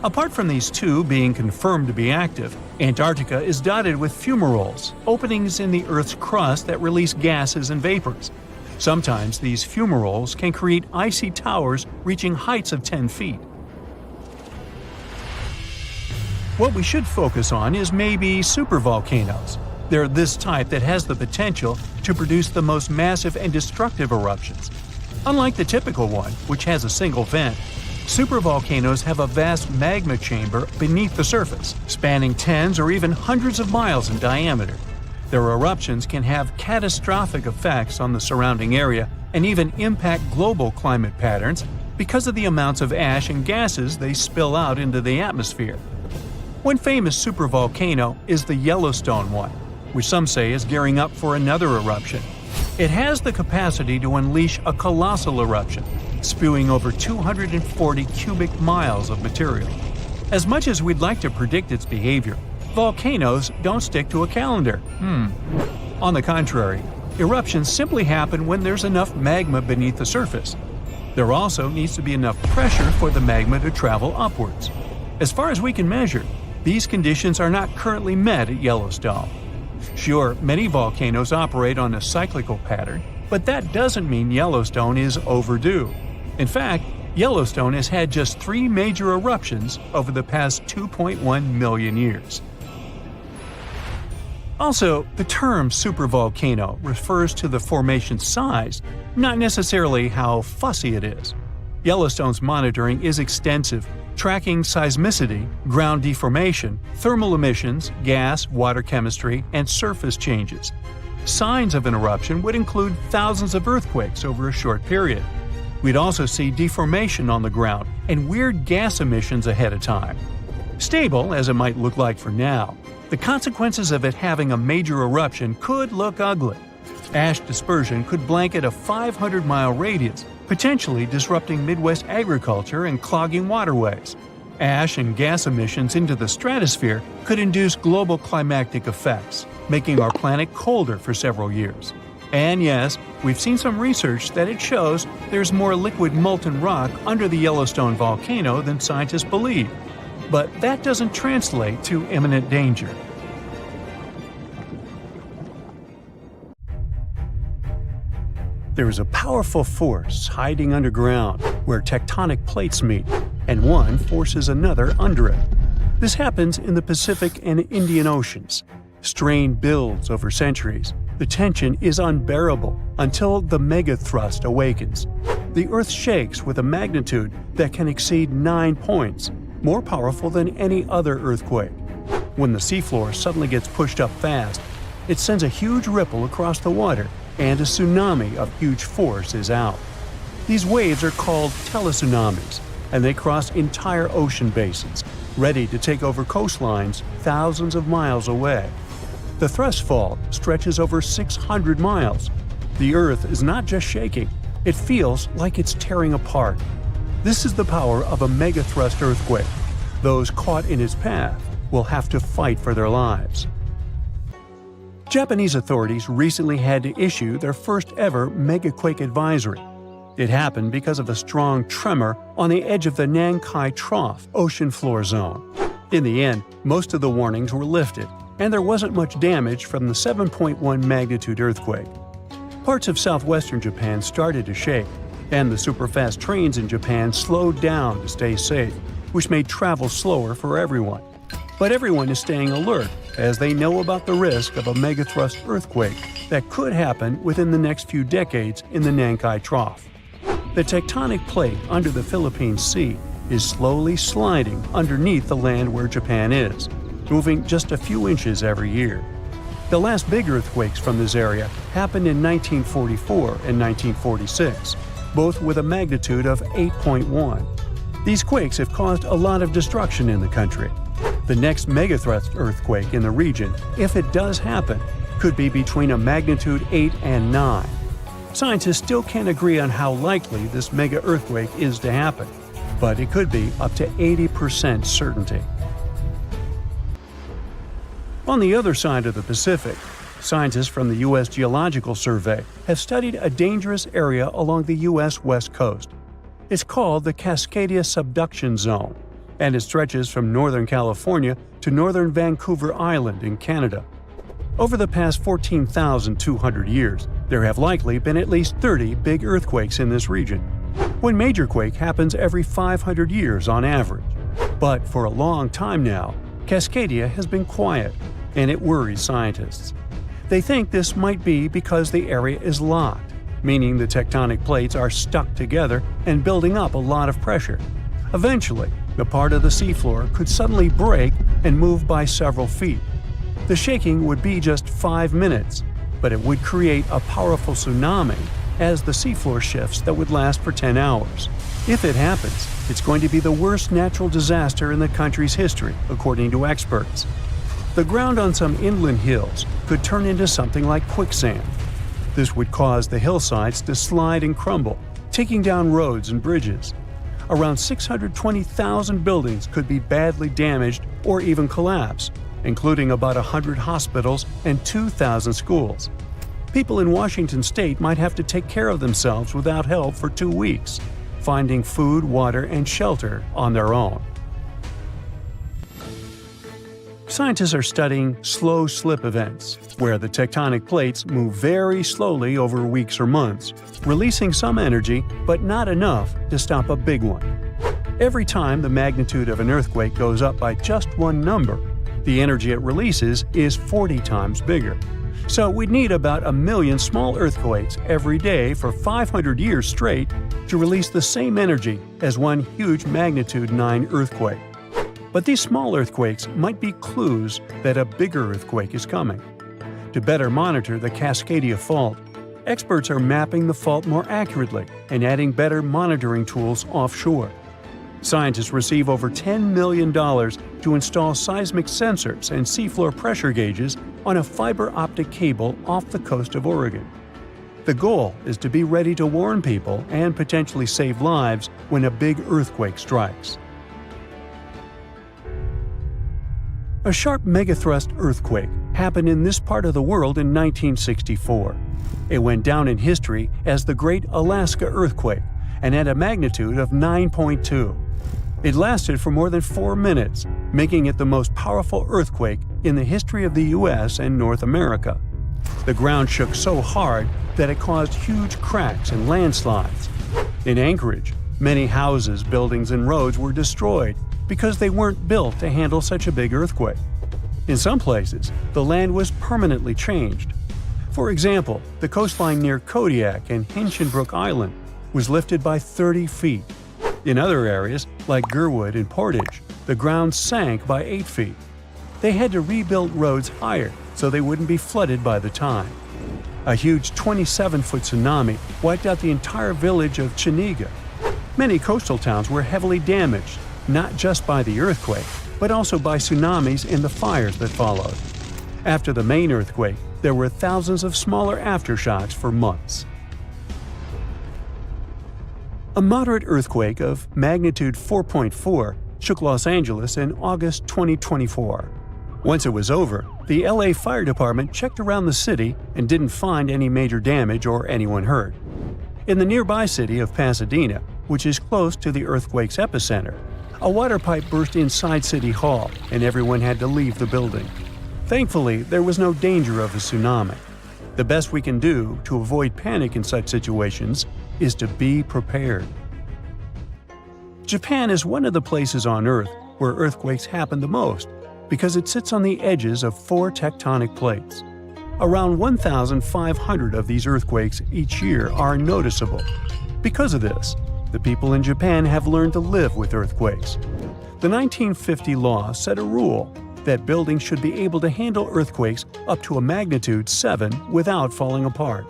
A: Apart from these 2 being confirmed to be active, Antarctica is dotted with fumaroles, openings in the Earth's crust that release gases and vapors. Sometimes these fumaroles can create icy towers reaching heights of 10 feet. What we should focus on is maybe supervolcanoes. They're this type that has the potential to produce the most massive and destructive eruptions. Unlike the typical one, which has a single vent, supervolcanoes have a vast magma chamber beneath the surface, spanning tens or even hundreds of miles in diameter. Their eruptions can have catastrophic effects on the surrounding area and even impact global climate patterns because of the amounts of ash and gases they spill out into the atmosphere. One famous supervolcano is the Yellowstone one, which some say is gearing up for another eruption. It has the capacity to unleash a colossal eruption, spewing over 240 cubic miles of material. As much as we'd like to predict its behavior, volcanoes don't stick to a calendar. On the contrary, eruptions simply happen when there's enough magma beneath the surface. There also needs to be enough pressure for the magma to travel upwards. As far as we can measure, These conditions are not currently met at Yellowstone. Sure, many volcanoes operate on a cyclical pattern, but that doesn't mean Yellowstone is overdue. In fact, Yellowstone has had just 3 major eruptions over the past 2.1 million years. Also, the term supervolcano refers to the formation's size, not necessarily how fussy it is. Yellowstone's monitoring is extensive, tracking seismicity, ground deformation, thermal emissions, gas, water chemistry, and surface changes. Signs of an eruption would include thousands of earthquakes over a short period. We'd also see deformation on the ground and weird gas emissions ahead of time. Stable, as it might look like for now, the consequences of it having a major eruption could look ugly. Ash dispersion could blanket a 500-mile radius, potentially disrupting Midwest agriculture and clogging waterways. Ash and gas emissions into the stratosphere could induce global climatic effects, making our planet colder for several years. And yes, we've seen some research that it shows there's more liquid molten rock under the Yellowstone volcano than scientists believe. But that doesn't translate to imminent danger. There is a powerful force hiding underground where tectonic plates meet, and one forces another under it. This happens in the Pacific and Indian Oceans. Strain builds over centuries. The tension is unbearable until the megathrust awakens. The Earth shakes with a magnitude that can exceed 9 points, more powerful than any other earthquake. When the seafloor suddenly gets pushed up fast, it sends a huge ripple across the water, and a tsunami of huge force is out. These waves are called teletsunamis, and they cross entire ocean basins, ready to take over coastlines thousands of miles away. The thrust fault stretches over 600 miles. The Earth is not just shaking, it feels like it's tearing apart. This is the power of a megathrust earthquake. Those caught in its path will have to fight for their lives. Japanese authorities recently had to issue their first ever megaquake advisory. It happened because of a strong tremor on the edge of the Nankai Trough ocean floor zone. In the end, most of the warnings were lifted, and there wasn't much damage from the 7.1 magnitude earthquake. Parts of southwestern Japan started to shake, and the superfast trains in Japan slowed down to stay safe, which made travel slower for everyone. But everyone is staying alert as they know about the risk of a megathrust earthquake that could happen within the next few decades in the Nankai Trough. The tectonic plate under the Philippine Sea is slowly sliding underneath the land where Japan is, moving just a few inches every year. The last big earthquakes from this area happened in 1944 and 1946, both with a magnitude of 8.1. These quakes have caused a lot of destruction in the country. The next megathrust earthquake in the region, if it does happen, could be between a magnitude 8 and 9. Scientists still can't agree on how likely this mega earthquake is to happen, but it could be up to 80% certainty. On the other side of the Pacific, scientists from the U.S. Geological Survey have studied a dangerous area along the U.S. West Coast. It's called the Cascadia Subduction Zone, and it stretches from northern California to northern Vancouver Island in Canada. Over the past 14,200 years, there have likely been at least 30 big earthquakes in this region. One major quake happens every 500 years on average. But for a long time now, Cascadia has been quiet, and it worries scientists. They think this might be because the area is locked, meaning the tectonic plates are stuck together and building up a lot of pressure. Eventually, the part of the seafloor could suddenly break and move by several feet. The shaking would be just 5 minutes, but it would create a powerful tsunami as the seafloor shifts that would last for 10 hours. If it happens, it's going to be the worst natural disaster in the country's history, according to experts. The ground on some inland hills could turn into something like quicksand. This would cause the hillsides to slide and crumble, taking down roads and bridges. Around 620,000 buildings could be badly damaged or even collapse, including about 100 hospitals and 2,000 schools. People in Washington state might have to take care of themselves without help for 2 weeks, finding food, water, and shelter on their own. Scientists are studying slow slip events, where the tectonic plates move very slowly over weeks or months, releasing some energy but not enough to stop a big one. Every time the magnitude of an earthquake goes up by just one number, the energy it releases is 40 times bigger. So we'd need about 1 million small earthquakes every day for 500 years straight to release the same energy as one huge magnitude 9 earthquake. But these small earthquakes might be clues that a bigger earthquake is coming. To better monitor the Cascadia fault, experts are mapping the fault more accurately and adding better monitoring tools offshore. Scientists receive over $10 million to install seismic sensors and seafloor pressure gauges on a fiber optic cable off the coast of Oregon. The goal is to be ready to warn people and potentially save lives when a big earthquake strikes. A sharp megathrust earthquake happened in this part of the world in 1964. It went down in history as the Great Alaska Earthquake and had a magnitude of 9.2. It lasted for more than 4 minutes, making it the most powerful earthquake in the history of the U.S. and North America. The ground shook so hard that it caused huge cracks and landslides. In Anchorage, many houses, buildings, and roads were destroyed because they weren't built to handle such a big earthquake. In some places, the land was permanently changed. For example, the coastline near Kodiak and Hinchinbrook Island was lifted by 30 feet. In other areas, like Gerwood and Portage, the ground sank by 8 feet. They had to rebuild roads higher so they wouldn't be flooded by the time. A huge 27-foot tsunami wiped out the entire village of Chiniga. Many coastal towns were heavily damaged, not just by the earthquake, but also by tsunamis and the fires that followed. After the main earthquake, there were thousands of smaller aftershocks for months. A moderate earthquake of magnitude 4.4 shook Los Angeles in August 2024. Once it was over, the LA Fire Department checked around the city and didn't find any major damage or anyone hurt. In the nearby city of Pasadena, which is close to the earthquake's epicenter, a water pipe burst inside City Hall and everyone had to leave the building. Thankfully, there was no danger of a tsunami. The best we can do to avoid panic in such situations is to be prepared. Japan is one of the places on Earth where earthquakes happen the most because it sits on the edges of 4 tectonic plates. Around 1,500 of these earthquakes each year are noticeable. Because of this, the people in Japan have learned to live with earthquakes. The 1950 law set a rule that buildings should be able to handle earthquakes up to a magnitude 7 without falling apart.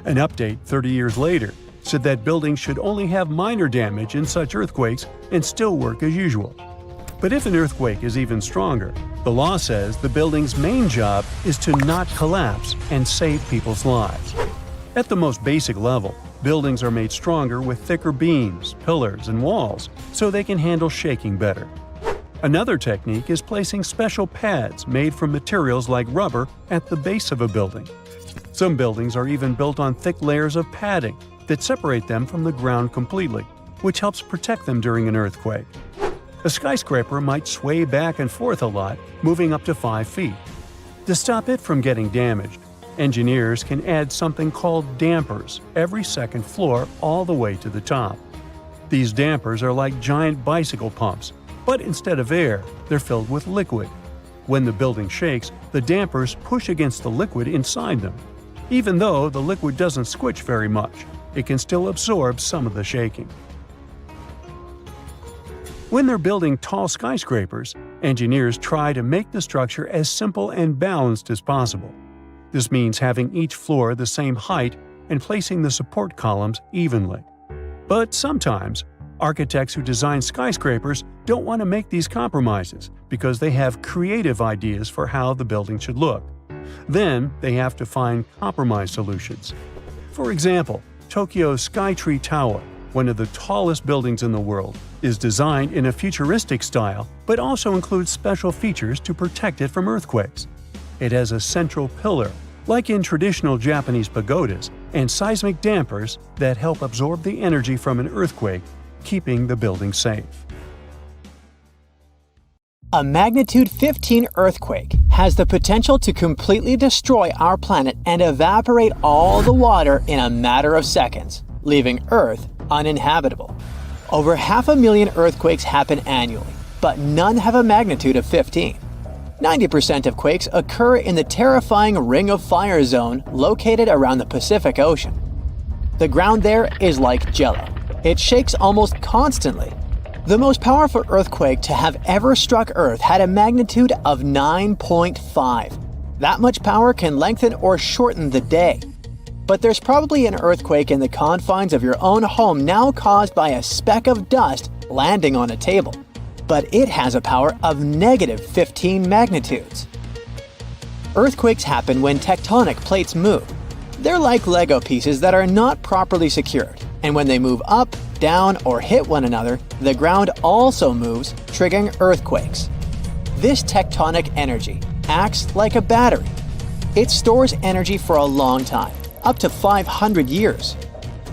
A: An update 30 years later said that buildings should only have minor damage in such earthquakes and still work as usual. But if an earthquake is even stronger, the law says the building's main job is to not collapse and save people's lives. At the most basic level, buildings are made stronger with thicker beams, pillars, and walls so they can handle shaking better. Another technique is placing special pads made from materials like rubber at the base of a building. Some buildings are even built on thick layers of padding that separate them from the ground completely, which helps protect them during an earthquake. A skyscraper might sway back and forth a lot, moving up to 5 feet. To stop it from getting damaged, engineers can add something called dampers every second floor all the way to the top. These dampers are like giant bicycle pumps, but instead of air, they're filled with liquid. When the building shakes, the dampers push against the liquid inside them. Even though the liquid doesn't squish very much, it can still absorb some of the shaking. When they're building tall skyscrapers, engineers try to make the structure as simple and balanced as possible. This means having each floor the same height and placing the support columns evenly. But sometimes, architects who design skyscrapers don't want to make these compromises because they have creative ideas for how the building should look. Then they have to find compromise solutions. For example, Tokyo's Skytree Tower, one of the tallest buildings in the world, is designed in a futuristic style but also includes special features to protect it from earthquakes. It has a central pillar, like in traditional Japanese pagodas, and seismic dampers that help absorb the energy from an earthquake, keeping the building safe.
B: A magnitude 15 earthquake has the potential to completely destroy our planet and evaporate all the water in a matter of seconds, leaving Earth uninhabitable. Over 500,000 earthquakes happen annually, but none have a magnitude of 15. 90% of quakes occur in the terrifying Ring of Fire zone located around the Pacific Ocean. The ground there is like jello. It shakes almost constantly. The most powerful earthquake to have ever struck Earth had a magnitude of 9.5. That much power can lengthen or shorten the day. But there's probably an earthquake in the confines of your own home now caused by a speck of dust landing on a table. But it has a power of negative 15 magnitudes. Earthquakes happen when tectonic plates move. They're like Lego pieces that are not properly secured, and when they move up, down, or hit one another, the ground also moves, triggering earthquakes. This tectonic energy acts like a battery. It stores energy for a long time, up to 500 years.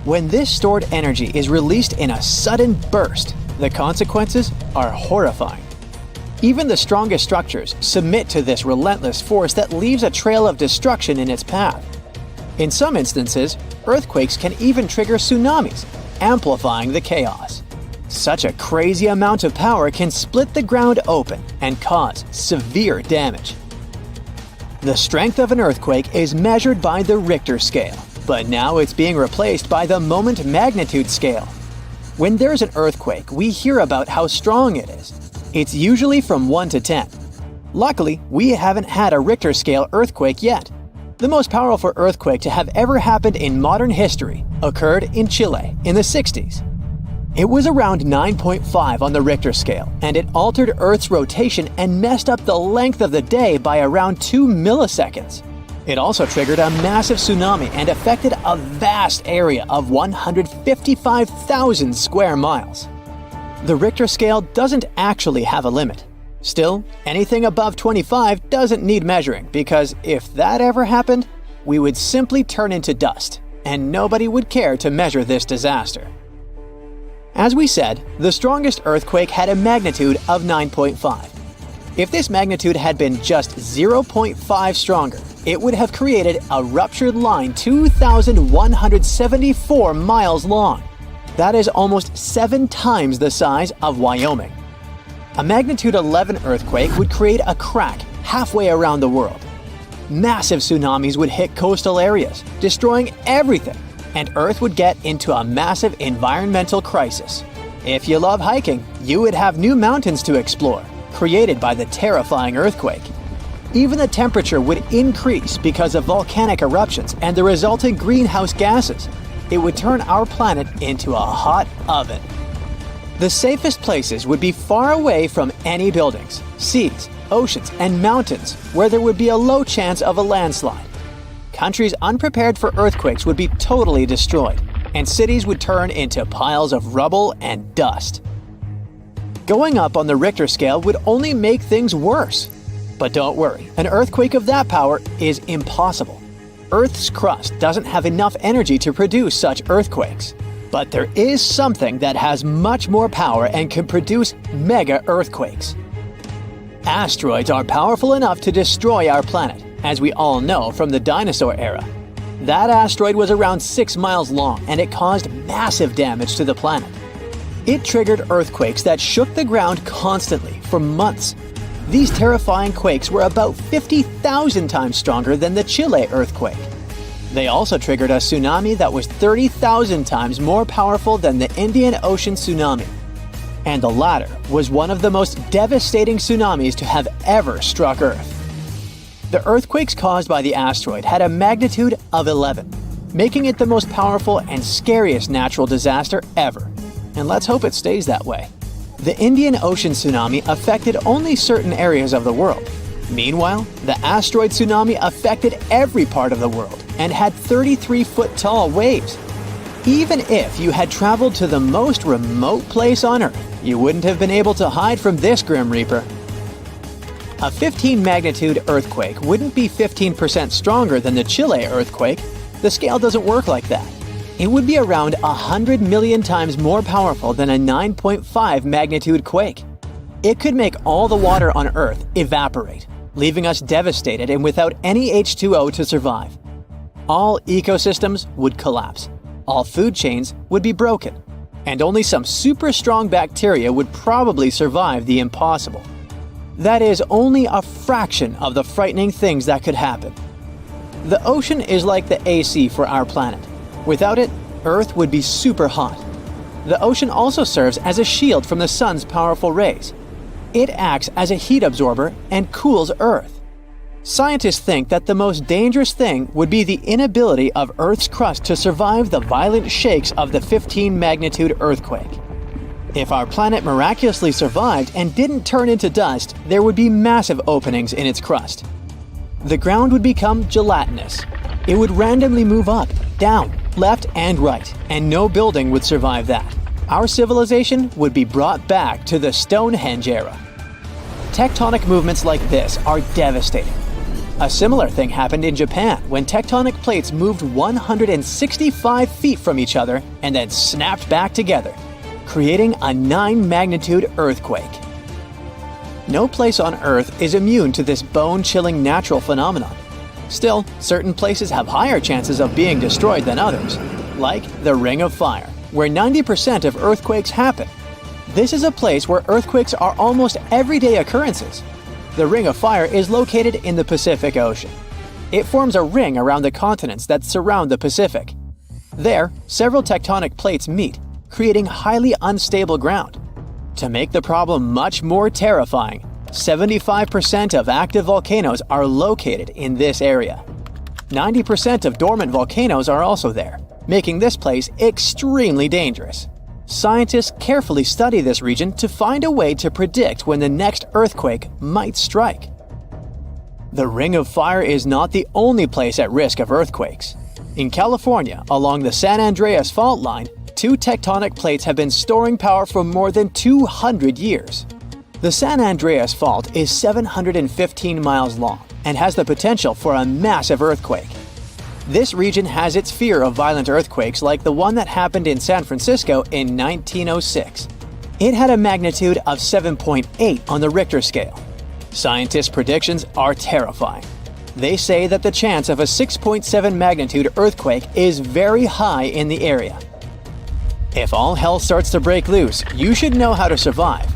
B: When this stored energy is released in a sudden burst, the consequences are horrifying. Even the strongest structures submit to this relentless force that leaves a trail of destruction in its path. In some instances, earthquakes can even trigger tsunamis, amplifying the chaos. Such a crazy amount of power can split the ground open and cause severe damage. The strength of an earthquake is measured by the Richter scale, but now it's being replaced by the moment magnitude scale. When there's an earthquake, we hear about how strong it is. It's usually from 1 to 10. Luckily, we haven't had a Richter scale earthquake yet. The most powerful earthquake to have ever happened in modern history occurred in Chile in the 60s. It was around 9.5 on the Richter scale, and it altered Earth's rotation and messed up the length of the day by around 2 milliseconds. It also triggered a massive tsunami and affected a vast area of 155,000 square miles. The Richter scale doesn't actually have a limit. Still, anything above 25 doesn't need measuring, because if that ever happened, we would simply turn into dust, and nobody would care to measure this disaster. As we said, the strongest earthquake had a magnitude of 9.5. If this magnitude had been just 0.5 stronger, it would have created a ruptured line 2,174 miles long. That is almost 7 times the size of Wyoming. A magnitude 11 earthquake would create a crack halfway around the world. Massive tsunamis would hit coastal areas, destroying everything, and Earth would get into a massive environmental crisis. If you love hiking, you would have new mountains to explore, created by the terrifying earthquake. Even the temperature would increase because of volcanic eruptions and the resulting greenhouse gases. It would turn our planet into a hot oven. The safest places would be far away from any buildings, seas, oceans, and mountains where there would be a low chance of a landslide. Countries unprepared for earthquakes would be totally destroyed, and cities would turn into piles of rubble and dust. Going up on the Richter scale would only make things worse. But don't worry, an earthquake of that power is impossible. Earth's crust doesn't have enough energy to produce such earthquakes. But there is something that has much more power and can produce mega earthquakes. Asteroids are powerful enough to destroy our planet, as we all know from the dinosaur era. That asteroid was around 6 miles long, and it caused massive damage to the planet. It triggered earthquakes that shook the ground constantly for months. These terrifying quakes were about 50,000 times stronger than the Chile earthquake. They also triggered a tsunami that was 30,000 times more powerful than the Indian Ocean tsunami. And the latter was one of the most devastating tsunamis to have ever struck Earth. The earthquakes caused by the asteroid had a magnitude of 11, making it the most powerful and scariest natural disaster ever. And let's hope it stays that way. The Indian Ocean tsunami affected only certain areas of the world. Meanwhile, the asteroid tsunami affected every part of the world and had 33-foot-tall waves. Even if you had traveled to the most remote place on Earth, you wouldn't have been able to hide from this Grim Reaper. A 15-magnitude earthquake wouldn't be 15% stronger than the Chile earthquake. The scale doesn't work like that. It would be around 100 million times more powerful than a 9.5 magnitude quake. It could make all the water on Earth evaporate, leaving us devastated and without any H2O to survive. All ecosystems would collapse, all food chains would be broken, and only some super strong bacteria would probably survive the impossible. That is only a fraction of the frightening things that could happen. The ocean is like the AC for our planet. Without it, Earth would be super hot. The ocean also serves as a shield from the sun's powerful rays. It acts as a heat absorber and cools Earth. Scientists think that the most dangerous thing would be the inability of Earth's crust to survive the violent shakes of the 15-magnitude earthquake. If our planet miraculously survived and didn't turn into dust, there would be massive openings in its crust. The ground would become gelatinous. It would randomly move up, down, left, and right, and no building would survive that. Our civilization would be brought back to the Stonehenge era. Tectonic movements like this are devastating. A similar thing happened in Japan when tectonic plates moved 165 feet from each other and then snapped back together, creating a 9-magnitude earthquake. No place on Earth is immune to this bone-chilling natural phenomenon. Still, certain places have higher chances of being destroyed than others, like the Ring of Fire, where 90% of earthquakes happen. This is a place where earthquakes are almost everyday occurrences. The Ring of Fire is located in the Pacific Ocean. It forms a ring around the continents that surround the Pacific. There, several tectonic plates meet, creating highly unstable ground. To make the problem much more terrifying, 75% of active volcanoes are located in this area. 90% of dormant volcanoes are also there, making this place extremely dangerous. Scientists carefully study this region to find a way to predict when the next earthquake might strike. The Ring of Fire is not the only place at risk of earthquakes. In California, along the San Andreas fault line, 2 tectonic plates have been storing power for more than 200 years. The San Andreas Fault is 715 miles long and has the potential for a massive earthquake. This region has its fear of violent earthquakes like the one that happened in San Francisco in 1906. It had a magnitude of 7.8 on the Richter scale. Scientists' predictions are terrifying. They say that the chance of a 6.7 magnitude earthquake is very high in the area. If all hell starts to break loose, you should know how to survive.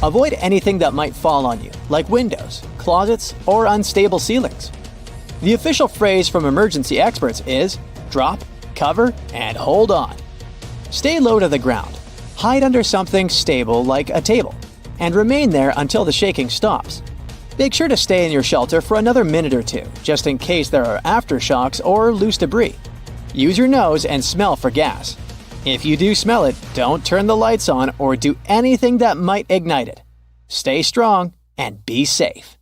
B: Avoid anything that might fall on you, like windows, closets, or unstable ceilings. The official phrase from emergency experts is drop, cover, and hold on. Stay low to the ground. Hide under something stable like a table, and remain there until the shaking stops. Make sure to stay in your shelter for another minute or two, just in case there are aftershocks or loose debris. Use your nose and smell for gas. If you do smell it, don't turn the lights on or do anything that might ignite it. Stay strong and be safe.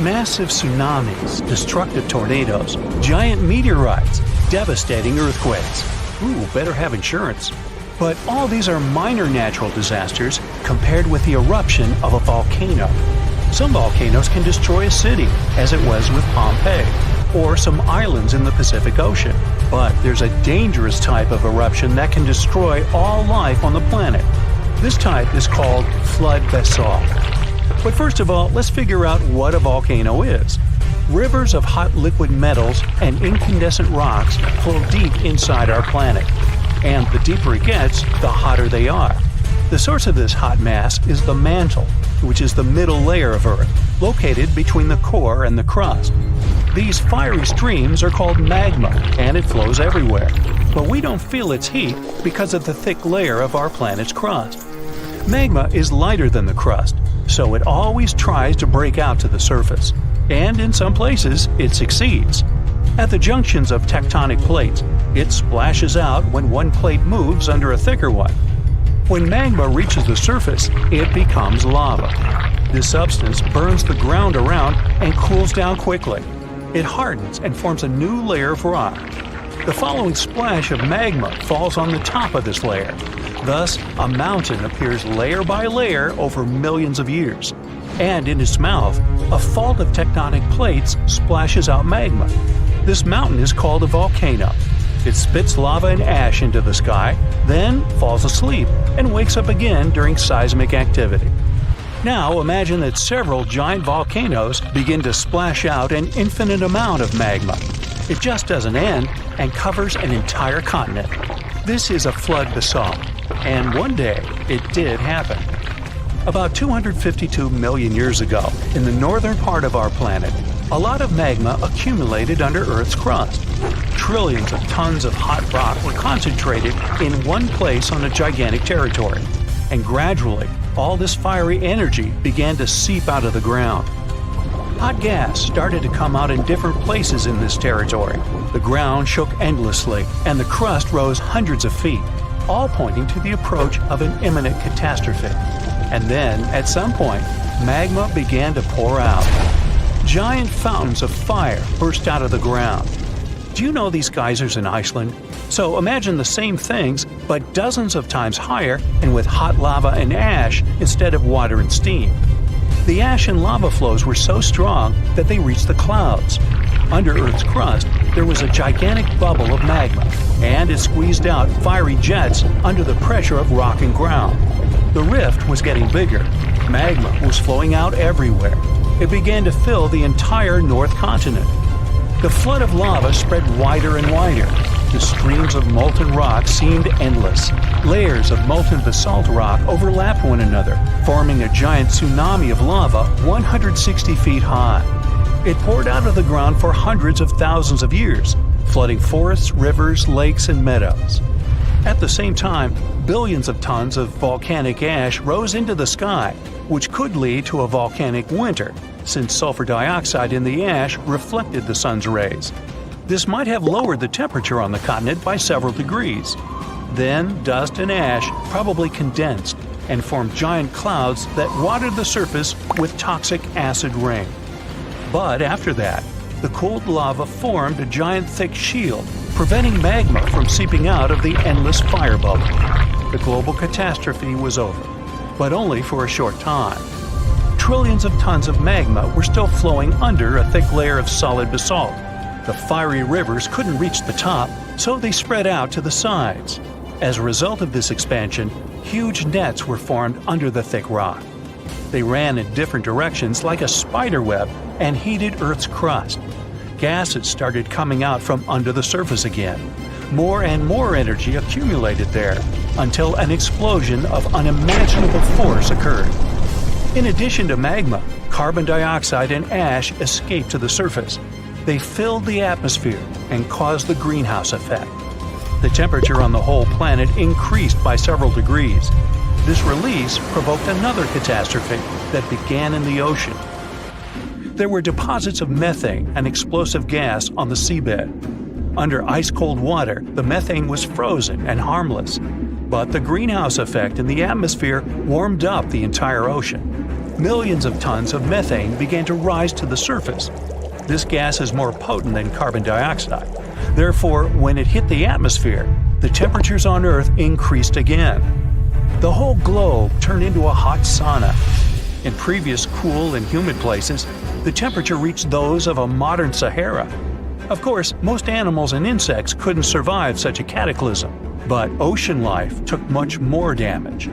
A: Massive tsunamis, destructive tornadoes, giant meteorites, devastating earthquakes. Ooh, better have insurance. But all these are minor natural disasters compared with the eruption of a volcano. Some volcanoes can destroy a city, as it was with Pompeii, or some islands in the Pacific Ocean. But there's a dangerous type of eruption that can destroy all life on the planet. This type is called flood basalt. But first of all, let's figure out what a volcano is. Rivers of hot liquid metals and incandescent rocks flow deep inside our planet. And the deeper it gets, the hotter they are. The source of this hot mass is the mantle, which is the middle layer of Earth, located between the core and the crust. These fiery streams are called magma, and it flows everywhere. But we don't feel its heat because of the thick layer of our planet's crust. Magma is lighter than the crust, so it always tries to break out to the surface. And in some places, it succeeds. At the junctions of tectonic plates, it splashes out when one plate moves under a thicker one. When magma reaches the surface, it becomes lava. This substance burns the ground around and cools down quickly. It hardens and forms a new layer of rock. The following splash of magma falls on the top of this layer. Thus, a mountain appears layer by layer over millions of years. And in its mouth, a fault of tectonic plates splashes out magma. This mountain is called a volcano. It spits lava and ash into the sky, then falls asleep, and wakes up again during seismic activity. Now imagine that several giant volcanoes begin to splash out an infinite amount of magma. It just doesn't end and covers an entire continent. This is a flood basalt, and one day it did happen. About 252 million years ago, in the northern part of our planet, a lot of magma accumulated under Earth's crust. Trillions of tons of hot rock were concentrated in one place on a gigantic territory, and gradually, all this fiery energy began to seep out of the ground. Hot gas started to come out in different places in this territory. The ground shook endlessly, and the crust rose hundreds of feet, all pointing to the approach of an imminent catastrophe. And then, at some point, magma began to pour out. Giant fountains of fire burst out of the ground. Do you know these geysers in Iceland? So imagine the same things, but dozens of times higher and with hot lava and ash instead of water and steam. The ash and lava flows were so strong that they reached the clouds. Under Earth's crust, there was a gigantic bubble of magma, and it squeezed out fiery jets under the pressure of rock and ground. The rift was getting bigger. Magma was flowing out everywhere. It began to fill the entire North Continent. The flood of lava spread wider and wider. The streams of molten rock seemed endless. Layers of molten basalt rock overlapped one another, forming a giant tsunami of lava 160 feet high. It poured out of the ground for hundreds of thousands of years, flooding forests, rivers, lakes, and meadows. At the same time, billions of tons of volcanic ash rose into the sky, which could lead to a volcanic winter, since sulfur dioxide in the ash reflected the sun's rays. This might have lowered the temperature on the continent by several degrees. Then, dust and ash probably condensed and formed giant clouds that watered the surface with toxic acid rain. But after that, the cooled lava formed a giant thick shield, preventing magma from seeping out of the endless fire bubble. The global catastrophe was over, but only for a short time. Trillions of tons of magma were still flowing under a thick layer of solid basalt. The fiery rivers couldn't reach the top, so they spread out to the sides. As a result of this expansion, huge nets were formed under the thick rock. They ran in different directions like a spider web and heated Earth's crust. Gases started coming out from under the surface again. More and more energy accumulated there, until an explosion of unimaginable force occurred. In addition to magma, carbon dioxide and ash escaped to the surface. They filled the atmosphere and caused the greenhouse effect. The temperature on the whole planet increased by several degrees. This release provoked another catastrophe that began in the ocean. There were deposits of methane, an explosive gas, on the seabed. Under ice-cold water, the methane was frozen and harmless. But the greenhouse effect in the atmosphere warmed up the entire ocean. Millions of tons of methane began to rise to the surface. This gas is more potent than carbon dioxide. Therefore, when it hit the atmosphere, the temperatures on Earth increased again. The whole globe turned into a hot sauna. In previous cool and humid places, the temperature reached those of a modern Sahara. Of course, most animals and insects couldn't survive such a cataclysm, but ocean life took much more damage.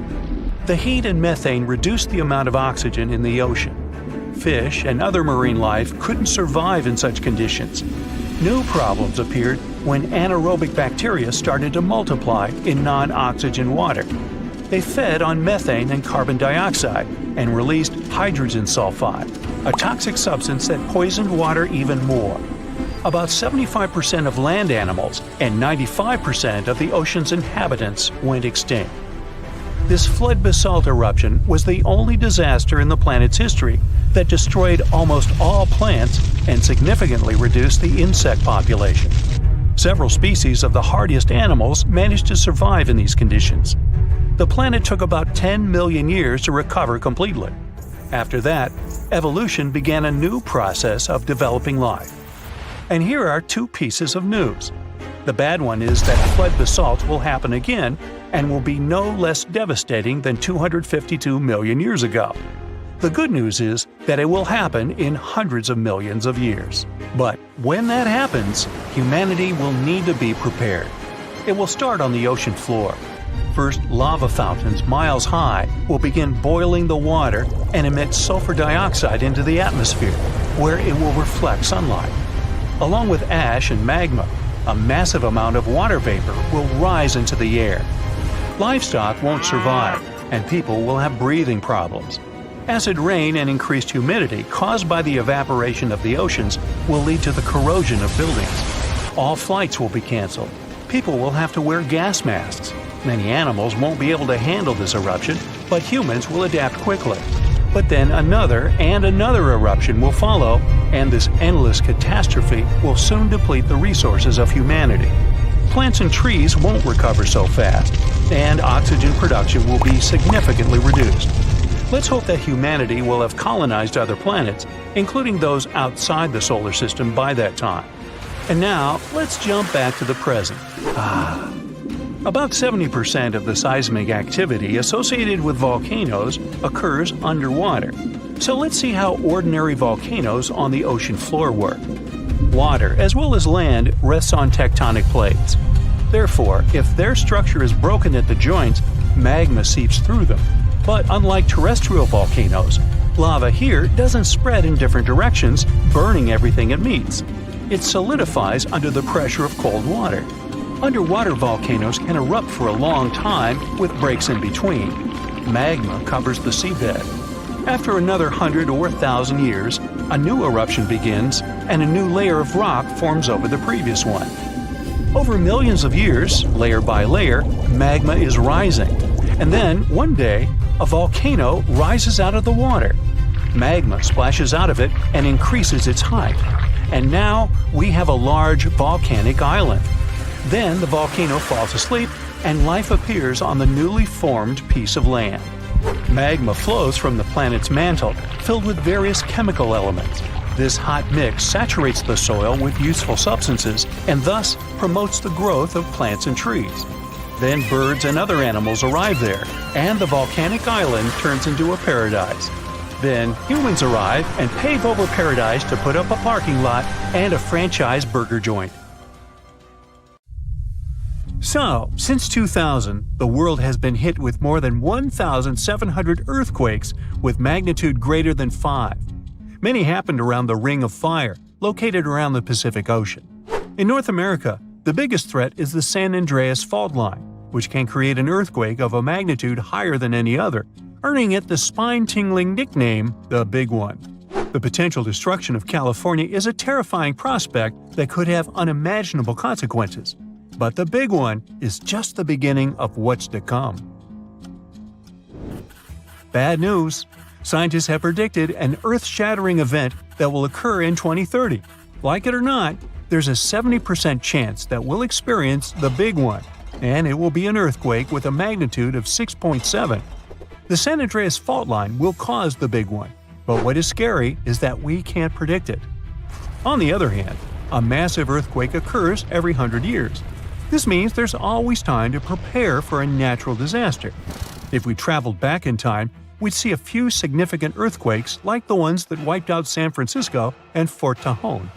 A: The heat and methane reduced the amount of oxygen in the ocean. Fish and other marine life couldn't survive in such conditions. New problems appeared when anaerobic bacteria started to multiply in non-oxygen water. They fed on methane and carbon dioxide and released hydrogen sulfide, a toxic substance that poisoned water even more. About 75% of land animals and 95% of the ocean's inhabitants went extinct. This flood basalt eruption was the only disaster in the planet's history that destroyed almost all plants and significantly reduced the insect population. Several species of the hardiest animals managed to survive in these conditions. The planet took about 10 million years to recover completely. After that, evolution began a new process of developing life. And here are two pieces of news. The bad one is that flood basalt will happen again and will be no less devastating than 252 million years ago. The good news is that it will happen in hundreds of millions of years. But when that happens, humanity will need to be prepared. It will start on the ocean floor. First, lava fountains miles high will begin boiling the water and emit sulfur dioxide into the atmosphere, where it will reflect sunlight. Along with ash and magma, a massive amount of water vapor will rise into the air. Livestock won't survive, and people will have breathing problems. Acid rain and increased humidity caused by the evaporation of the oceans will lead to the corrosion of buildings. All flights will be canceled. People will have to wear gas masks. Many animals won't be able to handle this eruption, but humans will adapt quickly. But then another and another eruption will follow, and this endless catastrophe will soon deplete the resources of humanity. Plants and trees won't recover so fast, and oxygen production will be significantly reduced. Let's hope that humanity will have colonized other planets, including those outside the solar system by that time. And now, let's jump back to the present. About 70% of the seismic activity associated with volcanoes occurs underwater. So let's see how ordinary volcanoes on the ocean floor work. Water, as well as land, rests on tectonic plates. Therefore, if their structure is broken at the joints, magma seeps through them. But unlike terrestrial volcanoes, lava here doesn't spread in different directions, burning everything it meets. It solidifies under the pressure of cold water. Underwater volcanoes can erupt for a long time with breaks in between. Magma covers the seabed. After another 100 or 1,000 years, a new eruption begins and a new layer of rock forms over the previous one. Over millions of years, layer by layer, magma is rising. And then, one day, a volcano rises out of the water. Magma splashes out of it and increases its height. And now we have a large volcanic island. Then the volcano falls asleep and life appears on the newly formed piece of land. Magma flows from the planet's mantle, filled with various chemical elements. This hot mix saturates the soil with useful substances and thus promotes the growth of plants and trees. Then birds and other animals arrive there, and the volcanic island turns into a paradise. Then humans arrive and pave over paradise to put up a parking lot and a franchise burger joint. So, since 2000, the world has been hit with more than 1,700 earthquakes with magnitude greater than 5. Many happened around the Ring of Fire, located around the Pacific Ocean. In North America, the biggest threat is the San Andreas Fault Line, which can create an earthquake of a magnitude higher than any other, earning it the spine-tingling nickname, the Big One. The potential destruction of California is a terrifying prospect that could have unimaginable consequences. But the Big One is just the beginning of what's to come. Bad news! Scientists have predicted an earth-shattering event that will occur in 2030. Like it or not, there's a 70% chance that we'll experience the Big One, and it will be an earthquake with a magnitude of 6.7. The San Andreas Fault Line will cause the Big One, but what is scary is that we can't predict it. On the other hand, a massive earthquake occurs every 100 years. This means there's always time to prepare for a natural disaster. If we traveled back in time, we'd see a few significant earthquakes like the ones that wiped out San Francisco and Fort Tejon.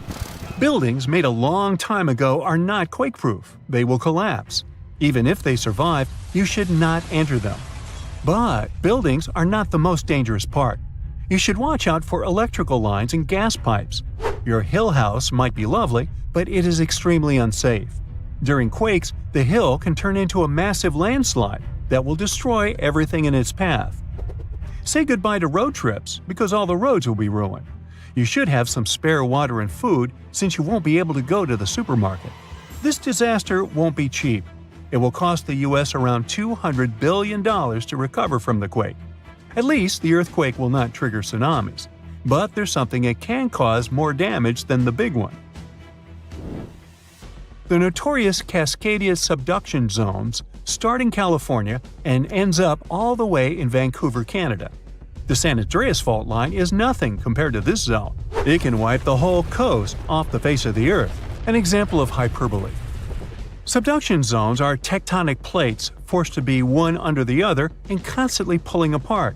A: Buildings made a long time ago are not quake-proof. They will collapse. Even if they survive, you should not enter them. But buildings are not the most dangerous part. You should watch out for electrical lines and gas pipes. Your hill house might be lovely, but it is extremely unsafe. During quakes, the hill can turn into a massive landslide that will destroy everything in its path. Say goodbye to road trips because all the roads will be ruined. You should have some spare water and food since you won't be able to go to the supermarket. This disaster won't be cheap. It will cost the U.S. around $200 billion to recover from the quake. At least the earthquake will not trigger tsunamis. But there's something it can cause more damage than the Big One. The notorious Cascadia subduction zones start in California and ends up all the way in Vancouver, Canada. The San Andreas Fault Line is nothing compared to this zone. It can wipe the whole coast off the face of the Earth, an example of hyperbole. Subduction zones are tectonic plates forced to be one under the other and constantly pulling apart.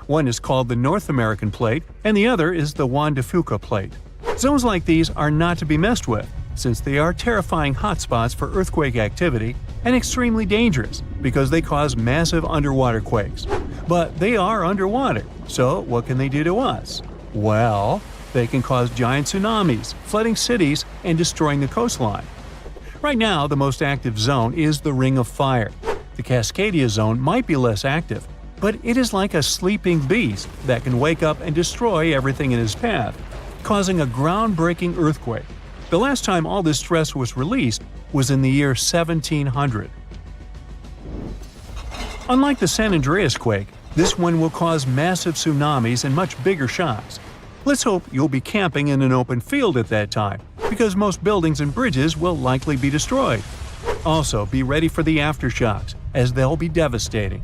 A: One is called the North American Plate and the other is the Juan de Fuca Plate. Zones like these are not to be messed with, since they are terrifying hotspots for earthquake activity and extremely dangerous because they cause massive underwater quakes. But they are underwater, so what can they do to us? Well, they can cause giant tsunamis, flooding cities, and destroying the coastline. Right now, the most active zone is the Ring of Fire. The Cascadia zone might be less active, but it is like a sleeping beast that can wake up and destroy everything in its path, causing a groundbreaking earthquake. The last time all this stress was released was in the year 1700. Unlike the San Andreas quake, this one will cause massive tsunamis and much bigger shocks. Let's hope you'll be camping in an open field at that time, because most buildings and bridges will likely be destroyed. Also, be ready for the aftershocks, as they'll be devastating.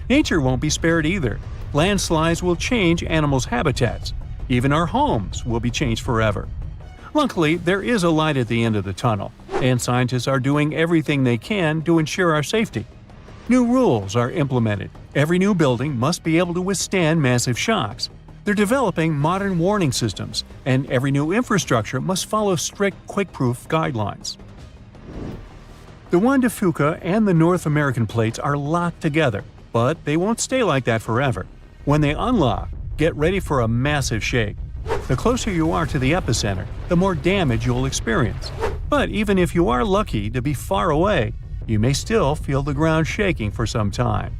A: Nature won't be spared either. Landslides will change animals' habitats. Even our homes will be changed forever. Luckily, there is a light at the end of the tunnel, and scientists are doing everything they can to ensure our safety. New rules are implemented. Every new building must be able to withstand massive shocks. They're developing modern warning systems, and every new infrastructure must follow strict quake-proof guidelines. The Juan de Fuca and the North American plates are locked together, but they won't stay like that forever. When they unlock, get ready for a massive shake. The closer you are to the epicenter, the more damage you'll experience. But even if you are lucky to be far away, you may still feel the ground shaking for some time.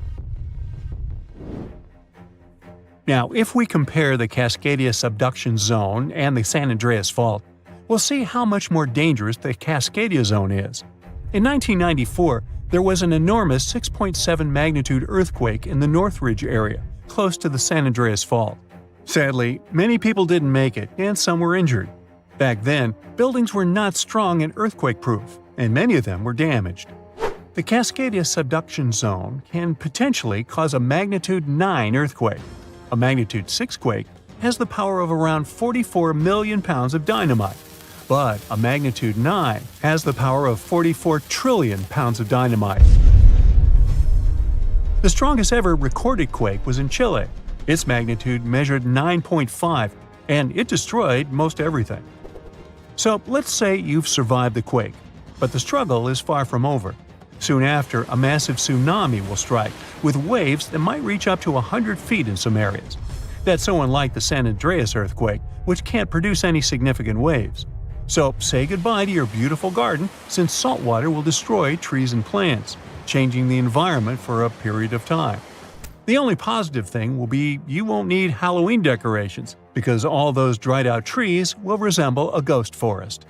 A: Now, if we compare the Cascadia subduction zone and the San Andreas fault, we'll see how much more dangerous the Cascadia zone is. In 1994, there was an enormous 6.7 magnitude earthquake in the Northridge area, close to the San Andreas fault. Sadly, many people didn't make it, and some were injured. Back then, buildings were not strong and earthquake-proof, and many of them were damaged. The Cascadia subduction zone can potentially cause a magnitude 9 earthquake. A magnitude 6 quake has the power of around 44 million pounds of dynamite, but a magnitude 9 has the power of 44 trillion pounds of dynamite. The strongest ever recorded quake was in Chile. Its magnitude measured 9.5, and it destroyed most everything. So let's say you've survived the quake, but the struggle is far from over. Soon after, a massive tsunami will strike, with waves that might reach up to 100 feet in some areas. That's so unlike the San Andreas earthquake, which can't produce any significant waves. So say goodbye to your beautiful garden, since salt water will destroy trees and plants, changing the environment for a period of time. The only positive thing will be you won't need Halloween decorations, because all those dried-out trees will resemble a ghost forest.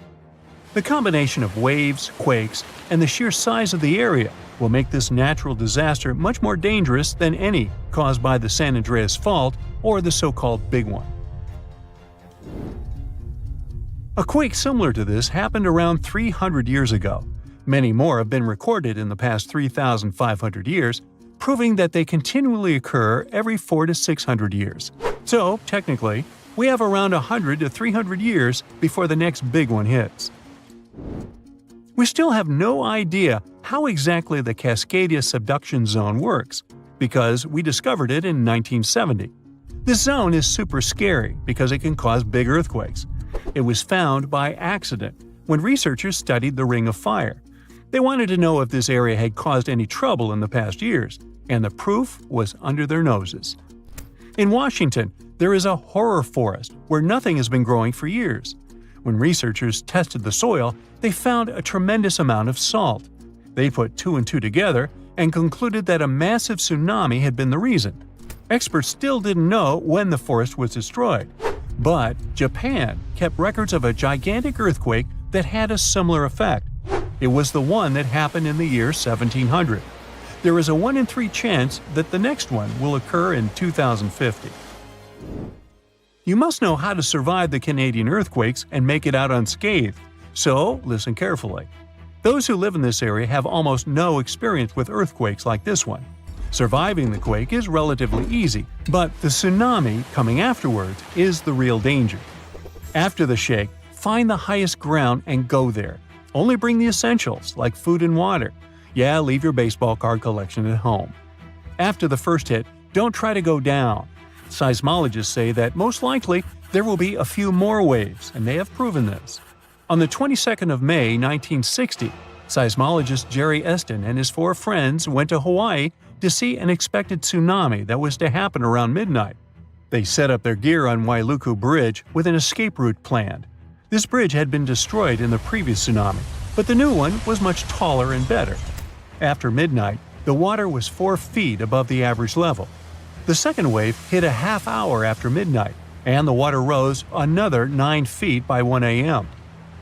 A: The combination of waves, quakes, and the sheer size of the area will make this natural disaster much more dangerous than any caused by the San Andreas fault or the so-called Big One. A quake similar to this happened around 300 years ago. Many more have been recorded in the past 3,500 years, proving that they continually occur every 400 to 600 years. So, technically, we have around 100 to 300 years before the next big one hits. We still have no idea how exactly the Cascadia subduction zone works, because we discovered it in 1970. This zone is super scary because it can cause big earthquakes. It was found by accident when researchers studied the Ring of Fire. They wanted to know if this area had caused any trouble in the past years, and the proof was under their noses. In Washington, there is a horror forest where nothing has been growing for years. When researchers tested the soil, they found a tremendous amount of salt. They put two and two together and concluded that a massive tsunami had been the reason. Experts still didn't know when the forest was destroyed, but Japan kept records of a gigantic earthquake that had a similar effect. It was the one that happened in the year 1700. There is a 1 in 3 chance that the next one will occur in 2050. You must know how to survive the Canadian earthquakes and make it out unscathed, so listen carefully. Those who live in this area have almost no experience with earthquakes like this one. Surviving the quake is relatively easy, but the tsunami coming afterwards is the real danger. After the shake, find the highest ground and go there. Only bring the essentials, like food and water. Yeah, leave your baseball card collection at home. After the first hit, don't try to go down. Seismologists say that most likely there will be a few more waves, and they have proven this. On the 22nd of May 1960, Seismologist Jerry Eston and his 4 friends went to Hawaii to see an expected tsunami that was to happen around midnight. They set up their gear on Wailuku Bridge with an escape route planned. This bridge had been destroyed in the previous tsunami, but the new one was much taller and better. After midnight, the water was 4 feet above the average level. The second wave hit a half hour after midnight, and the water rose another 9 feet by 1 a.m.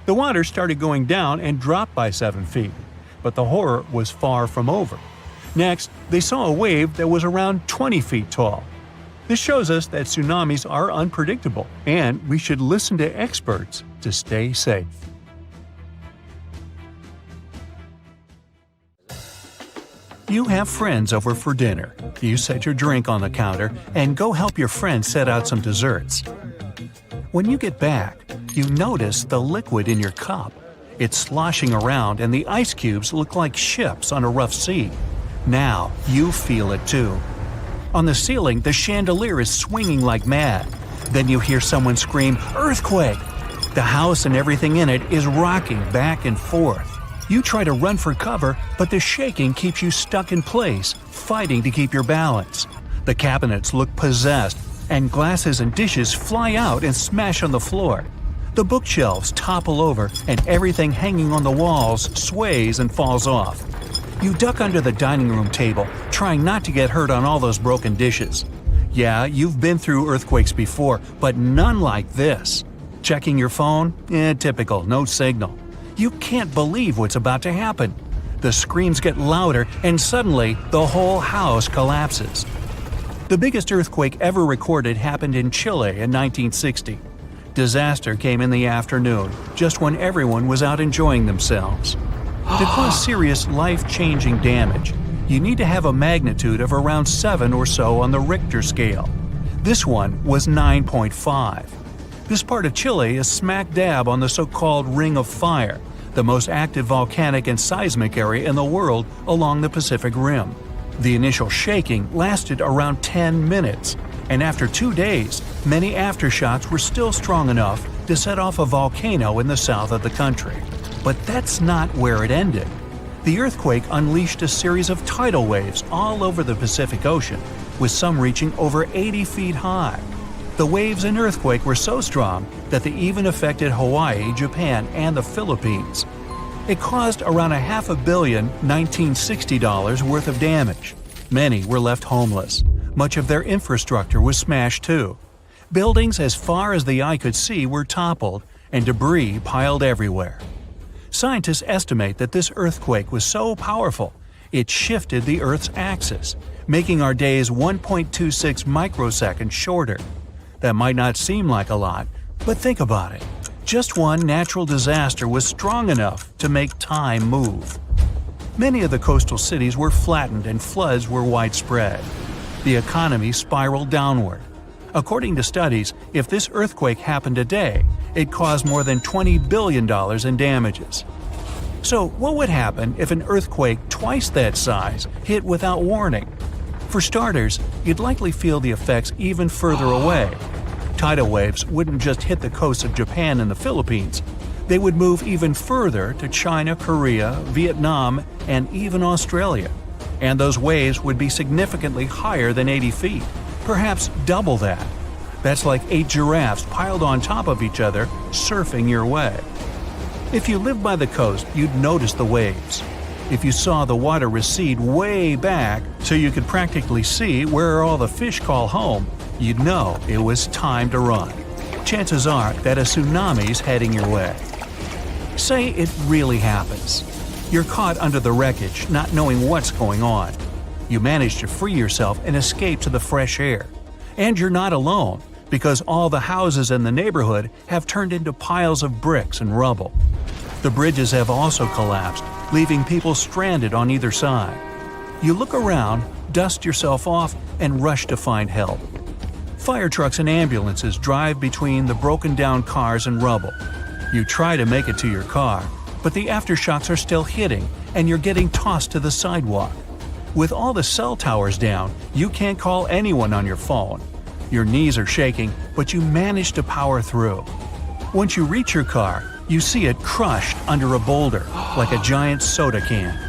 A: The water started going down and dropped by 7 feet, but the horror was far from over. Next, they saw a wave that was around 20 feet tall. This shows us that tsunamis are unpredictable, and we should listen to experts to stay safe. You have friends over for dinner. You set your drink on the counter and go help your friend set out some desserts. When you get back, you notice the liquid in your cup. It's sloshing around and the ice cubes look like ships on a rough sea. Now you feel it too. On the ceiling, the chandelier is swinging like mad. Then you hear someone scream, "Earthquake!" The house and everything in it is rocking back and forth. You try to run for cover, but the shaking keeps you stuck in place, fighting to keep your balance. The cabinets look possessed, and glasses and dishes fly out and smash on the floor. The bookshelves topple over, and everything hanging on the walls sways and falls off. You duck under the dining room table, trying not to get hurt on all those broken dishes. Yeah, you've been through earthquakes before, but none like this. Checking your phone? Typical, no signal. You can't believe what's about to happen. The screams get louder, and suddenly the whole house collapses. The biggest earthquake ever recorded happened in Chile in 1960. Disaster came in the afternoon, just when everyone was out enjoying themselves. To cause serious, life-changing damage, you need to have a magnitude of around 7 or so on the Richter scale. This one was 9.5. This part of Chile is smack dab on the so-called Ring of Fire, the most active volcanic and seismic area in the world along the Pacific Rim. The initial shaking lasted around 10 minutes, and after 2 days, many aftershocks were still strong enough to set off a volcano in the south of the country. But that's not where it ended. The earthquake unleashed a series of tidal waves all over the Pacific Ocean, with some reaching over 80 feet high. The waves and earthquake were so strong that they even affected Hawaii, Japan, and the Philippines. It caused around $500 million $1960 worth of damage. Many were left homeless. Much of their infrastructure was smashed too. Buildings as far as the eye could see were toppled, and debris piled everywhere. Scientists estimate that this earthquake was so powerful, it shifted the Earth's axis, making our days 1.26 microseconds shorter. That might not seem like a lot, but think about it. Just one natural disaster was strong enough to make time move. Many of the coastal cities were flattened and floods were widespread. The economy spiraled downward. According to studies, if this earthquake happened today, it caused more than $20 billion in damages. So what would happen if an earthquake twice that size hit without warning? For starters, you'd likely feel the effects even further away. Tidal waves wouldn't just hit the coasts of Japan and the Philippines. They would move even further to China, Korea, Vietnam, and even Australia. And those waves would be significantly higher than 80 feet, perhaps double that. That's like 8 giraffes piled on top of each other, surfing your way. If you lived by the coast, you'd notice the waves. If you saw the water recede way back so you could practically see where all the fish call home, you'd know it was time to run. Chances are that a tsunami's heading your way. Say it really happens. You're caught under the wreckage, not knowing what's going on. You manage to free yourself and escape to the fresh air. And you're not alone, because all the houses in the neighborhood have turned into piles of bricks and rubble. The bridges have also collapsed, leaving people stranded on either side. You look around, dust yourself off, and rush to find help. Fire trucks and ambulances drive between the broken-down cars and rubble. You try to make it to your car, but the aftershocks are still hitting, and you're getting tossed to the sidewalk. With all the cell towers down, you can't call anyone on your phone. Your knees are shaking, but you manage to power through. Once you reach your car, You see it crushed under a boulder, like a giant soda can.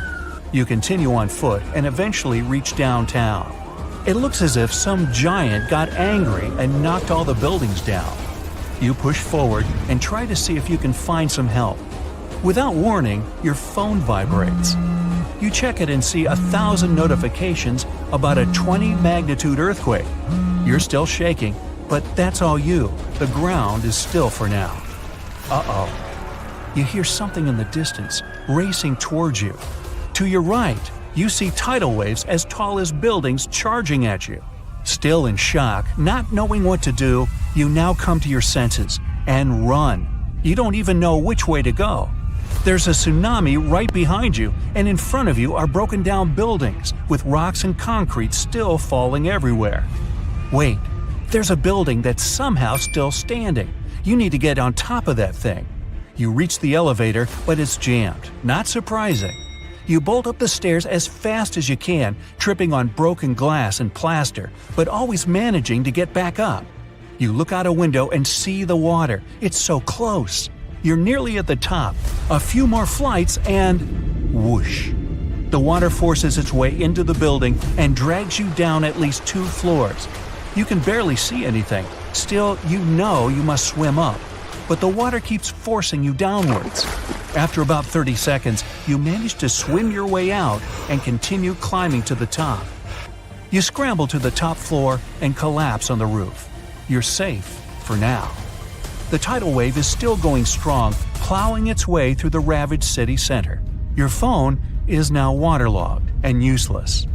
A: You continue on foot and eventually reach downtown. It looks as if some giant got angry and knocked all the buildings down. You push forward and try to see if you can find some help. Without warning, your phone vibrates. You check it and see 1,000 notifications about a 20-magnitude earthquake. You're still shaking, but that's all you. The ground is still for now. Uh-oh. You hear something in the distance, racing towards you. To your right, you see tidal waves as tall as buildings charging at you. Still in shock, not knowing what to do, you now come to your senses and run. You don't even know which way to go. There's a tsunami right behind you, and in front of you are broken down buildings with rocks and concrete still falling everywhere. Wait, there's a building that's somehow still standing. You need to get on top of that thing. You reach the elevator, but it's jammed. Not surprising. You bolt up the stairs as fast as you can, tripping on broken glass and plaster, but always managing to get back up. You look out a window and see the water. It's so close. You're nearly at the top. A few more flights and whoosh. The water forces its way into the building and drags you down at least 2 floors. You can barely see anything. Still, you know you must swim up. But the water keeps forcing you downwards. After about 30 seconds, you manage to swim your way out and continue climbing to the top. You scramble to the top floor and collapse on the roof. You're safe for now. The tidal wave is still going strong, plowing its way through the ravaged city center. Your phone is now waterlogged and useless.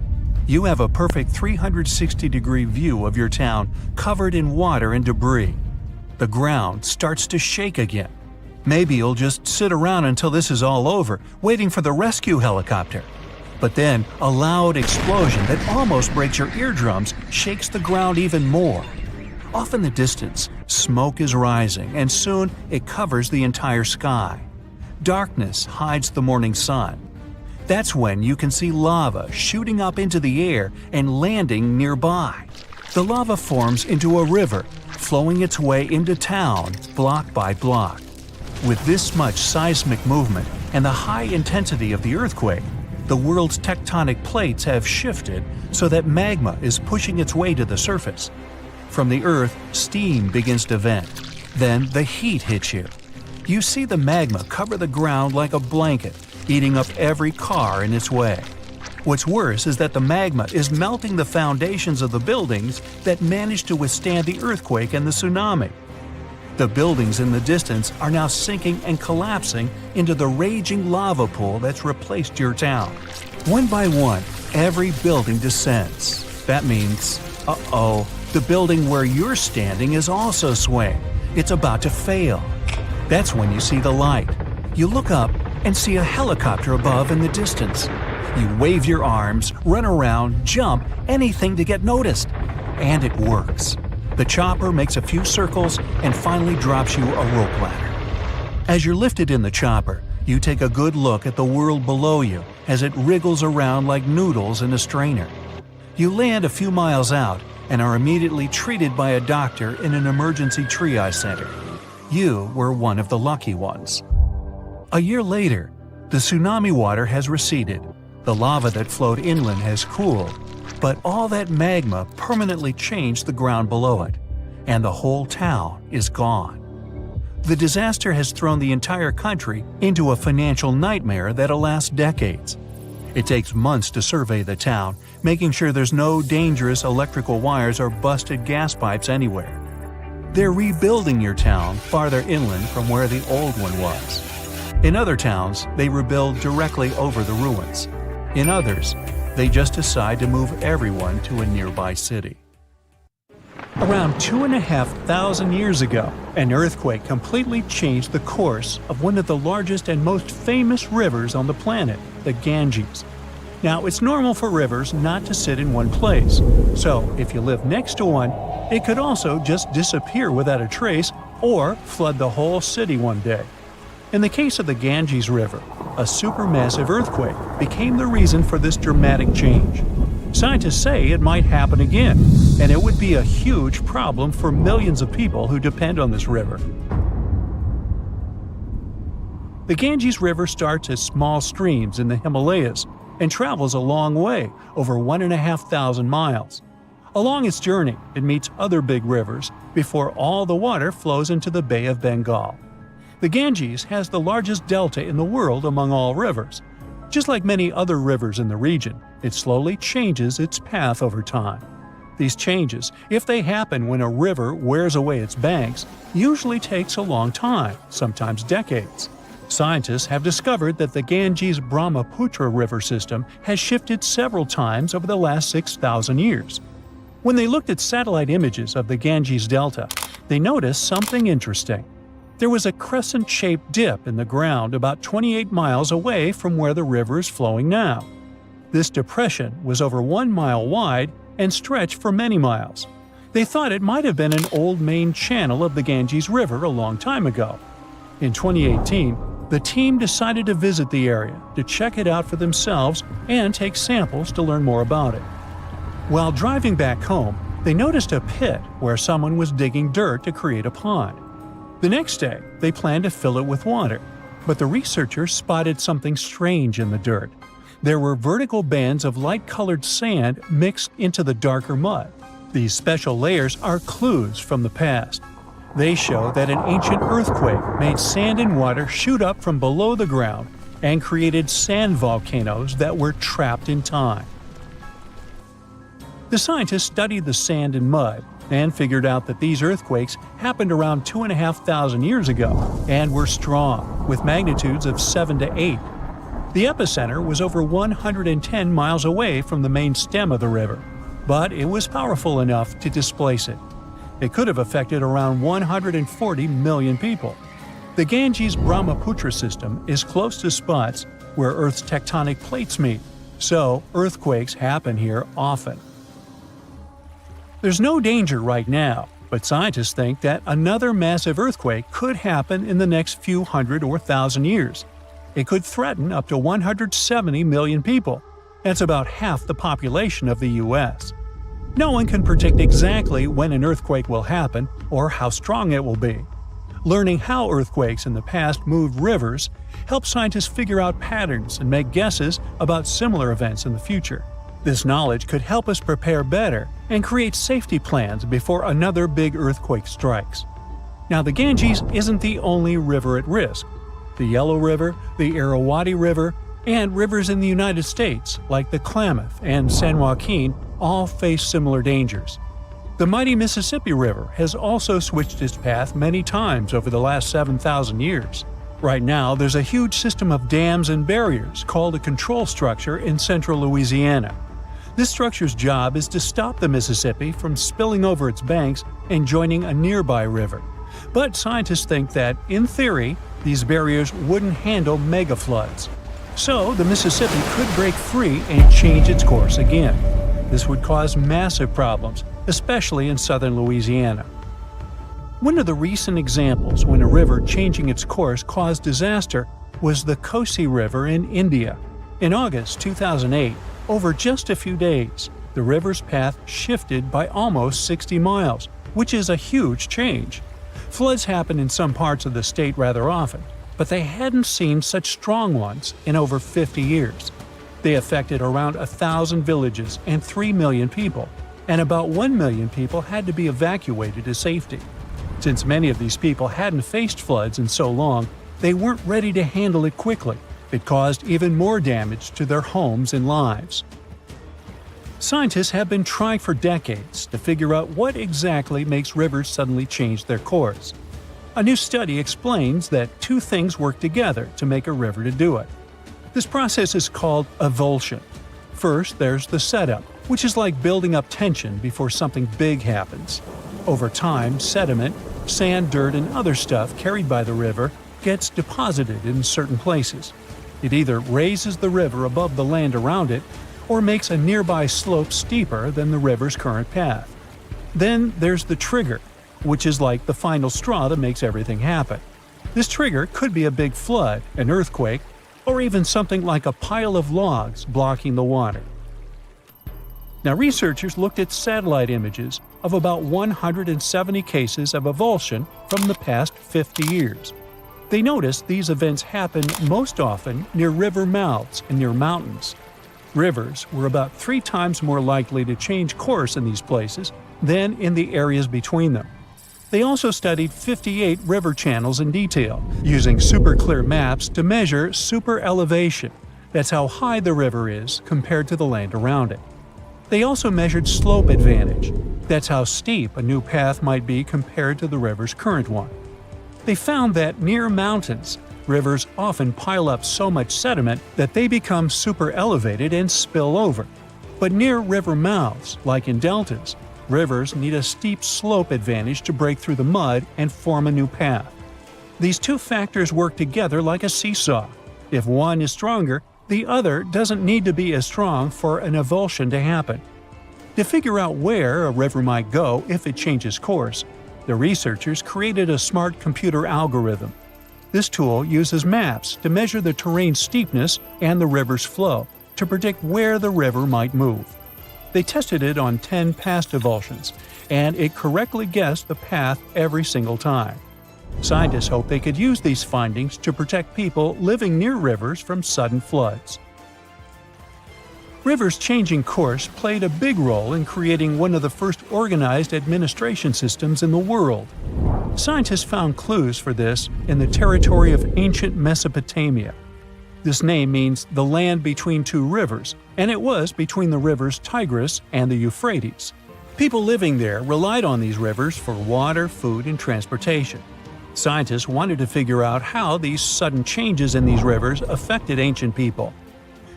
A: You have a perfect 360-degree view of your town covered in water and debris. The ground starts to shake again. Maybe you'll just sit around until this is all over, waiting for the rescue helicopter. But then, a loud explosion that almost breaks your eardrums shakes the ground even more. Off in the distance, smoke is rising, and soon it covers the entire sky. Darkness hides the morning sun. That's when you can see lava shooting up into the air and landing nearby. The lava forms into a river, flowing its way into town block by block. With this much seismic movement and the high intensity of the earthquake, the world's tectonic plates have shifted so that magma is pushing its way to the surface. From the earth, steam begins to vent. Then the heat hits you. You see the magma cover the ground like a blanket, eating up every car in its way. What's worse is that the magma is melting the foundations of the buildings that managed to withstand the earthquake and the tsunami. The buildings in the distance are now sinking and collapsing into the raging lava pool that's replaced your town. One by one, every building descends. That means, uh-oh, the building where you're standing is also swaying. It's about to fail. That's when you see the light. You look up and see a helicopter above in the distance. You wave your arms, run around, jump, anything to get noticed. And it works. The chopper makes a few circles and finally drops you a rope ladder. As you're lifted in the chopper, you take a good look at the world below you as it wriggles around like noodles in a strainer. You land a few miles out and are immediately treated by a doctor in an emergency triage center. You were one of the lucky ones. A year later, the tsunami water has receded. The lava that flowed inland has cooled, but all that magma permanently changed the ground below it, and the whole town is gone. The disaster has thrown the entire country into a financial nightmare that'll last decades. It takes months to survey the town, making sure there's no dangerous electrical wires or busted gas pipes anywhere. They're rebuilding your town farther inland from where the old one was. In other towns, they rebuild directly over the ruins. In others, they just decide to move everyone to a nearby city. Around 2,500 years ago, an earthquake completely changed the course of one of the largest and most famous rivers on the planet, the Ganges. Now, it's normal for rivers not to sit in one place, so if you live next to one, it could also just disappear without a trace or flood the whole city one day. In the case of the Ganges River, a supermassive earthquake became the reason for this dramatic change. Scientists say it might happen again, and it would be a huge problem for millions of people who depend on this river. The Ganges River starts as small streams in the Himalayas and travels a long way, over 1,500 miles. Along its journey, it meets other big rivers before all the water flows into the Bay of Bengal. The Ganges has the largest delta in the world among all rivers. Just like many other rivers in the region, it slowly changes its path over time. These changes, if they happen when a river wears away its banks, usually takes a long time, sometimes decades. Scientists have discovered that the Ganges-Brahmaputra river system has shifted several times over the last 6,000 years. When they looked at satellite images of the Ganges Delta, they noticed something interesting. There was a crescent-shaped dip in the ground about 28 miles away from where the river is flowing now. This depression was over 1 mile wide and stretched for many miles. They thought it might have been an old main channel of the Ganges River a long time ago. In 2018, the team decided to visit the area to check it out for themselves and take samples to learn more about it. While driving back home, they noticed a pit where someone was digging dirt to create a pond. The next day, they planned to fill it with water, but the researchers spotted something strange in the dirt. There were vertical bands of light-colored sand mixed into the darker mud. These special layers are clues from the past. They show that an ancient earthquake made sand and water shoot up from below the ground and created sand volcanoes that were trapped in time. The scientists studied the sand and mud and figured out that these earthquakes happened around 2,500 years ago and were strong, with magnitudes of 7 to 8. The epicenter was over 110 miles away from the main stem of the river, but it was powerful enough to displace it. It could have affected around 140 million people. The Ganges-Brahmaputra system is close to spots where Earth's tectonic plates meet, so earthquakes happen here often. There's no danger right now, but scientists think that another massive earthquake could happen in the next few hundred or thousand years. It could threaten up to 170 million people. That's about half the population of the U.S. No one can predict exactly when an earthquake will happen or how strong it will be. Learning how earthquakes in the past moved rivers helps scientists figure out patterns and make guesses about similar events in the future. This knowledge could help us prepare better and create safety plans before another big earthquake strikes. Now, the Ganges isn't the only river at risk. The Yellow River, the Irrawaddy River, and rivers in the United States like the Klamath and San Joaquin all face similar dangers. The mighty Mississippi River has also switched its path many times over the last 7,000 years. Right now, there's a huge system of dams and barriers called a control structure in central Louisiana. This structure's job is to stop the Mississippi from spilling over its banks and joining a nearby river. But scientists think that, in theory, these barriers wouldn't handle mega floods. So the Mississippi could break free and change its course again. This would cause massive problems, especially in southern Louisiana. One of the recent examples when a river changing its course caused disaster was the Kosi River in India. In August 2008, over just a few days, the river's path shifted by almost 60 miles, which is a huge change. Floods happen in some parts of the state rather often, but they hadn't seen such strong ones in over 50 years. They affected around 1,000 villages and 3 million people, and about 1 million people had to be evacuated to safety. Since many of these people hadn't faced floods in so long, they weren't ready to handle it quickly. It caused even more damage to their homes and lives. Scientists have been trying for decades to figure out what exactly makes rivers suddenly change their course. A new study explains that two things work together to make a river to do it. This process is called avulsion. First, there's the setup, which is like building up tension before something big happens. Over time, sediment, sand, dirt, and other stuff carried by the river gets deposited in certain places. It either raises the river above the land around it or makes a nearby slope steeper than the river's current path. Then there's the trigger, which is like the final straw that makes everything happen. This trigger could be a big flood, an earthquake, or even something like a pile of logs blocking the water. Now, researchers looked at satellite images of about 170 cases of avulsion from the past 50 years. They noticed these events happen most often near river mouths and near mountains. Rivers were about 3 times more likely to change course in these places than in the areas between them. They also studied 58 river channels in detail, using super clear maps to measure super elevation. That's how high the river is compared to the land around it. They also measured slope advantage. That's how steep a new path might be compared to the river's current one. They found that near mountains, rivers often pile up so much sediment that they become super elevated and spill over. But near river mouths, like in deltas, rivers need a steep slope advantage to break through the mud and form a new path. These two factors work together like a seesaw. If one is stronger, the other doesn't need to be as strong for an avulsion to happen. To figure out where a river might go if it changes course, the researchers created a smart computer algorithm. This tool uses maps to measure the terrain steepness and the river's flow to predict where the river might move. They tested it on 10 past avulsions, and it correctly guessed the path every single time. Scientists hope they could use these findings to protect people living near rivers from sudden floods. Rivers changing course played a big role in creating one of the first organized administration systems in the world. Scientists found clues for this in the territory of ancient Mesopotamia. This name means the land between two rivers, and it was between the rivers Tigris and the Euphrates. People living there relied on these rivers for water, food, and transportation. Scientists wanted to figure out how these sudden changes in these rivers affected ancient people.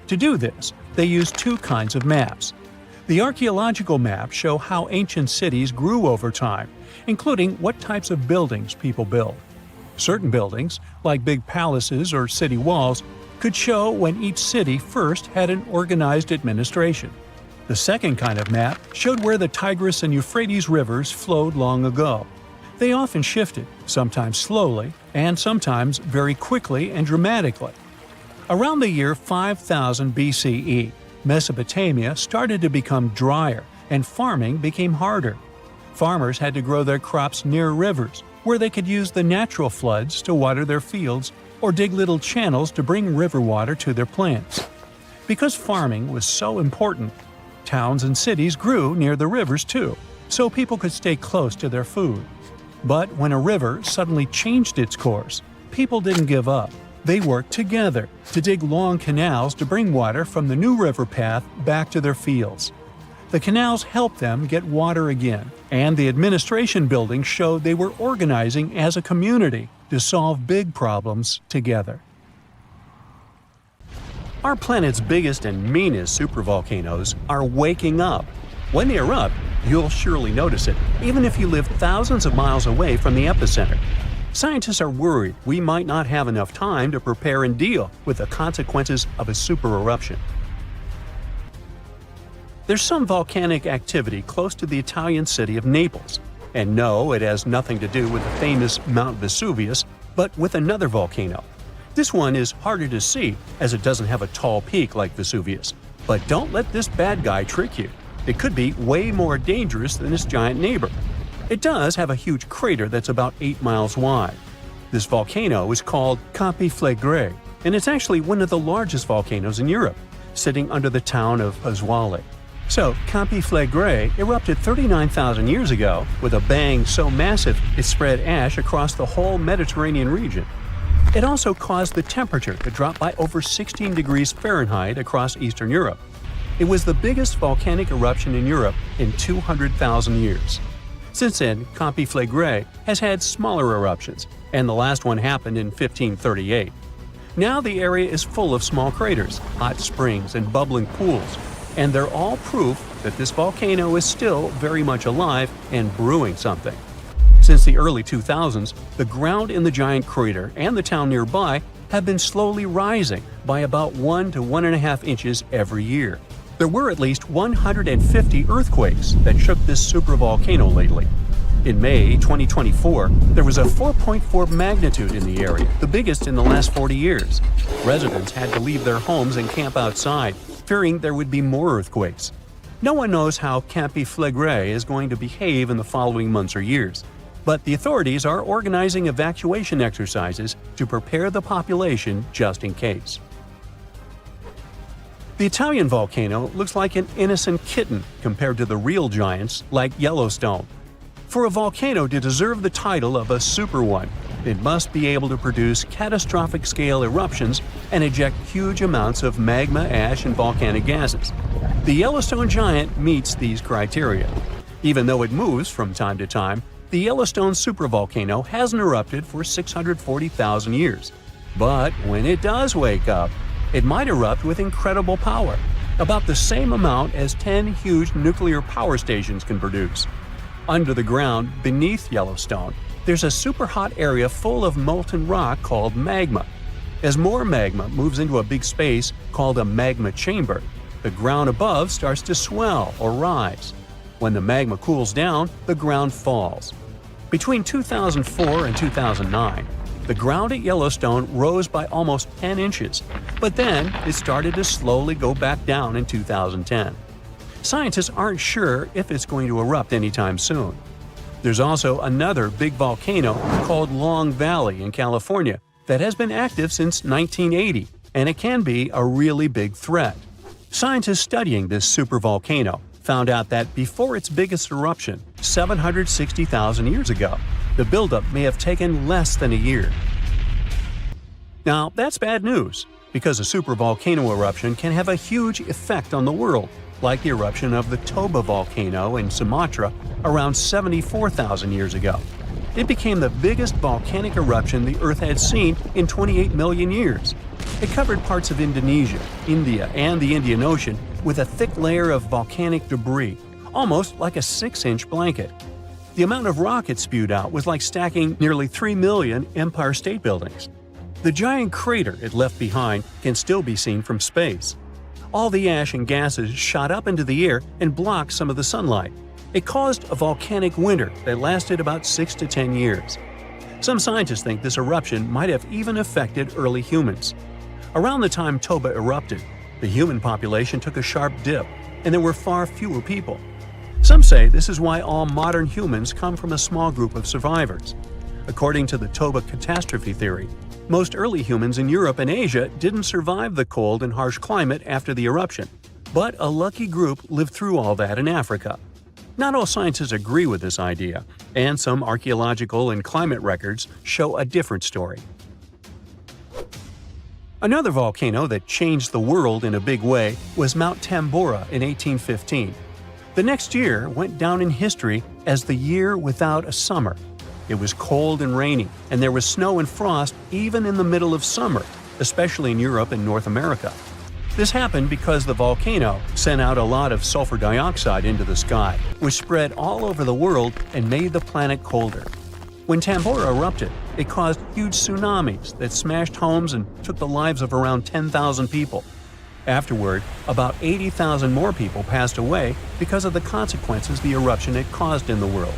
A: To do this, they used 2 kinds of maps. The archaeological maps show how ancient cities grew over time, including what types of buildings people built. Certain buildings, like big palaces or city walls, could show when each city first had an organized administration. The second kind of map showed where the Tigris and Euphrates rivers flowed long ago. They often shifted, sometimes slowly, and sometimes very quickly and dramatically. Around the year 5000 BCE, Mesopotamia started to become drier, and farming became harder. Farmers had to grow their crops near rivers, where they could use the natural floods to water their fields or dig little channels to bring river water to their plants. Because farming was so important, towns and cities grew near the rivers too, so people could stay close to their food. But when a river suddenly changed its course, people didn't give up. They worked together to dig long canals to bring water from the new river path back to their fields. The canals helped them get water again, and the administration buildings showed they were organizing as a community to solve big problems together. Our planet's biggest and meanest supervolcanoes are waking up. When they erupt, you'll surely notice it, even if you live thousands of miles away from the epicenter. Scientists are worried we might not have enough time to prepare and deal with the consequences of a supereruption. There's some volcanic activity close to the Italian city of Naples. And no, it has nothing to do with the famous Mount Vesuvius, but with another volcano. This one is harder to see as it doesn't have a tall peak like Vesuvius. But don't let this bad guy trick you. It could be way more dangerous than its giant neighbor. It does have a huge crater that's about 8 miles wide. This volcano is called Campi Flegrei, and it's actually one of the largest volcanoes in Europe, sitting under the town of Pasquale. So, Campi Flegrei erupted 39,000 years ago with a bang so massive it spread ash across the whole Mediterranean region. It also caused the temperature to drop by over 16 degrees Fahrenheit across Eastern Europe. It was the biggest volcanic eruption in Europe in 200,000 years. Since then, Campi Flegrei has had smaller eruptions, and the last one happened in 1538. Now the area is full of small craters, hot springs, and bubbling pools, and they're all proof that this volcano is still very much alive and brewing something. Since the early 2000s, the ground in the giant crater and the town nearby have been slowly rising by about 1 to 1.5 inches every year. There were at least 150 earthquakes that shook this supervolcano lately. In May 2024, there was a 4.4 magnitude in the area, the biggest in the last 40 years. Residents had to leave their homes and camp outside, fearing there would be more earthquakes. No one knows how Campi Flegrei is going to behave in the following months or years. but the authorities are organizing evacuation exercises to prepare the population just in case. The Italian volcano looks like an innocent kitten compared to the real giants like Yellowstone. For a volcano to deserve the title of a super one, it must be able to produce catastrophic-scale eruptions and eject huge amounts of magma, ash, and volcanic gases. The Yellowstone giant meets these criteria. Even though it moves from time to time, the Yellowstone supervolcano hasn't erupted for 640,000 years. But when it does wake up, it might erupt with incredible power, about the same amount as 10 huge nuclear power stations can produce. Under the ground, beneath Yellowstone, there's a super hot area full of molten rock called magma. As more magma moves into a big space called a magma chamber, the ground above starts to swell or rise. When the magma cools down, the ground falls. Between 2004 and 2009, the ground at Yellowstone rose by almost 10 inches, but then it started to slowly go back down in 2010. Scientists aren't sure if it's going to erupt anytime soon. There's also another big volcano called Long Valley in California that has been active since 1980, and it can be a really big threat. Scientists studying this supervolcano found out that before its biggest eruption, 760,000 years ago, the buildup may have taken less than a year. Now, that's bad news, because a supervolcano eruption can have a huge effect on the world, like the eruption of the Toba volcano in Sumatra around 74,000 years ago. It became the biggest volcanic eruption the Earth had seen in 28 million years. It covered parts of Indonesia, India, and the Indian Ocean with a thick layer of volcanic debris, almost like a 6-inch blanket. The amount of rock it spewed out was like stacking nearly 3 million Empire State Buildings. The giant crater it left behind can still be seen from space. All the ash and gases shot up into the air and blocked some of the sunlight. It caused a volcanic winter that lasted about 6 to 10 years. Some scientists think this eruption might have even affected early humans. Around the time Toba erupted, the human population took a sharp dip, and there were far fewer people. Some say this is why all modern humans come from a small group of survivors. According to the Toba catastrophe theory, most early humans in Europe and Asia didn't survive the cold and harsh climate after the eruption, but a lucky group lived through all that in Africa. Not all scientists agree with this idea, and some archaeological and climate records show a different story. Another volcano that changed the world in a big way was Mount Tambora in 1815. The next year went down in history as the year without a summer. It was cold and rainy, and there was snow and frost even in the middle of summer, especially in Europe and North America. This happened because the volcano sent out a lot of sulfur dioxide into the sky, which spread all over the world and made the planet colder. When Tambora erupted, it caused huge tsunamis that smashed homes and took the lives of around 10,000 people. Afterward, about 80,000 more people passed away because of the consequences the eruption had caused in the world.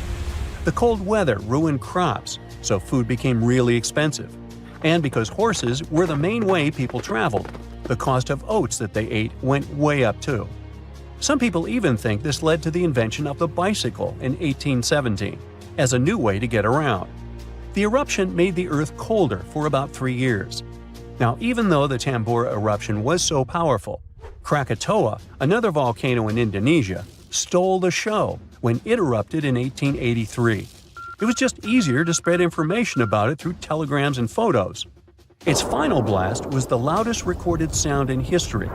A: The cold weather ruined crops, so food became really expensive. And because horses were the main way people traveled, the cost of oats that they ate went way up too. Some people even think this led to the invention of the bicycle in 1817 as a new way to get around. The eruption made the Earth colder for about 3 years. Now, even though the Tambora eruption was so powerful, Krakatoa, another volcano in Indonesia, stole the show when it erupted in 1883. It was just easier to spread information about it through telegrams and photos. Its final blast was the loudest recorded sound in history,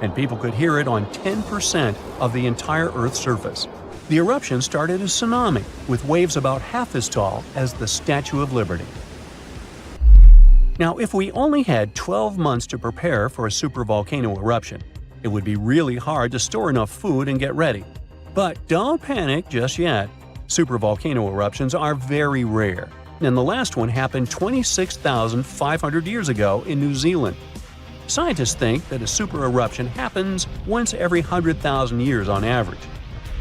A: and people could hear it on 10% of the entire Earth's surface. The eruption started a tsunami with waves about half as tall as the Statue of Liberty. Now, if we only had 12 months to prepare for a supervolcano eruption, it would be really hard to store enough food and get ready. But don't panic just yet. Supervolcano eruptions are very rare, and the last one happened 26,500 years ago in New Zealand. Scientists think that a super eruption happens once every 100,000 years on average.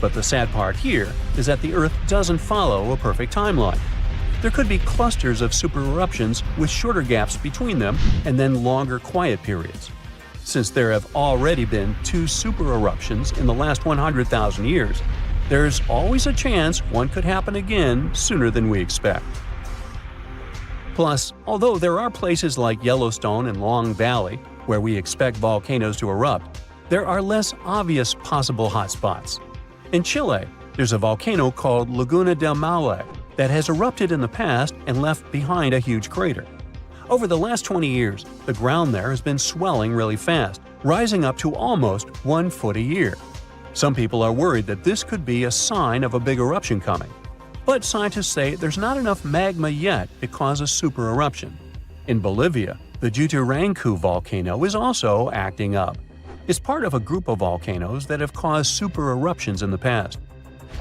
A: But the sad part here is that the Earth doesn't follow a perfect timeline. There could be clusters of super eruptions with shorter gaps between them and then longer quiet periods. Since there have already been 2 super eruptions in the last 100,000 years, there's always a chance one could happen again sooner than we expect. Plus, although there are places like Yellowstone and Long Valley where we expect volcanoes to erupt, there are less obvious possible hotspots. In Chile, there's a volcano called Laguna del Maule that has erupted in the past and left behind a huge crater. Over the last 20 years, the ground there has been swelling really fast, rising up to almost 1 foot a year. Some people are worried that this could be a sign of a big eruption coming. But scientists say there's not enough magma yet to cause a super eruption. In Bolivia, the Jutarancu volcano is also acting up. It's part of a group of volcanoes that have caused super eruptions in the past.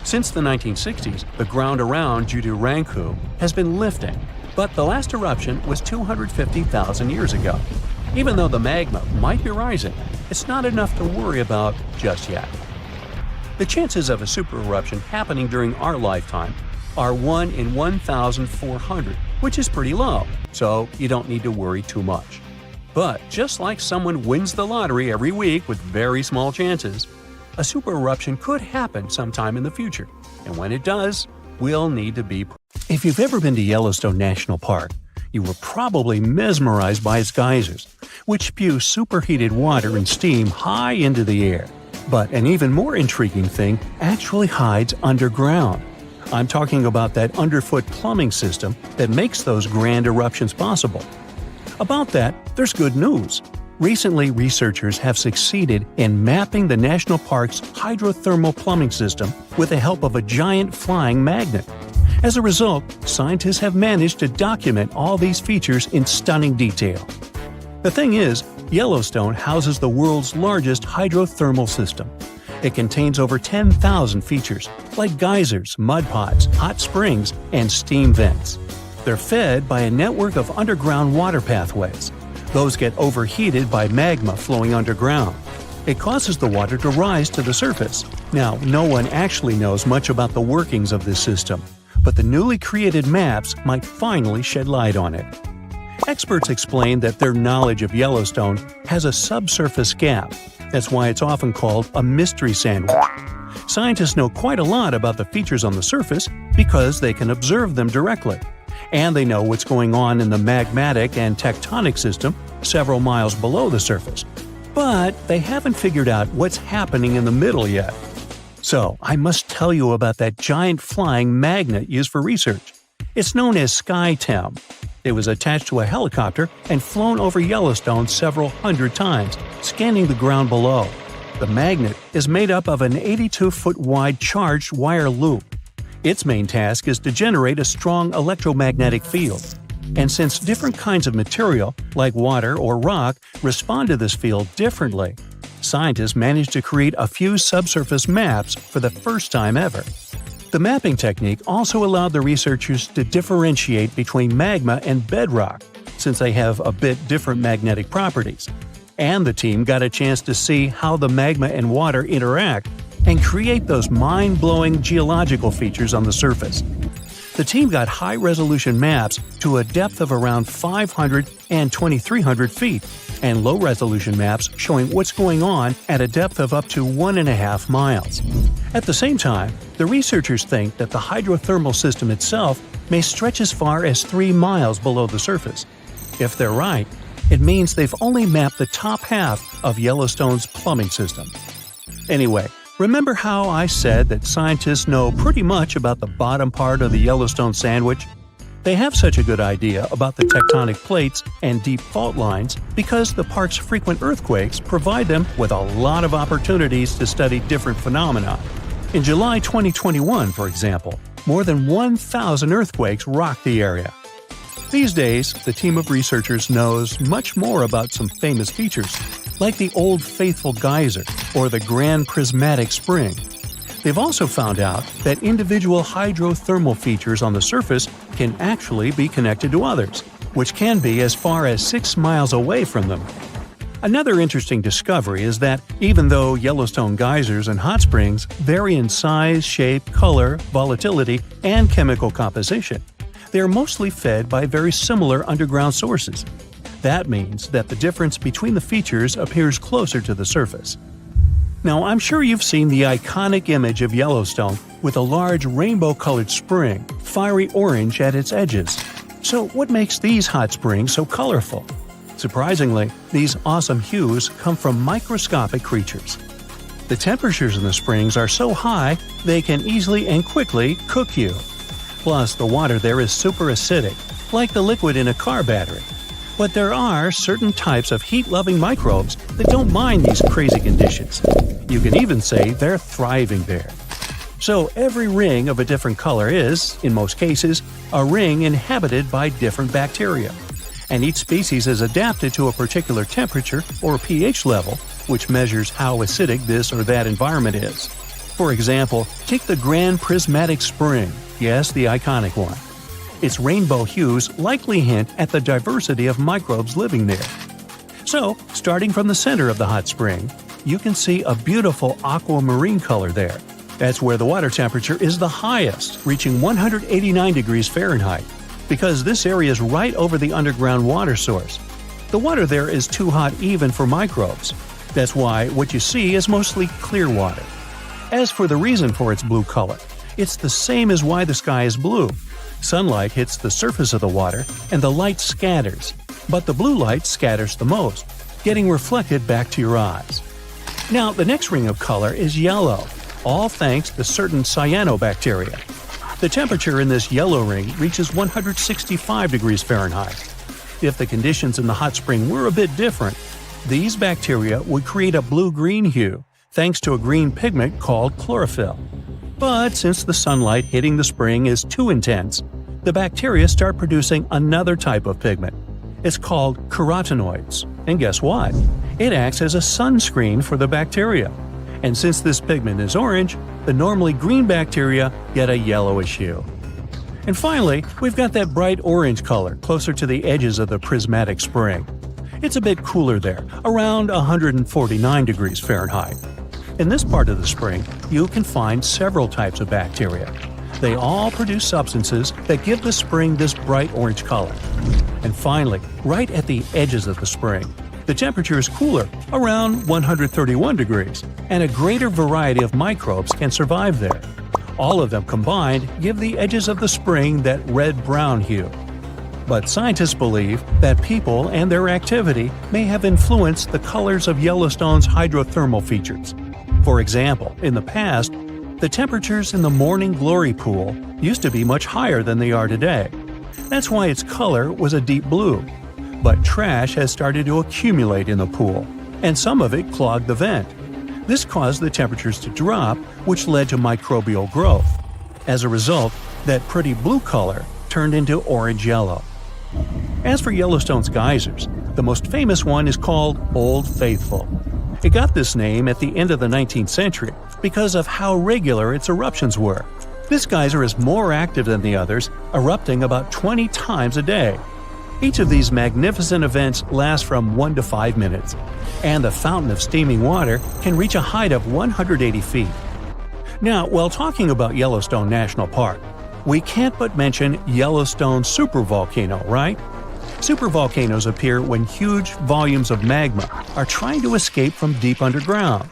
A: Since the 1960s, the ground around Jutarancu has been lifting, but the last eruption was 250,000 years ago. Even though the magma might be rising, it's not enough to worry about just yet. The chances of a super eruption happening during our lifetime are 1 in 1,400, which is pretty low, so you don't need to worry too much. But just like someone wins the lottery every week with very small chances, a super eruption could happen sometime in the future, and when it does, we'll need to be. If you've ever been to Yellowstone National Park, you were probably mesmerized by its geysers, which spew superheated water and steam high into the air. But an even more intriguing thing actually hides underground. I'm talking about that underfoot plumbing system that makes those grand eruptions possible. About that, there's good news. Recently, researchers have succeeded in mapping the national park's hydrothermal plumbing system with the help of a giant flying magnet. As a result, scientists have managed to document all these features in stunning detail. The thing is, Yellowstone houses the world's largest hydrothermal system. It contains over 10,000 features, like geysers, mud pots, hot springs, and steam vents. They're fed by a network of underground water pathways. Those get overheated by magma flowing underground. It causes the water to rise to the surface. Now, no one actually knows much about the workings of this system, but the newly created maps might finally shed light on it. Experts explain that their knowledge of Yellowstone has a subsurface gap. That's why it's often called a mystery sandwich. Scientists know quite a lot about the features on the surface because they can observe them directly. And they know what's going on in the magmatic and tectonic system several miles below the surface. But they haven't figured out what's happening in the middle yet. So, I must tell you about that giant flying magnet used for research. It's known as SkyTem. It was attached to a helicopter and flown over Yellowstone several hundred times, scanning the ground below. The magnet is made up of an 82-foot wide charged wire loop. Its main task is to generate a strong electromagnetic field. And since different kinds of material, like water or rock, respond to this field differently, scientists managed to create a few subsurface maps for the first time ever. The mapping technique also allowed the researchers to differentiate between magma and bedrock, since they have a bit different magnetic properties. And the team got a chance to see how the magma and water interact and create those mind-blowing geological features on the surface. The team got high-resolution maps to a depth of around 500 and 2,300 feet, and low-resolution maps showing what's going on at a depth of up to 1.5 miles. At the same time, the researchers think that the hydrothermal system itself may stretch as far as 3 miles below the surface. If they're right, it means they've only mapped the top half of Yellowstone's plumbing system. Anyway, remember how I said that scientists know pretty much about the bottom part of the Yellowstone sandwich? They have such a good idea about the tectonic plates and deep fault lines because the park's frequent earthquakes provide them with a lot of opportunities to study different phenomena. In July 2021, for example, more than 1,000 earthquakes rocked the area. These days, the team of researchers knows much more about some famous features, like the Old Faithful Geyser or the Grand Prismatic Spring. They've also found out that individual hydrothermal features on the surface can actually be connected to others, which can be as far as 6 miles away from them. Another interesting discovery is that even though Yellowstone geysers and hot springs vary in size, shape, color, volatility, and chemical composition, they are mostly fed by very similar underground sources. That means that the difference between the features appears closer to the surface. Now, I'm sure you've seen the iconic image of Yellowstone with a large rainbow-colored spring, fiery orange at its edges. So what makes these hot springs so colorful? Surprisingly, these awesome hues come from microscopic creatures. The temperatures in the springs are so high they can easily and quickly cook you. Plus, the water there is super acidic, like the liquid in a car battery. But there are certain types of heat-loving microbes that don't mind these crazy conditions. You can even say they're thriving there. So every ring of a different color is, in most cases, a ring inhabited by different bacteria. And each species is adapted to a particular temperature or pH level, which measures how acidic this or that environment is. For example, take the Grand Prismatic Spring, yes, the iconic one. Its rainbow hues likely hint at the diversity of microbes living there. So, starting from the center of the hot spring, you can see a beautiful aquamarine color there. That's where the water temperature is the highest, reaching 189 degrees Fahrenheit, because this area is right over the underground water source. The water there is too hot even for microbes. That's why what you see is mostly clear water. As for the reason for its blue color, it's the same as why the sky is blue. Sunlight hits the surface of the water and the light scatters, but the blue light scatters the most, getting reflected back to your eyes. Now, the next ring of color is yellow, all thanks to certain cyanobacteria. The temperature in this yellow ring reaches 165 degrees Fahrenheit. If the conditions in the hot spring were a bit different, these bacteria would create a blue-green hue, thanks to a green pigment called chlorophyll. But since the sunlight hitting the spring is too intense, the bacteria start producing another type of pigment. It's called carotenoids. And guess what? It acts as a sunscreen for the bacteria. And since this pigment is orange, the normally green bacteria get a yellowish hue. And finally, we've got that bright orange color closer to the edges of the prismatic spring. It's a bit cooler there, around 149 degrees Fahrenheit. In this part of the spring, you can find several types of bacteria. They all produce substances that give the spring this bright orange color. And finally, right at the edges of the spring, the temperature is cooler, around 131 degrees, and a greater variety of microbes can survive there. All of them combined give the edges of the spring that red-brown hue. But scientists believe that people and their activity may have influenced the colors of Yellowstone's hydrothermal features. For example, in the past, the temperatures in the Morning Glory pool used to be much higher than they are today. That's why its color was a deep blue. But trash has started to accumulate in the pool, and some of it clogged the vent. This caused the temperatures to drop, which led to microbial growth. As a result, that pretty blue color turned into orange-yellow. As for Yellowstone's geysers, the most famous one is called Old Faithful. It got this name at the end of the 19th century because of how regular its eruptions were. This geyser is more active than the others, erupting about 20 times a day. Each of these magnificent events lasts from 1 to 5 minutes, and the fountain of steaming water can reach a height of 180 feet. Now, while talking about Yellowstone National Park, we can't but mention Yellowstone supervolcano, right? Supervolcanoes appear when huge volumes of magma are trying to escape from deep underground.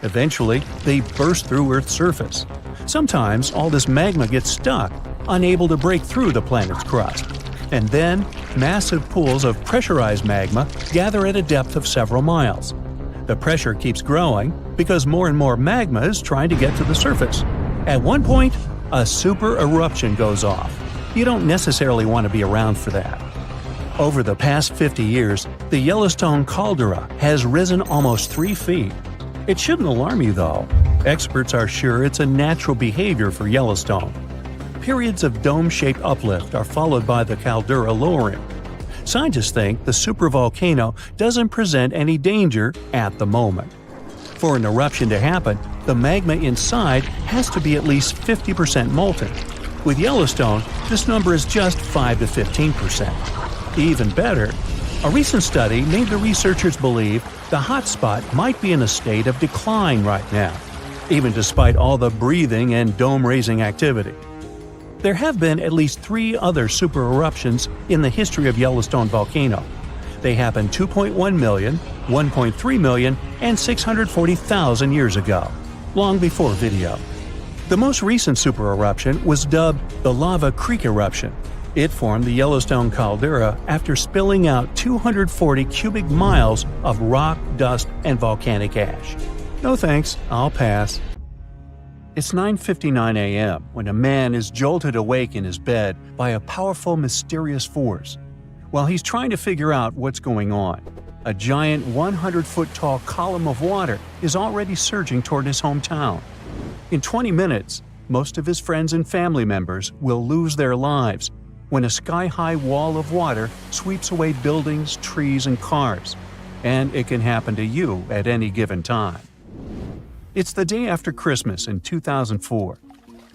A: Eventually, they burst through Earth's surface. Sometimes all this magma gets stuck, unable to break through the planet's crust. And then, massive pools of pressurized magma gather at a depth of several miles. The pressure keeps growing because more and more magma is trying to get to the surface. At one point, a super eruption goes off. You don't necessarily want to be around for that. Over the past 50 years, the Yellowstone caldera has risen almost 3 feet. It shouldn't alarm you, though. Experts are sure it's a natural behavior for Yellowstone. Periods of dome-shaped uplift are followed by the caldera lowering. Scientists think the supervolcano doesn't present any danger at the moment. For an eruption to happen, the magma inside has to be at least 50% molten. With Yellowstone, this number is just 5 to 15%. Even better, a recent study made the researchers believe the hotspot might be in a state of decline right now, even despite all the breathing and dome-raising activity. There have been at least 3 other super eruptions in the history of Yellowstone volcano, They happened 2.1 million, 1.3 million, and 640,000 years ago, long before video. The most recent supereruption was dubbed the Lava Creek eruption. It formed the Yellowstone caldera after spilling out 240 cubic miles of rock, dust, and volcanic ash. No thanks, I'll pass. It's 9:59 a.m. when a man is jolted awake in his bed by a powerful, mysterious force. While he's trying to figure out what's going on, a giant 100-foot-tall column of water is already surging toward his hometown. In 20 minutes, most of his friends and family members will lose their lives when a sky-high wall of water sweeps away buildings, trees, and cars. And it can happen to you at any given time. It's the day after Christmas in 2004.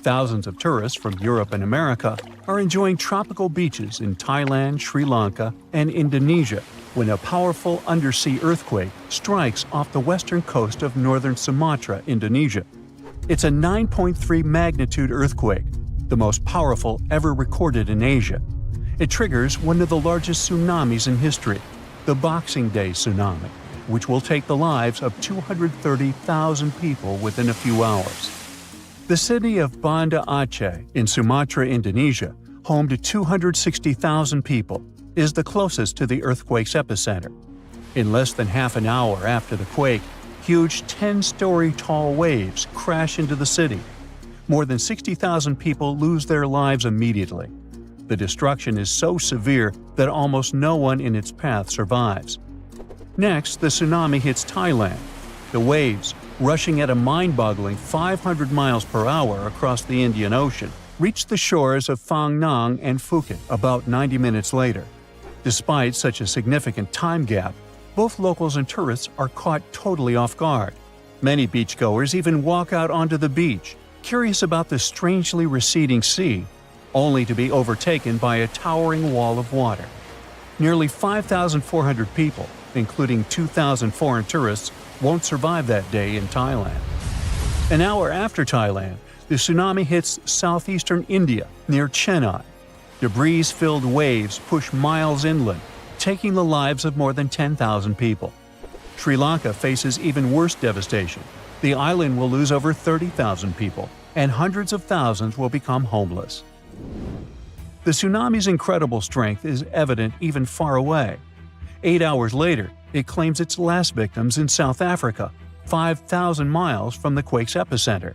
A: Thousands of tourists from Europe and America are enjoying tropical beaches in Thailand, Sri Lanka, and Indonesia when a powerful undersea earthquake strikes off the western coast of northern Sumatra, Indonesia. It's a 9.3 magnitude earthquake, the most powerful ever recorded in Asia. It triggers one of the largest tsunamis in history, the Boxing Day tsunami, which will take the lives of 230,000 people within a few hours. The city of Banda Aceh in Sumatra, Indonesia, home to 260,000 people, is the closest to the earthquake's epicenter. In less than half an hour after the quake, huge 10-story tall waves crash into the city. More than 60,000 people lose their lives immediately. The destruction is so severe that almost no one in its path survives. Next, the tsunami hits Thailand. The waves, rushing at a mind-boggling 500 miles per hour across the Indian Ocean, reach the shores of Phang Nang and Phuket about 90 minutes later. Despite such a significant time gap, both locals and tourists are caught totally off guard. Many beachgoers even walk out onto the beach, curious about the strangely receding sea, only to be overtaken by a towering wall of water. Nearly 5,400 people, including 2,000 foreign tourists, won't survive that day in Thailand. An hour after Thailand, the tsunami hits southeastern India near Chennai. Debris-filled waves push miles inland, taking the lives of more than 10,000 people. Sri Lanka faces even worse devastation. The island will lose over 30,000 people, and hundreds of thousands will become homeless. The tsunami's incredible strength is evident even far away. 8 hours later, it claims its last victims in South Africa, 5,000 miles from the quake's epicenter.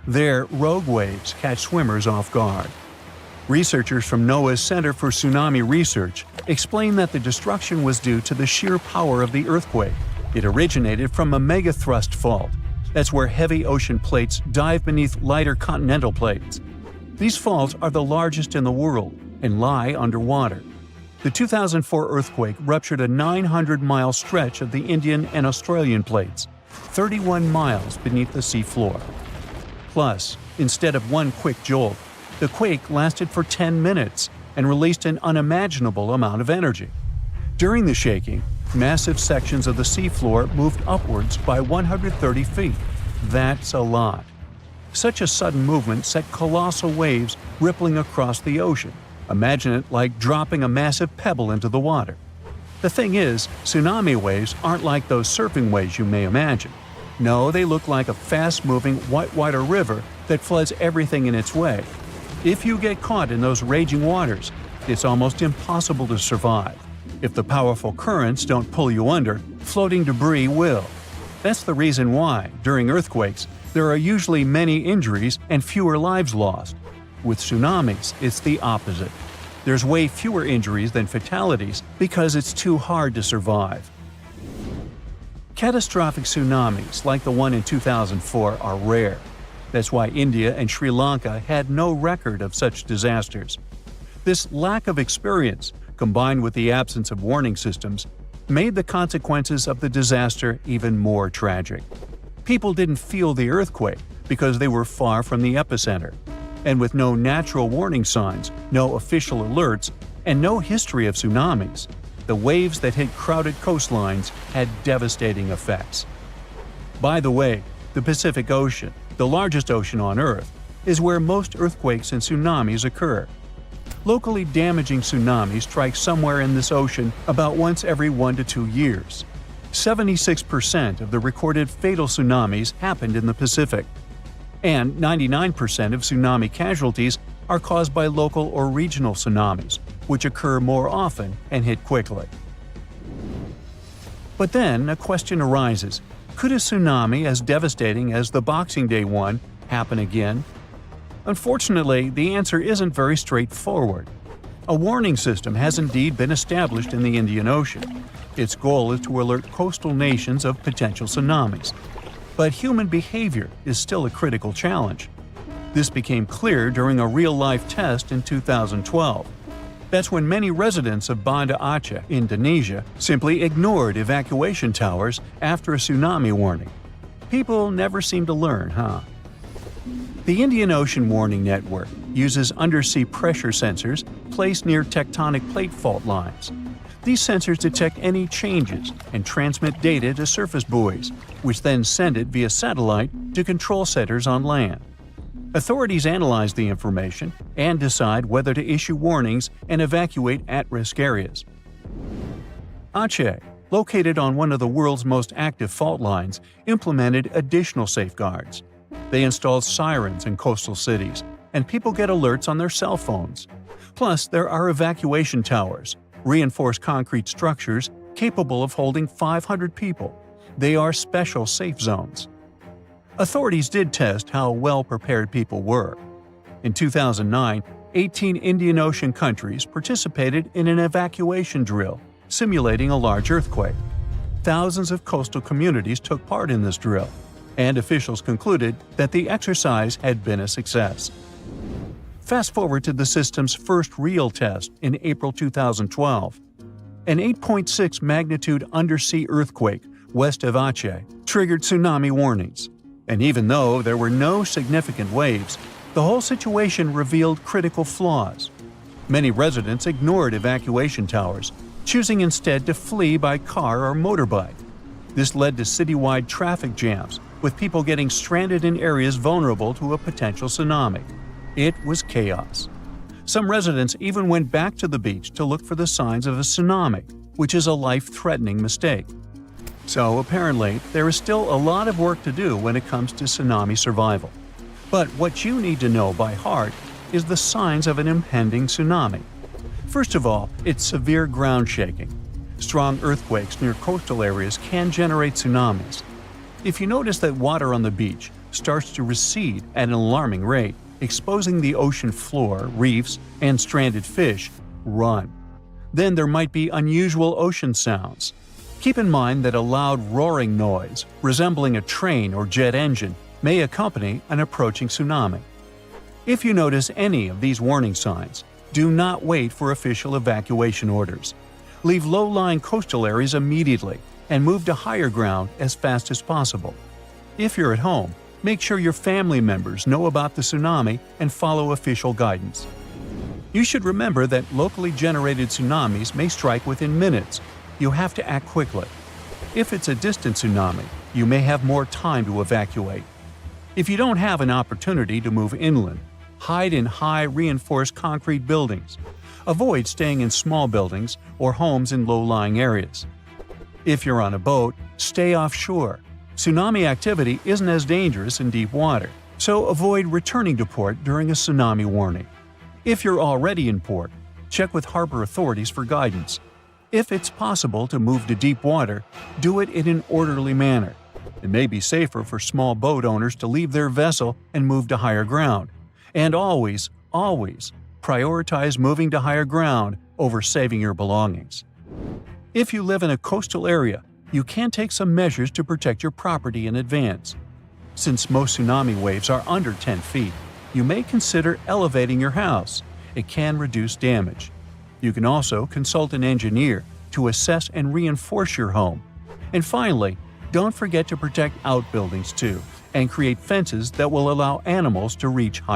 A: There, rogue waves catch swimmers off guard. Researchers from NOAA's Center for Tsunami Research explain that the destruction was due to the sheer power of the earthquake. It originated from a megathrust fault. That's where heavy ocean plates dive beneath lighter continental plates. These faults are the largest in the world and lie underwater. The 2004 earthquake ruptured a 900-mile stretch of the Indian and Australian plates, 31 miles beneath the seafloor. Plus, instead of one quick jolt, the quake lasted for 10 minutes and released an unimaginable amount of energy. During the shaking, massive sections of the seafloor moved upwards by 130 feet. That's a lot. Such a sudden movement set colossal waves rippling across the ocean. Imagine it like dropping a massive pebble into the water. The thing is, tsunami waves aren't like those surfing waves you may imagine. No, they look like a fast-moving whitewater river that floods everything in its way. If you get caught in those raging waters, it's almost impossible to survive. If the powerful currents don't pull you under, floating debris will. That's the reason why, during earthquakes, there are usually many injuries and fewer lives lost. With tsunamis, it's the opposite. There's way fewer injuries than fatalities because it's too hard to survive. Catastrophic tsunamis like the one in 2004 are rare. That's why India and Sri Lanka had no record of such disasters. This lack of experience, combined with the absence of warning systems, made the consequences of the disaster even more tragic. People didn't feel the earthquake because they were far from the epicenter. And with no natural warning signs, no official alerts, and no history of tsunamis, the waves that hit crowded coastlines had devastating effects. By the way, the Pacific Ocean, the largest ocean on Earth, is where most earthquakes and tsunamis occur. Locally damaging tsunamis strike somewhere in this ocean about once every 1 to 2 years. 76% of the recorded fatal tsunamis happened in the Pacific, and 99% of tsunami casualties are caused by local or regional tsunamis, which occur more often and hit quickly. But then a question arises: could a tsunami as devastating as the Boxing Day one happen again? Unfortunately, the answer isn't very straightforward. A warning system has indeed been established in the Indian Ocean. Its goal is to alert coastal nations of potential tsunamis. But human behavior is still a critical challenge. This became clear during a real-life test in 2012. That's when many residents of Banda Aceh, Indonesia, simply ignored evacuation towers after a tsunami warning. People never seem to learn, huh? The Indian Ocean Warning Network uses undersea pressure sensors placed near tectonic plate fault lines. These sensors detect any changes and transmit data to surface buoys, which then send it via satellite to control centers on land. Authorities analyze the information and decide whether to issue warnings and evacuate at-risk areas. Aceh, located on one of the world's most active fault lines, implemented additional safeguards. They installed sirens in coastal cities, and people get alerts on their cell phones. Plus, there are evacuation towers, reinforced concrete structures capable of holding 500 people. They are special safe zones. Authorities did test how well prepared people were. In 2009, 18 Indian Ocean countries participated in an evacuation drill, simulating a large earthquake. Thousands of coastal communities took part in this drill, and officials concluded that the exercise had been a success. Fast forward to the system's first real test in April 2012. An 8.6 magnitude undersea earthquake west of Aceh triggered tsunami warnings. And even though there were no significant waves, the whole situation revealed critical flaws. Many residents ignored evacuation towers, choosing instead to flee by car or motorbike. This led to citywide traffic jams, with people getting stranded in areas vulnerable to a potential tsunami. It was chaos. Some residents even went back to the beach to look for the signs of a tsunami, which is a life-threatening mistake. So apparently, there is still a lot of work to do when it comes to tsunami survival. But what you need to know by heart is the signs of an impending tsunami. First of all, it's severe ground shaking. Strong earthquakes near coastal areas can generate tsunamis. If you notice that water on the beach starts to recede at an alarming rate, exposing the ocean floor, reefs, and stranded fish, run. Then there might be unusual ocean sounds. Keep in mind that a loud roaring noise, resembling a train or jet engine, may accompany an approaching tsunami. If you notice any of these warning signs, do not wait for official evacuation orders. Leave low-lying coastal areas immediately and move to higher ground as fast as possible. If you're at home, make sure your family members know about the tsunami and follow official guidance. You should remember that locally generated tsunamis may strike within minutes. You have to act quickly. If it's a distant tsunami, you may have more time to evacuate. If you don't have an opportunity to move inland, hide in high reinforced concrete buildings. Avoid staying in small buildings or homes in low-lying areas. If you're on a boat, stay offshore. Tsunami activity isn't as dangerous in deep water, so avoid returning to port during a tsunami warning. If you're already in port, check with harbor authorities for guidance. If it's possible to move to deep water, do it in an orderly manner. It may be safer for small boat owners to leave their vessel and move to higher ground. And always, prioritize moving to higher ground over saving your belongings. If you live in a coastal area, you can take some measures to protect your property in advance. Since most tsunami waves are under 10 feet, you may consider elevating your house. It can reduce damage. You can also consult an engineer to assess and reinforce your home. And finally, don't forget to protect outbuildings too, and create fences that will allow animals to reach high